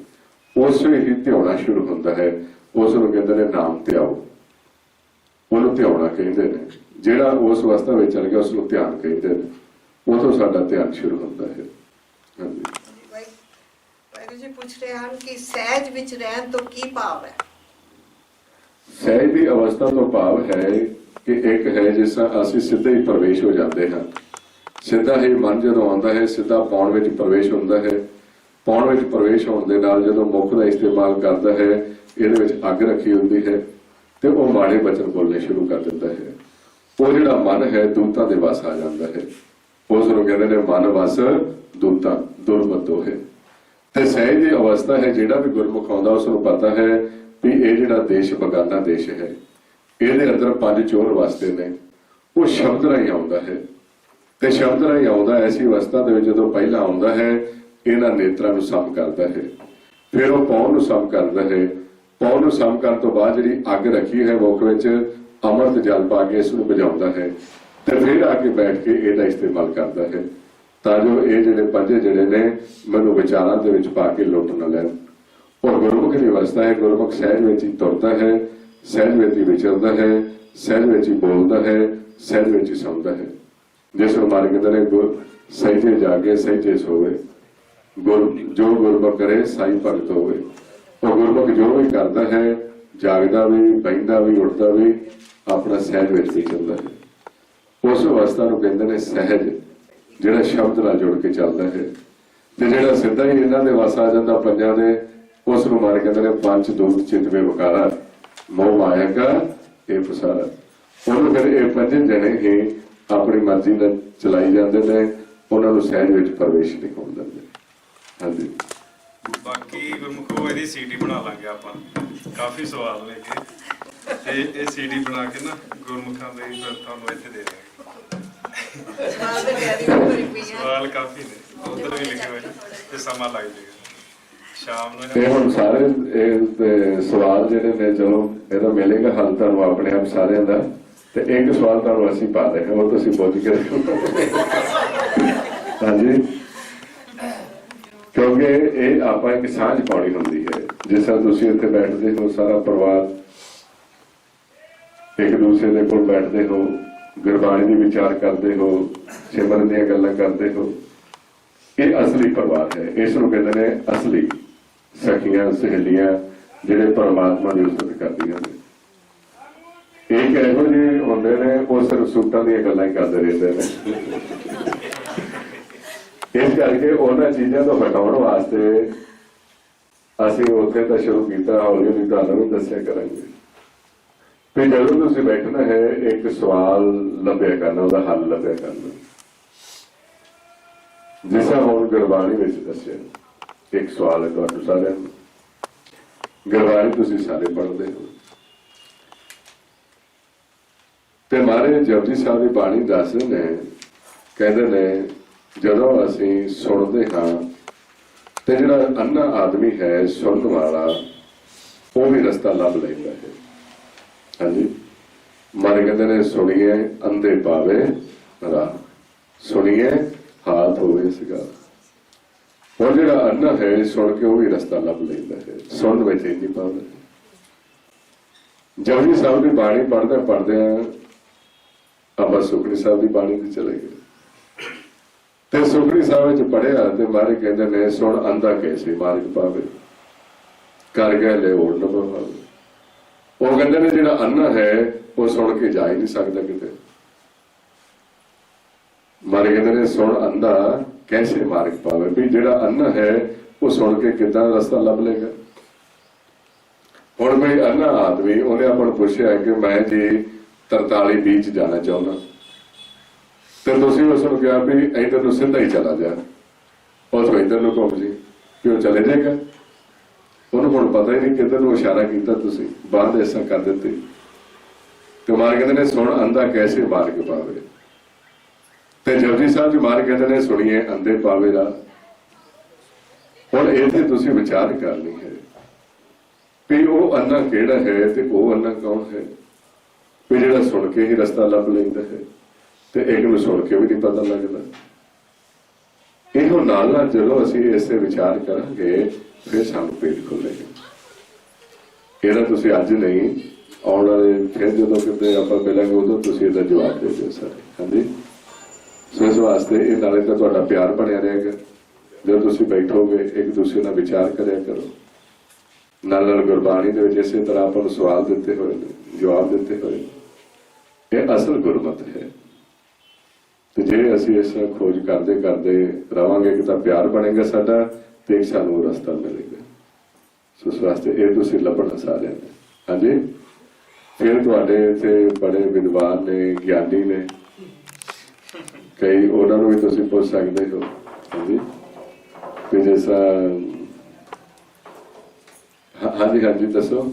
Speaker 1: उस वे ही ध्याना शुरू होंदा है। उस नूं कहंदे ने नाम ध्याओ, ਉਹਨੂੰ ਧਿਆਉਣਾ ਕਹਿੰਦੇ ਨੇ। ਜਿਹੜਾ ਉਸ ਅਵਸਥਾ ਵਿੱਚ ਚਲ ਗਿਆ ਉਸ ਨੂੰ ਧਿਆਨ ਕਹਿੰਦੇ ਨੇ। ਉਦੋਂ ਸਾਡਾ ਧਿਆਨ ਸ਼ੁਰੂ ਹੁੰਦਾ ਹੈ। ਹਾਂਜੀ
Speaker 2: ਵਾਹਿਗੁਰੂ ਜੀ ਪੁੱਛ ਰਹੇ ਹਨ ਕਿ ਸਹਿਜ ਵਿੱਚ ਰਹਿਣ ਤੋਂ ਕੀ ਭਾਵ ਹੈ?
Speaker 1: ਸਹਿਜ ਦੀ ਅਵਸਥਾ ਤੋਂ ਭਾਵ ਹੈ ਕਿ ਇੱਕ ਹੈ ਜਿਸ ਤਰ੍ਹਾਂ ਅਸੀਂ ਸਿੱਧੇ ਹੀ ਪ੍ਰਵੇਸ਼ ਹੋ ਜਾਂਦੇ ਹਾਂ। ਸਿੱਧਾ ਹੀ ਮਨ ਜਦੋਂ ਆਉਂਦਾ ਹੈ, ਸਿੱਧਾ ਪਾਉਣ ਵਿੱਚ ਪ੍ਰਵੇਸ਼ ਹੁੰਦਾ ਹੈ। ਪਾਉਣ ਵਿੱਚ ਪ੍ਰਵੇਸ਼ ਹੋਣ ਦੇ ਨਾਲ ਜਦੋਂ ਮੁੱਖ ਦਾ ਇਸਤੇਮਾਲ ਕਰਦਾ ਹੈ, ਇਹਦੇ ਵਿੱਚ ਅੱਗ ਰੱਖੀ ਹੁੰਦੀ ਹੈ ਤੇ ਉਹ ਮਾੜੇ ਬਚਨ ਬੋਲਣੇ ਸ਼ੁਰੂ ਕਰ ਦਿੰਦਾ ਹੈ। ਉਹ ਜਿਹੜਾ ਮਨ ਹੈ ਦੂਤਾਂ ਦੇ ਵਸ ਆ ਜਾਂਦਾ ਹੈ। ਉਸ ਨੂੰ ਕਹਿੰਦੇ ਨੇ ਮਨ ਵਸ ਦੂਤਾਂ ਦੁਰਮਤੋ ਹੈ। ਤੇ ਸਹਿਜ ਦੀ ਅਵਸਥਾ ਹੈ, ਜਿਹੜਾ ਵੀ ਗੁਰਮੁਖ ਆਉਂਦਾ ਉਸ ਨੂੰ ਪਤਾ ਹੈ ਵੀ ਇਹ ਜਿਹੜਾ ਦੇਸ਼ ਬਗਾਨਾ ਦੇਸ਼ ਹੈ, ਇਹਦੇ ਅੰਦਰ ਪੰਜ ਚੋਰ ਵਸਦੇ ਨੇ। ਉਹ ਸ਼ਬਦ ਰਾਹੀਂ ਆਉਂਦਾ ਹੈ ਤੇ ਸ਼ਬਦ ਰਾਹੀਂ ਆਉਂਦਾ ਐਸੀ ਅਵਸਥਾ ਦੇ ਵਿੱਚ ਜਦੋਂ ਪਹਿਲਾਂ ਆਉਂਦਾ ਹੈ ਇਹਨਾਂ ਨੇਤਰਾਂ ਨੂੰ ਸਮ ਕਰਦਾ ਹੈ। ਫਿਰ ਉਹ ਪੌਣ ਨੂੰ ਸਮ ਕਰਦਾ ਹੈ। ਪੌਣ ਨੂੰ ਸਮ ਕਰਨ ਤੋਂ ਬਾਅਦ ਜਿਹੜੀ ਅੱਗ ਰੱਖੀ ਹੈ ਮੁੱਖ ਵਿੱਚ ਅੰਮ੍ਰਿਤ ਜਲ ਪਾ ਕੇ ਇਸ ਨੂੰ ਬੁਝਾਉਂਦਾ ਹੈ ਤੇ ਫਿਰ ਆ ਕੇ ਬੈਠ ਕੇ ਇਹਦਾ ਇਸਤੇਮਾਲ ਕਰਦਾ ਹੈ ਤਾਂ ਜੋ ਇਹ ਜਿਹੜੇ ਪੰਜੇ ਜਿਹੜੇ ਨੇ ਮੈਨੂੰ ਵਿਚਾਰਾਂ ਦੇ ਵਿੱਚ ਪਾ ਕੇ ਲੁੱਟ ਨਾ ਲੈਣ। ਔਰ ਗੁਰਮੁਖ ਦੀ ਅਵਸਥਾ ਹੈ, ਗੁਰਮੁਖ ਸਹਿਜ ਵਿੱਚ ਹੀ ਤੁਰਦਾ ਹੈ, ਸਹਿਜ ਵਿੱਚ ਹੀ ਵਿਚਰਦਾ ਹੈ, ਸਹਿਜ ਵਿੱਚ ਹੀ ਬੋਲਦਾ ਹੈ, ਸਹਿਜ ਵਿੱਚ ਹੀ ਸੌਂਦਾ ਹੈ। ਜਿਸ ਨੂੰ ਮਾਰੇ ਕਹਿੰਦੇ ਨੇ ਗੁਰ ਸਹਿਜੇ ਜਾਗੇ ਸਹਿਜੇ ਸੋਵੇ, ਗੁਰ ਜੋ ਗੁਰਮੁਖ ਕਰੇ ਸਾਈ ਭਗਤ ਹੋਵੇ। ਉਹ ਗੁਰਮੁਖ ਜੋ ਵੀ ਕਰਦਾ ਹੈ, ਜਾਗਦਾ ਵੀ, ਬਹਿੰਦਾ ਵੀ, ਉੱਠਦਾ ਵੀ, ਆਪਣਾ ਸਹਿਜ ਵਿੱਚ ਵਿਚਰਦਾ ਹੈ। ਉਸ ਅਵਸਥਾ ਨੂੰ ਕਹਿੰਦੇ ਨੇ ਸਹਿਜ, ਜਿਹੜਾ ਸ਼ਬਦ ਨਾਲ ਜੁੜ ਕੇ ਚੱਲਦਾ ਹੈ। ਤੇ ਜਿਹੜਾ ਸਿੱਧਾ ਹੀ ਇਹਨਾਂ ਦੇ ਵਸ ਆ ਜਾਂਦਾ ਪੰਜਾਂ ਦੇ, ਉਸ ਨੂੰ ਮਾਰੇ ਕਹਿੰਦੇ ਨੇ ਪੰਜ ਦੂਤ ਚਿਤਵੇ ਵਕਾਰਾ ਮੋਹ ਮਾਇਆ ਕਾ ਇਹ ਪਸਾਰਾ। ਉਹਨੂੰ ਫਿਰ ਇਹ ਪੰਜੇ ਜਣੇ ਹੀ ਆਪਣੀ ਮਰਜ਼ੀ ਨਾਲ ਚਲਾਈ ਜਾਂਦੇ ਨੇ, ਉਹਨਾਂ ਨੂੰ ਸਹਿਜ ਵਿੱਚ ਪ੍ਰਵੇਸ਼ ਨਹੀਂ ਹੋਣ ਦਿੰਦੇ। ਹਾਂਜੀ
Speaker 3: ਬਾਕੀ ਗੁਰਮੁਖੋ ਇਹਦੀ ਸੀਡੀ ਬਣਾ ਲਾਂਗੇ ਆਪਾਂ, ਕਾਫੀ ਸਵਾਲ ਲੈ ਕੇ ਤੇ ਇਹ ਸੀਡੀ ਬਣਾ ਕੇ ਨਾ ਗੁਰਮੁਖਾਂ ਦੇ ਫਿਰ ਤੁਹਾਨੂੰ ਇੱਥੇ ਦੇ ਦਾਂਗੇ। ਸਵਾਲ ਕਾਫੀ ਨੇ, ਉਧਰ ਵੀ ਲਿਖੇ ਹੋਏ ਤੇ ਸਮਾਂ ਲੱਗ ਜਾਏਗਾ ਸ਼ਾਮ ਨੂੰ।
Speaker 1: ਇਹ ਹੁਣ ਸਾਰੇ ਇਹ ਸਵਾਲ ਜਿਹੜੇ ਨੇ ਚਲੋ ਇਹਦਾ ਮਿਲੇਗਾ ਹੱਲ ਤੁਹਾਨੂੰ ਆਪਣੇ ਆਪ ਸਾਰਿਆਂ ਦਾ। ਤੇ ਇੱਕ ਸਵਾਲ ਤੁਹਾਨੂੰ ਅਸੀਂ ਪਾ ਰਹੇ ਹਾਂ, ਉਹ ਤੁਸੀਂ ਪੁੱਛ ਕੇ ਹਾਂਜੀ, ਕਿਉਂਕਿ ਇਹ ਆਪਾਂ ਇੱਕ ਸਾਂਝ ਪਾਉਣੀ ਹੁੰਦੀ ਹੈ। ਜਿਸ ਤਰ੍ਹਾਂ ਤੁਸੀਂ ਇੱਥੇ ਬੈਠਦੇ ਹੋ ਸਾਰਾ ਪਰਿਵਾਰ ਇੱਕ ਦੂਸਰੇ ਦੇ ਕੋਲ ਬੈਠਦੇ ਹੋ, ਗੁਰਬਾਣੀ ਦੀ ਵਿਚਾਰ ਕਰਦੇ ਹੋ, ਸਿਮਰਨ ਦੀਆਂ ਗੱਲਾਂ ਕਰਦੇ ਹੋ, ਇਹ ਅਸਲੀ ਪਰਿਵਾਰ ਹੈ। ਇਸ ਨੂੰ ਕਹਿੰਦੇ ਨੇ ਅਸਲੀ ਸਖੀਆਂ ਸਹੇਲੀਆਂ ਜਿਹੜੇ ਪਰਮਾਤਮਾ ਦੀ ਉਸਤਤ ਕਰਦੀਆਂ ਨੇ। ਇਹ ਇਹੋ ਜਿਹੇ ਹੁੰਦੇ ਨੇ ਉਹ ਸਿਰਫ ਸੂਟਾਂ ਦੀਆਂ ਗੱਲਾਂ ਹੀ ਕਰਦੇ ਰਹਿੰਦੇ ਨੇ। ਇਸ ਕਰਕੇ ਉਹਨਾਂ ਚੀਜ਼ਾਂ ਤੋਂ ਹਟਾਉਣ ਵਾਸਤੇ ਅਸੀਂ ਉੱਥੇ ਤਾਂ ਸ਼ੁਰੂ ਕੀਤਾ, ਹੌਲੀ ਹੌਲੀ ਤੁਹਾਨੂੰ ਵੀ ਦੱਸਿਆ ਕਰਾਂਗੇ। ਫਿਰ ਜਦੋਂ ਤੁਸੀਂ ਬੈਠਣਾ ਹੈ ਇੱਕ ਸਵਾਲ ਲੱਭਿਆ ਕਰਨਾ, ਉਹਦਾ ਹੱਲ ਲੱਭਿਆ ਕਰਨਾ। ਜਿਸ ਤਰ੍ਹਾਂ ਹੁਣ ਗੁਰਬਾਣੀ ਵਿੱਚ ਦੱਸਿਆ ਇੱਕ ਸਵਾਲ ਹੈ ਤੁਹਾਨੂੰ ਸਾਰਿਆਂ ਨੂੰ ਗੁਰਬਾਣੀ ਤੁਸੀਂ ਸਾਰੇ ਪੜ੍ਹਦੇ ਹੋ ਤੇ ਮਹਾਰਾਜ ਜਪਜੀ ਸਾਹਿਬ ਦੀ ਬਾਣੀ ਦੱਸਦੇ ਨੇ, ਕਹਿੰਦੇ ਨੇ ਜਦੋਂ ਅਸੀਂ ਸੁਣਦੇ ਹਾਂ ਤੇ ਜਿਹੜਾ ਅੰਨਾ ਆਦਮੀ ਹੈ ਸੁਣਨ ਵਾਲਾ ਉਹ ਵੀ ਰਸਤਾ ਲੱਭ ਲੈਂਦਾ ਹੈ। ਹਾਂਜੀ, ਮਹਾਰਾਜ ਕਹਿੰਦੇ ਨੇ ਸੁਣੀਏ ਅੰਧੇ ਪਾਵੇ ਰਾਹ, ਸੁਣੀਏ ਹਾਥ ਹੋਵੇ ਸਿਗਾ। ਉਹ ਜਿਹੜਾ ਅੰਨਾ ਹੈ ਸੁਣ ਕੇ ਉਹ ਵੀ ਰਸਤਾ ਲੱਭ ਲੈਂਦਾ ਹੈ, ਸੁਣਨ ਵਿੱਚ ਇੰਨੀ ਪਾਵਰ ਹੈ। ਜਪਜੀ ਸਾਹਿਬ ਦੀ ਬਾਣੀ ਪੜ੍ਹਦਿਆਂ ਆਪਾਂ ਸੁਖਮਨੀ ਸਾਹਿਬ ਦੀ ਬਾਣੀ ਤੇ ਚਲੇ ਗਏ ਤੇ ਸੁਖਮਨੀ ਸਾਹਿਬ ਵਿੱਚ ਪੜ੍ਹਿਆ ਤੇ ਮਹਾਰਾਜ ਕਹਿੰਦੇ ਨੇ ਸੁਣ ਅੰਧਾ ਕੈਸੇ ਮਾਰਗ ਪਾਵੇ, ਕਰ ਗਏ ਲੈ ਓੜ ਨਾ ਪਾਵੇ। ਉਹ ਕਹਿੰਦੇ ਨੇ ਜਿਹੜਾ ਅੰਨਾ ਹੈ ਉਹ ਸੁਣ ਕੇ ਜਾ ਹੀ ਨਹੀਂ ਸਕਦਾ ਕਿਤੇ। ਮਹਾਰਾਜ ਕਹਿੰਦੇ ਨੇ ਸੁਣ ਅੰਧਾ ਕੈਸੇ ਮਾਰਗ ਪਾਵੇ, ਵੀ ਜਿਹੜਾ ਅੰਨਾ ਹੈ ਉਹ ਸੁਣ ਕੇ ਕਿੱਦਾਂ ਰਸਤਾ ਲੱਭ ਲੇਗਾ। ਹੁਣ ਕੋਈ ਅੰਨਾ ਆਦਮੀ ਉਹਨੇ ਆਪਾਂ ਨੂੰ ਪੁੱਛਿਆ ਕਿ ਮੈਂ ਜੀ 43 ਬੀਚ ਜਾਣਾ ਚਾਹੁੰਦਾ ਤੇ ਤੁਸੀਂ ਉਸ ਨੂੰ ਕਿਹਾ ਵੀ ਇੱਧਰ ਨੂੰ ਸਿੱਧਾ ਹੀ ਚਲਾ ਜਾ, ਉਹ ਇੱਧਰ ਨੂੰ ਘੁੰਮ ਜੀ, ਕਿ ਉਹ ਚਲੇ ਜਾਏਗਾ। ਉਹਨੂੰ ਹੁਣ ਪਤਾ ਹੀ ਨਹੀਂ ਕਿੱਧਰ ਨੂੰ ਇਸ਼ਾਰਾ ਕੀਤਾ, ਤੁਸੀਂ ਬਾਅਦ ਐਸਾ ਕਰ ਦਿੱਤੀ। ਤੇ ਮਾਰ ਕਹਿੰਦੇ ਨੇ ਸੁਣ ਅੰਧਾ ਕੈਸੇ ਮਾਰਗ ਪਾਵੇ, ਤੇ ਜਪਜੀ ਸਾਹਿਬ ਜੀ ਮਾਰ ਕਹਿੰਦੇ ਨੇ ਸੁਣੀਏ ਅੰਧੇ ਪਾਵੇ ਰਾਹ। ਹੁਣ ਇਹਦੇ ਤੁਸੀਂ ਵਿਚਾਰ ਕਰਨੀ ਹੈ ਵੀ ਉਹ ਅੰਨਾ ਕਿਹੜਾ ਹੈ ਤੇ ਉਹ ਅੰਨਾ ਕੌਣ ਹੈ। ਵੀ ਜਿਹੜਾ ਸੁਣ ਕੇ ਹੀ ਰਸਤਾ ਲੱਭ ਲੈਂਦਾ ਹੈ ਤੇ ਇੱਕ ਨੂੰ ਸੁਣ ਕੇ ਵੀ ਨਹੀਂ ਪਤਾ ਲੱਗਦਾ। ਇਹੋ ਨਾਲ ਨਾਲ ਜਦੋਂ ਅਸੀਂ ਇਸੇ ਵਿਚਾਰ ਕਰਾਂਗੇ ਫਿਰ ਸਾਨੂੰ ਪੇਟ ਖੁੱਲੇਗਾ। ਇਹਦਾ ਤੁਸੀਂ ਅੱਜ ਨਹੀਂ, ਆਉਣ ਵਾਲੇ ਫਿਰ ਜਦੋਂ ਕਿਤੇ ਆਪਾਂ ਮਿਲਾਂਗੇ ਉਦੋਂ ਤੁਸੀਂ ਇਹਦਾ ਜਵਾਬ ਦੇ ਦਿਓ ਸਾਰੇ। ਹਾਂਜੀ, ਸੋ ਇਸ ਵਾਸਤੇ ਇਹ ਨਾਲੇ ਤਾਂ ਤੁਹਾਡਾ ਪਿਆਰ ਬਣਿਆ ਰਹੇਗਾ। ਜਦੋਂ ਤੁਸੀਂ ਬੈਠੋਗੇ ਇੱਕ ਦੂਸਰੇ ਨਾਲ ਵਿਚਾਰ ਕਰਿਆ ਕਰੋ। ਨਾਲ ਨਾਲ ਗੁਰਬਾਣੀ ਦੇ ਵਿੱਚ ਇਸੇ ਤਰ੍ਹਾਂ ਆਪਾਂ ਨੂੰ ਸਵਾਲ ਦਿੱਤੇ ਹੋਏ ਨੇ, ਜਵਾਬ ਦਿੱਤੇ ਹੋਏ ਨੇ। ਇਹ ਅਸਲ ਗੁਰਮਤਿ ਹੈ। ਤੇ ਜੇ ਅਸੀਂ ਇਸ ਖੋਜ ਕਰਦੇ ਕਰਦੇ ਰਵਾਂਗੇ ਕਿ ਤਾਂ ਪਿਆਰ ਬਣੇਗਾ ਸਾਡਾ ਤੇ ਇੱਕ ਸਾਨੂੰ ਰਸਤਾ ਮਿਲੇਗਾ। ਸੋ ਇਸ ਵਾਸਤੇ ਇਹ ਤੁਸੀਂ ਲੱਭਣਾ ਸਾਰਿਆਂ ਨੇ। ਹਾਂਜੀ, ਫਿਰ ਤੁਹਾਡੇ ਇੱਥੇ ਬੜੇ ਵਿਦਵਾਨ ਨੇ, ਗਿਆਨੀ ਨੇ, ਕਈ ਉਹਨਾਂ ਨੂੰ ਵੀ ਤੁਸੀਂ ਪੁੱਛ ਸਕਦੇ ਹੋ। ਹਾਂਜੀ, ਤੇ ਜੈਸਾ ਹਾਂਜੀ ਹਾਂਜੀ ਦੱਸੋ।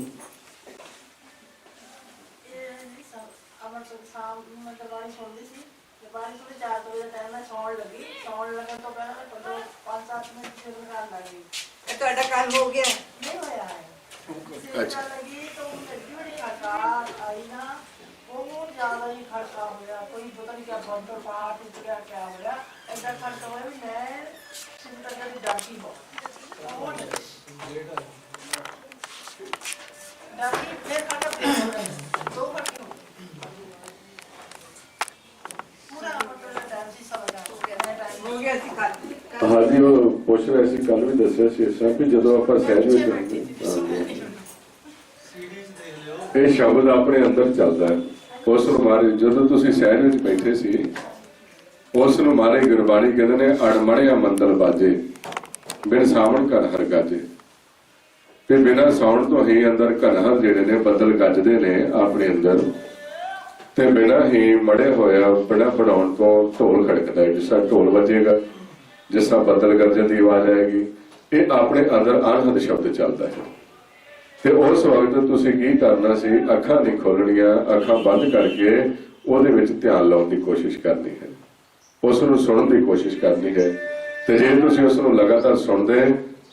Speaker 2: ਤੁਹਾਡਾ ਕੰਮ ਹੋ ਗਿਆ?
Speaker 4: अच्छा लगी तो लगी बड़ी खड़काहट आई ना, बहुत ज्यादा ही खड़का होया, कोई पता नहीं क्या बंदर पहाड़ टूट गया क्या होया, ऐसा खड़का होया भी मैं चिंता करके जाती हूँ जाती फिर खड़ा दो खड़के पूरा मतलब टाइम से सब
Speaker 2: ਹੋ ਗਿਆ ਸੀ ਕੱਲ।
Speaker 1: ਹਾਂਜੀ, ਉਹ ਪੁੱਛ ਰਹੇ ਸੀ, ਕੱਲ ਵੀ ਦੱਸਿਆ ਸੀ ਇਸ ਤਰ੍ਹਾਂ ਵੀ ਜਦੋਂ ਆਪਾਂ ਸਹਿਜ ਵਿੱਚ ਹੁੰਦੇ ਇਹ ਸ਼ਬਦ ਆਪਣੇ ਅੰਦਰ ਚੱਲਦਾ ਹੈ। ਉਸ ਨੂੰ ਮਾਰੇ ਜਦੋਂ ਤੁਸੀਂ ਸਹਿਜ ਵਿੱਚ ਬੈਠੇ ਸੀ ਉਸ ਨੂੰ ਮਾਰੇ ਗੁਰਬਾਣੀ ਕਹਿੰਦੇ ਨੇ ਅੜਮਣਿਆ ਮੰਦਲ ਬਾਜੇ ਬਿਨ ਸਾਵਣ ਘਰ ਹਰ ਗਾਜੇ। ਤੇ ਬਿਨਾਂ ਸਾਉਣ ਤੋਂ ਹੀ ਅੰਦਰ ਘਨਹਰ ਜਿਹੜੇ ਨੇ ਬੱਦਲ ਗੱਜਦੇ ਨੇ ਆਪਣੇ ਅੰਦਰ, ਤੇ ਬਿਨਾਂ ਹੀ ਮੜੇ ਹੋਇਆ ਬਿਨਾਂ ਬਣਾਉਣ ਤੋਂ ਢੋਲ ਖੜਕਦਾ ਹੈ। ਜਿਸ ਤਰ੍ਹਾਂ ਢੋਲ ਵੱਜੇਗਾ, ਜਿਸ ਤਰ੍ਹਾਂ ਬੱਦਲ ਗਰਜਣ ਦੀ ਆਵਾਜ਼ ਆਏਗੀ, ਇਹ ਆਪਣੇ ਅੰਦਰ ਅਣਹਦ ਸ਼ਬਦ ਚੱਲਦਾ ਹੈ। ਤੇ ਉਸ ਵਕਤ ਤੁਸੀਂ ਕੀ ਕਰਨਾ ਸੀ, ਅੱਖਾਂ ਨਹੀਂ ਖੋਲਣੀਆਂ, ਅੱਖਾਂ ਬੰਦ ਕਰਕੇ ਉਹਦੇ ਵਿੱਚ ਧਿਆਨ ਲਾਉਣ ਦੀ ਕੋਸ਼ਿਸ਼ ਕਰਨੀ ਹੈ, ਉਸ ਨੂੰ ਸੁਣਨ ਦੀ ਕੋਸ਼ਿਸ਼ ਕਰਨੀ ਹੈ। ਤੇ ਜੇ ਤੁਸੀਂ ਉਸ ਨੂੰ ਲਗਾਤਾਰ ਸੁਣਦੇ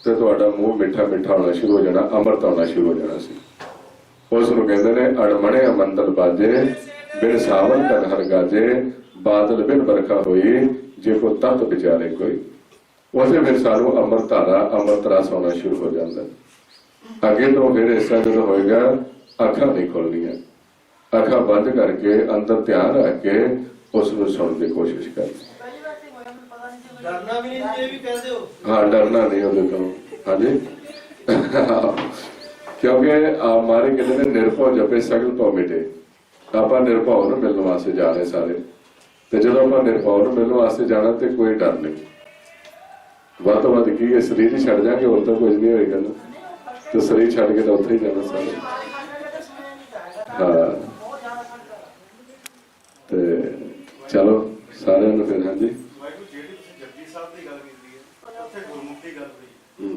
Speaker 1: ਤੇ ਤੁਹਾਡਾ ਮੂੰਹ ਮਿੱਠਾ ਮਿੱਠਾ ਹੋਣਾ ਸ਼ੁਰੂ ਹੋ ਜਾਣਾ, ਅੰਮ੍ਰਿਤ ਆਉਣਾ ਸ਼ੁਰੂ ਹੋ ਜਾਣਾ ਸੀ। ਉਸ ਨੂੰ ਕਹਿੰਦੇ ਨੇ ਅੜਮਣੇ ਮੰਦਲ ਬਾਜੇ ਬਿਨ ਸਾਵਨ ਘਰ ਹਰ ਗਾਜੇ, ਬਾਦਲ ਬਿਨ ਵਰਖਾ ਹੋਈ ਜੇ ਕੋ ਤਤ ਵਿਚਾਰੇ ਕੋਈ। ਉਹਦੇ ਵਿੱਚ ਸਾਨੂੰ ਅੰਮ੍ਰਿਤ ਧਾਰਾ, ਅੰਮ੍ਰਿਤ ਰਸ ਆਉਣਾ ਸ਼ੁਰੂ ਹੋ ਜਾਂਦਾ। ਅੱਗੇ ਤੋਂ ਫਿਰ ਇਸ ਤਰ੍ਹਾਂ ਜਦੋਂ ਹੋਏਗਾ ਅੱਖਾਂ ਨਹੀਂ ਖੋਲਣੀਆਂ, ਅੱਖਾਂ ਬੰਦ ਕਰਕੇ ਅੰਦਰ ਧਿਆਨ ਰੱਖ ਕੇ ਉਸ ਨੂੰ ਸੁਣਨ ਦੀ ਕੋਸ਼ਿਸ਼ ਕਰਨੀ।
Speaker 4: डरना भी नहीं, ये भी कह दो।
Speaker 1: हाँ, डरना नहीं ਉਹਦੇ ਤੋਂ। ਹਾਂਜੀ, ਕਿਉਂਕਿ ਹਮਾਰੇ ਕਹਿੰਦੇ ਨੇ ਨਿਰਭਉ ਜਪੇ ਸਗਲ ਭਉ ਮਿਟੇ। ਆਪਾਂ ਨਿਰਭਉ ਨੂੰ ਮਿਲਣ ਵਾਸਤੇ ਜਾ ਰਹੇ ਸਾਰੇ, ਤੇ ਜਦੋਂ ਆਪਾਂ ਨਿਰਭਉ ਨੂੰ ਮਿਲਣ ਵਾਸਤੇ ਜਾਣਾ ਤੇ ਕੋਈ ਡਰ ਨਹੀਂ। ਵੱਧ ਤੋਂ ਵੱਧ ਕੀ ਹੈ, ਸਰੀਰ ਹੀ ਛੱਡ ਜਾਗੇ, ਹੋਰ ਤਾਂ ਕੁਝ ਨਹੀਂ ਹੋਏਗਾ ਨਾ। ਤੇ ਸਰੀਰ ਛੱਡ ਕੇ ਤਾਂ ਉੱਥੇ ਹੀ ਜਾਣਾ ਸਾਰੇ। ਹਾਂ, ਤੇ ਚਲੋ ਸਾਰਿਆਂ ਨੂੰ ਫਿਰ। ਹਾਂਜੀ,
Speaker 3: ਵਾਹਿਗੁਰੂ, ਜਿਹੜੀ ਤੁਸੀਂ ਜਪਜੀ ਸਾਹਿਬ ਦੀ ਗੱਲ ਕੀਤੀ ਹੈ ਉੱਥੇ ਗੁਰਮੁਖੀ ਗੱਲ ਹੋਈ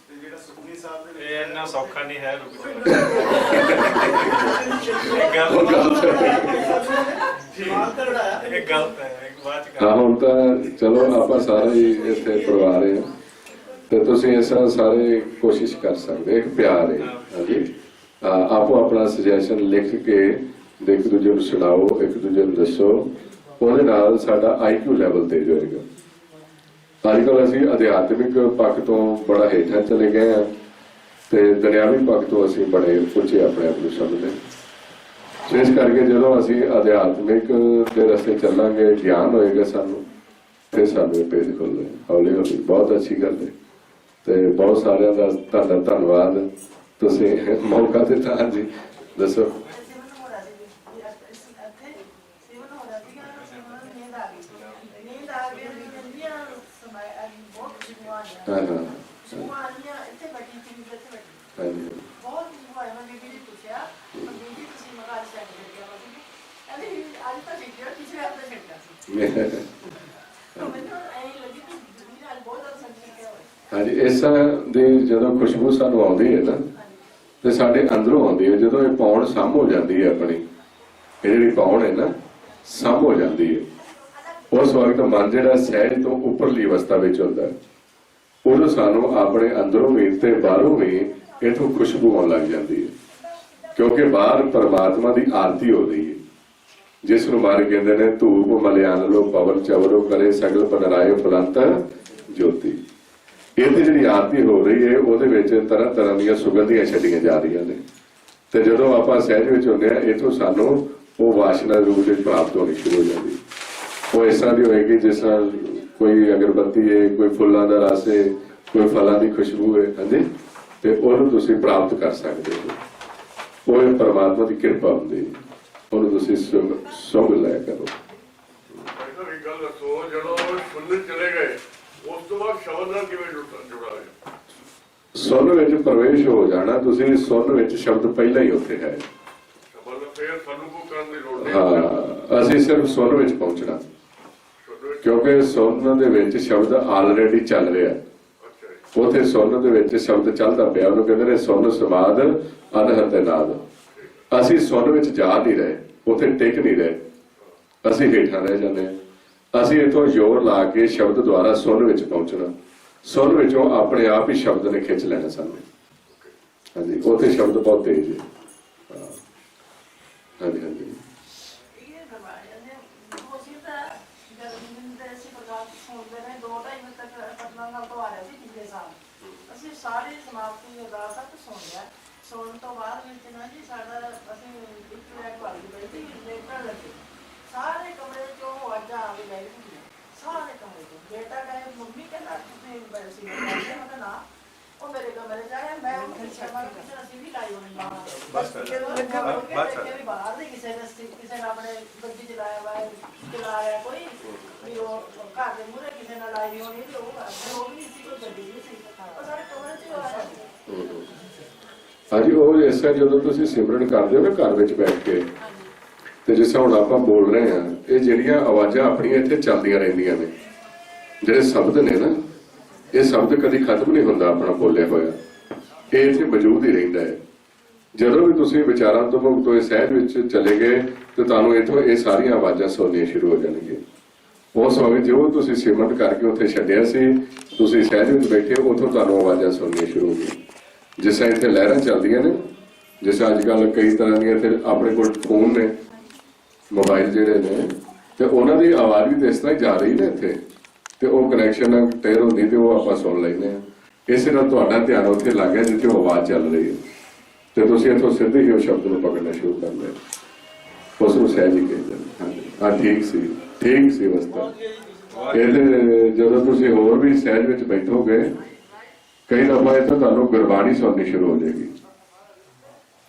Speaker 3: ਤੇ ਜਿਹੜਾ ਸੁਖਮਨੀ ਇਹ ਇੰਨਾ ਸੌਖਾ ਨਹੀਂ ਹੈ, ਰੁਕ ਜਾਓ। ਇਹ ਗੱਲ
Speaker 1: ਉਹ ਗਲਤ ਹੈ।
Speaker 3: ਇਹ ਗਲਤ ਹੈ, ਇੱਕ ਬਾਅਦ ਚ
Speaker 1: ਹਾਂ ਹੁਣ ਤਾਂ ਚਲੋ ਆਪਾਂ ਸਾਰੇ ਹੀ ਇੱਥੇ ਪਰਿਵਾਰ ਹਾਂ ਤੇ ਤੁਸੀਂ ਇਸ ਤਰ੍ਹਾਂ ਸਾਰੇ ਕੋਸ਼ਿਸ਼ ਕਰ ਸਕਦੇ, ਇੱਕ ਪਿਆਰ ਹੈ। ਹਾਂਜੀ ਆਪੋ ਆਪਣਾ ਸੁਜੈਸ਼ਨ ਲਿਖ ਕੇ ਇੱਕ ਦੂਜੇ ਨੂੰ ਸੁਣਾਓ, ਇੱਕ ਦੂਜੇ ਨੂੰ ਦੱਸੋ, ਉਹਦੇ ਨਾਲ ਸਾਡਾ IQ ਲੈਵਲ ਤੇਜ਼ ਹੋਏਗਾ। ਅੱਜ ਕੱਲ੍ਹ ਅਸੀਂ ਅਧਿਆਤਮਿਕ ਪੱਖ ਤੋਂ ਬੜਾ ਹੇਠਾਂ ਚਲੇ ਗਏ ਹਾਂ ਤੇ ਦੁਨਿਆਵੀ ਪੱਖ ਤੋਂ ਅਸੀਂ ਬੜੇ ਉੱਚੇ ਆਪਣੇ ਆਪ ਨੂੰ ਸਮਝਦੇ ਹਾਂ। ਇਸ ਕਰਕੇ ਜਦੋਂ ਅਸੀਂ ਅਧਿਆਤਮਿਕ ਦੇ ਰਸਤੇ ਚੱਲਾਂਗੇ, ਗਿਆਨ ਹੋਏਗਾ ਸਾਨੂੰ, ਫਿਰ ਸਾਨੂੰ ਇਹ ਭੇਦ ਖੁੱਲ੍ਹੇ ਹੌਲੀ ਹੌਲੀ। ਬਹੁਤ ਅੱਛੀ ਗੱਲ ਹੈ ਤੇ ਬਹੁਤ ਸਾਰਿਆਂ ਦਾ ਤੁਹਾਡਾ ਧੰਨਵਾਦ, ਤੁਸੀਂ ਮੌਕਾ ਦਿੱਤਾ। ਹਾਂਜੀ ਦੱਸੋ। ਹਾਂ ਹਾਂ ਹਾਂਜੀ ਹਾਂਜੀ ਇਸ ਤਰ੍ਹਾਂ ਦੀ ਜਦੋਂ ਖੁਸ਼ਬੂ ਸਾਨੂੰ ਆਉਂਦੀ ਹੈ ਨਾ ਤੇ ਸਾਡੇ ਅੰਦਰੋਂ ਆਉਂਦੀ ਹੈ। ਜਦੋਂ ਇਹ ਪੌਣ ਸਮ ਹੋ ਜਾਂਦੀ ਹੈ, ਆਪਣੀ ਇਹ ਜਿਹੜੀ ਪੌਣ ਹੈ ਨਾ ਸਮ ਹੋ ਜਾਂਦੀ ਹੈ, ਉਸ ਵਕਤ ਮਨ ਜਿਹੜਾ ਸਹਿਜ ਤੋਂ ਉੱਪਰਲੀ ਅਵਸਥਾ ਵਿੱਚ ਹੁੰਦਾ ਹੈ, ਉਦੋਂ ਸਾਨੂੰ ਆਪਣੇ ਅੰਦਰੋਂ ਵੀ ਤੇ ਬਾਹਰੋਂ ਵੀ ਇਥੋਂ ਖੁਸ਼ਬੂ ਆਉਣ ਲੱਗ ਜਾਂਦੀ ਹੈ। ਕਿਉਂਕਿ ਬਾਹਰ ਪਰਮਾਤਮਾ ਦੀ ਆਰਤੀ ਹੋ ਰਹੀ ਹੈ, ਜਿਸ ਨੂੰ ਮਾਰੇ ਕਹਿੰਦੇ ਨੇ ਧੂਪ ਮਲਿਆਨ ਲੋ ਪਵਨ ਚਵਰੋ ਕਰੇ ਸਗਲ ਪਨਰਾਏ ਫਲੰਤ ਜੋਤੀ। ਇਹ ਤੇ ਜਿਹੜੀ ਆਰਤੀ ਹੋ ਰਹੀ ਹੈ ਉਹਦੇ ਵਿੱਚ ਤਰ੍ਹਾਂ ਤਰ੍ਹਾਂ ਦੀਆਂ ਸੁਗੰਧੀਆਂ ਛੱਡੀਆਂ ਜਾ ਰਹੀਆਂ ਨੇ ਤੇ ਜਦੋਂ ਆਪਾਂ ਸਹਿਜ ਵਿੱਚ ਹੁੰਦੇ ਹਾਂ ਇਥੋਂ ਸਾਨੂੰ ਉਹ ਵਾਸ਼ਨਾ ਰੂਪ ਵਿੱਚ ਪ੍ਰਾਪਤ ਹੋਣੀ ਸ਼ੁਰੂ ਹੋ ਜਾਂਦੀ। ਉਹ ਇਸ ਤਰ੍ਹਾਂ ਦੀ ਹੋਏਗੀ ਜਿਸ ਤਰ੍ਹਾਂ ਕੋਈ ਅਗਰਬੱਤੀ ਹੈ, ਕੋਈ ਫੁੱਲਾਂ ਦਾ ਰਸ ਹੈ, ਕੋਈ ਫਲਾਂ ਦੀ ਖੁਸ਼ਬੂ ਹੈ। ਹਾਂਜੀ ਤੇ ਉਹਨੂੰ ਤੁਸੀਂ ਪ੍ਰਾਪਤ ਕਰ ਸਕਦੇ ਹੋ। ਉਹ ਪਰਮਾਤਮਾ ਦੀ ਕਿਰਪਾ ਹੁੰਦੀ ਹੈ, ਉਹਨੂੰ ਤੁਸੀਂ ਸੁੰਘ ਲਿਆ ਕਰੋ।
Speaker 5: ਇੱਕ ਗੱਲ ਦੱਸੋ, ਜਦੋਂ ਸੁਣਨ ਚਲੇ ਗਏ ਉਸ ਤੋਂ ਬਾਅਦ ਸ਼ਬਦ ਨਾਲ ਕਿਵੇਂ ਜੁੜਾ ਹੈ?
Speaker 1: ਸੁਣ ਵਿੱਚ ਪ੍ਰਵੇਸ਼ ਹੋ ਜਾਣਾ, ਤੁਸੀਂ ਸੁਣ ਵਿੱਚ ਸ਼ਬਦ ਪਹਿਲਾਂ ਹੀ ਉੱਥੇ ਹੈ।
Speaker 5: ਸ਼ਬਦ ਫਿਰ ਸਾਨੂੰ ਕੋ ਕਰਨ ਦੀ ਲੋੜ ਨਹੀਂ।
Speaker 1: ਹਾਂ ਅਸੀਂ ਸਿਰਫ ਸੁਣ ਵਿੱਚ ਪਹੁੰਚਣਾ, ਕਿਉਂਕਿ ਸੁਣਨ ਦੇ ਵਿੱਚ ਸ਼ਬਦ ਆਲਰੇਡੀ ਚੱਲ ਰਿਹਾ। ਉੱਥੇ ਸੁਣਨ ਦੇ ਵਿੱਚ ਸ਼ਬਦ ਚੱਲਦਾ ਪਿਆ, ਉਹਨੂੰ ਕਹਿੰਦੇ ਨੇ ਸੁਣ ਸਮਾਦ ਅਨਹਦ ਨਾਦ। ਅਸੀਂ ਸੁਣ ਵਿੱਚ ਜਾ ਨਹੀਂ ਰਹੇ, ਉੱਥੇ ਟਿਕ ਨਹੀਂ ਰਹੇ, ਅਸੀਂ ਹੇਠਾਂ ਰਹਿ ਜਾਂਦੇ ਹਾਂ। ਅਸੀਂ ਇੱਥੋਂ ਜ਼ੋਰ ਲਾ ਕੇ ਸ਼ਬਦ ਦੁਆਰਾ ਸੁਣ ਵਿੱਚ ਪਹੁੰਚਣਾ, ਸੁਣ ਵਿੱਚੋਂ ਆਪਣੇ ਆਪ ਹੀ ਸ਼ਬਦ ਨੇ ਖਿੱਚ ਲੈਣਾ ਸਾਨੂੰ। ਹਾਂਜੀ ਉੱਥੇ ਸ਼ਬਦ ਬਹੁਤ ਤੇਜ਼ ਹੈ। ਹਾਂਜੀ ਹਾਂਜੀ
Speaker 4: ਸਾਰੇ ਸਮਾਪਤੀ ਅਰਦਾਸ ਤੱਕ ਸੁਣ ਲਿਆ। ਸੁਣਨ ਤੋਂ ਬਾਅਦ ਵਿੱਚ ਨਾ ਜੀ ਸਾਡਾ ਅਸੀਂ ਇੱਕ ਲੈਟ ਪਾ ਲਈ ਬੈਠੀ ਲੇਟਣ ਲੱਗੇ, ਸਾਰੇ ਕਮਰੇ ਚੋਂ ਆਵਾਜ਼ਾਂ ਆ ਕੇ ਬੈਠ ਗਈਆਂ, ਸਾਰੇ ਕਮਰੇ ਚੋਂ। ਬੇਟਾ ਕਹੇ ਮੰਮੀ ਕਹਿੰਦਾ ਤੁਸੀਂ ਬੈਠੀ ਮੈਂ ਕਿਹਾ ਨਾ ਉਹ ਮੇਰੇ ਕਮਰੇ ਚ ਆਇਆ, ਮੈਂ ਉਹਨੂੰ ਪੁੱਛਿਆ ਮੈਂ ਕਿਸੇ ਅਸੀਂ ਵੀ ਲਾਈ ਹੋਣੀ ਬਾਹਰ ਦੇ ਕਿਸੇ ਨੇ ਆਪਣੇ ਗੱਡੀ ਚਲਾਇਆ ਵਾ ਚਲਾਇਆ ਕੋਈ ਵੀ ਉਹ ਘਰ ਦੇ ਮੂਹਰੇ ਕਿਸੇ ਨਾਲ ਲਾਈ ਹੋਣੀ ਤੇ ਉਹ ਵੀ ਨਹੀਂ ਸੀ, ਕੋਈ ਗੱਡੀ ਨਹੀਂ ਸੀ, ਉਹ ਸਾਰੇ ਕਮਰੇ ਚ ਆਇਆ।
Speaker 1: ਹਾਂਜੀ ਉਹ ਇਸ ਤਰ੍ਹਾਂ ਜਦੋਂ ਤੁਸੀਂ ਸਿਮਰਨ ਕਰਦੇ ਹੋ ਨਾ ਘਰ ਵਿੱਚ ਬੈਠ ਕੇ, ਤੇ ਜਿਸ ਤਰ੍ਹਾਂ ਹੁਣ ਆਪਾਂ ਬੋਲ ਰਹੇ ਹਾਂ, ਇਹ ਜਿਹੜੀਆਂ ਆਵਾਜ਼ਾਂ ਆਪਣੀਆਂ ਇੱਥੇ ਚੱਲਦੀਆਂ ਰਹਿੰਦੀਆਂ ਨੇ। ਜਿਹੜੇ ਸ਼ਬਦ ਨੇ ਨਾ, ਇਹ ਸ਼ਬਦ ਕਦੀ ਖਤਮ ਨਹੀਂ ਹੁੰਦਾ ਆਪਣਾ ਬੋਲਿਆ ਹੋਇਆ, ਇਹ ਇੱਥੇ ਮੌਜੂਦ ਹੀ ਰਹਿੰਦਾ ਹੈ। ਜਦੋਂ ਵੀ ਤੁਸੀਂ ਵਿਚਾਰਾਂ ਤੋਂ ਮੁਕਤ ਹੋਏ ਸਹਿਜ ਵਿੱਚ ਚਲੇ ਗਏ ਤੇ ਤੁਹਾਨੂੰ ਇੱਥੋਂ ਇਹ ਸਾਰੀਆਂ ਆਵਾਜ਼ਾਂ ਸੁਣਨੀਆਂ ਸ਼ੁਰੂ ਹੋ ਜਾਣਗੀਆਂ। ਉਸ ਵਕਤ ਜੋ ਤੁਸੀਂ ਸਿਮਰਨ ਕਰਕੇ ਉੱਥੇ ਛੱਡਿਆ ਸੀ, ਤੁਸੀਂ ਸਹਿਜ ਵਿੱਚ ਬੈਠੇ ਉੱਥੋਂ ਤੁਹਾਨੂੰ ਆਵਾਜ਼ਾਂ ਸੁਣਨੀਆਂ ਸ਼ੁਰੂ ਹੋ ਗਈਆਂ। ਜਿਸ ਤਰ੍ਹਾਂ ਇੱਥੇ ਲਹਿਰਾਂ ਚੱਲਦੀਆਂ ਨੇ, ਜਿਸ ਅੱਜ ਕੱਲ੍ਹ ਕਈ ਤਰ੍ਹਾਂ ਦੀਆਂ ਇੱਥੇ ਆਪਣੇ ਕੋਲ ਫੋਨ ਨੇ, ਮੋਬਾਈਲ ਜਿਹੜੇ ਨੇ, ਤੇ ਉਹਨਾਂ ਦੀ ਆਵਾਜ਼ ਵੀ ਇਸ ਤਰ੍ਹਾਂ ਹੀ ਜਾ ਰਹੀ ਨੇ ਇੱਥੇ, ਤੇ ਉਹ ਕਨੈਕਸ਼ਨ ਟੇਰ ਹੁੰਦੀ ਤੇ ਉਹ ਆਪਾਂ ਸੁਣ ਲੈਂਦੇ ਹਾਂ। ਇਸੇ ਨਾਲ ਤੁਹਾਡਾ ਧਿਆਨ ਉੱਥੇ ਲੱਗ ਗਿਆ ਜਿੱਥੇ ਉਹ ਆਵਾਜ਼ ਚੱਲ ਰਹੀ ਹੈ, ਤੇ ਤੁਸੀਂ ਇੱਥੋਂ ਸਿੱਧੇ ਹੀ ਉਹ ਸ਼ਬਦ ਨੂੰ ਪਕੜਨਾ ਸ਼ੁਰੂ ਕਰ ਲਿਆ। ਉਸ ਨੂੰ ਸਹਿਜ ਹੀ ਕਹਿੰਦੇ ਨੇ। ਹਾਂ ਠੀਕ ਸੀ ਅਵਸਥਾ। ਇਹਦੇ ਜਦੋਂ ਤੁਸੀਂ ਹੋਰ ਵੀ ਸਹਿਜ ਵਿੱਚ ਬੈਠੋਗੇ, ਕਈ ਦਫਾ ਇੱਥੇ ਤੁਹਾਨੂੰ ਗੁਰਬਾਣੀ ਸੁਣਨੀ ਸ਼ੁਰੂ ਹੋ ਜਾਏਗੀ।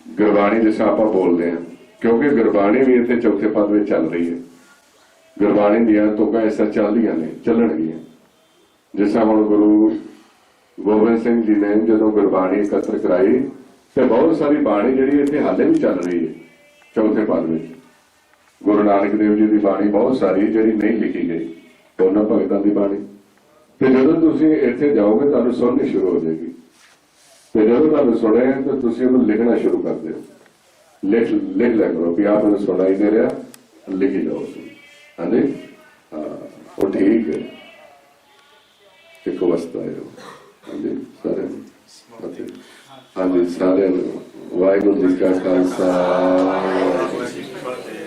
Speaker 1: ਗੁਰਬਾਣੀ ਜਿਸ ਤਰ੍ਹਾਂ ਆਪਾਂ ਬੋਲਦੇ ਹਾਂ, ਕਿਉਂਕਿ ਗੁਰਬਾਣੀ ਵੀ ਇੱਥੇ ਚੌਥੇ ਪਦ ਵਿੱਚ ਚੱਲ ਰਹੀ ਹੈ। ਗੁਰਬਾਣੀ ਦੀਆਂ ਤੁਕਾਂ ਇਸ ਤਰ੍ਹਾਂ ਚੱਲਦੀਆਂ ਨੇ, ਚੱਲਣਗੀਆਂ। ਜਿਸ ਤਰ੍ਹਾਂ ਹੁਣ ਗੁਰੂ ਗੋਬਿੰਦ ਸਿੰਘ ਜੀ ਨੇ ਜਦੋਂ ਗੁਰਬਾਣੀ ਇਕੱਤਰ ਕਰਾਈ, ਤੇ ਬਹੁਤ ਸਾਰੀ ਬਾਣੀ ਜਿਹੜੀ ਇੱਥੇ ਹਾਲੇ ਵੀ ਚੱਲ ਰਹੀ ਹੈ ਚੌਥੇ ਪਦ ਵਿੱਚ। ਗੁਰੂ ਨਾਨਕ ਦੇਵ ਜੀ ਦੀ ਬਾਣੀ ਬਹੁਤ ਸਾਰੀ ਜਿਹੜੀ ਨਹੀਂ ਲਿਖੀ ਗਈ, ਉਹਨਾਂ ਭਗਤਾਂ ਦੀ ਬਾਣੀ। ਤੇ ਜਦੋਂ ਤੁਸੀਂ ਇੱਥੇ ਜਾਓਗੇ ਤੁਹਾਨੂੰ ਸੁਣਨੀ ਸ਼ੁਰੂ ਹੋ ਜਾਏਗੀ। ਤੇ ਜਦੋਂ ਤੁਹਾਨੂੰ ਸੁਣੇ ਤਾਂ ਤੁਸੀਂ ਉਹਨੂੰ ਲਿਖਣਾ ਸ਼ੁਰੂ ਕਰ ਦਿਓ। ਲਿਖ ਲਿਆ ਕਰੋ ਵੀ ਆਪ ਨੂੰ ਸੁਣਾਈ ਦੇ ਰਿਹਾ, ਲਿਖੀ ਜਾਓ ਤੁਸੀਂ। ਹਾਂਜੀ ਹਾਂ, ਉਹ ਠੀਕ ਹੈ, ਇੱਕ ਅਵਸਥਾ ਹੈ ਉਹ। ਹਾਂਜੀ ਸਾਰਿਆਂ ਨੂੰ ਫਤਿਹ। ਹਾਂਜੀ ਸਾਰਿਆਂ ਨੂੰ ਵਾਹਿਗੁਰੂ ਜੀ ਕਾ ਖਾਲਸਾ, ਵਾਹਿਗੁਰੂ ਜੀ ਕੀ ਫਤਿਹ।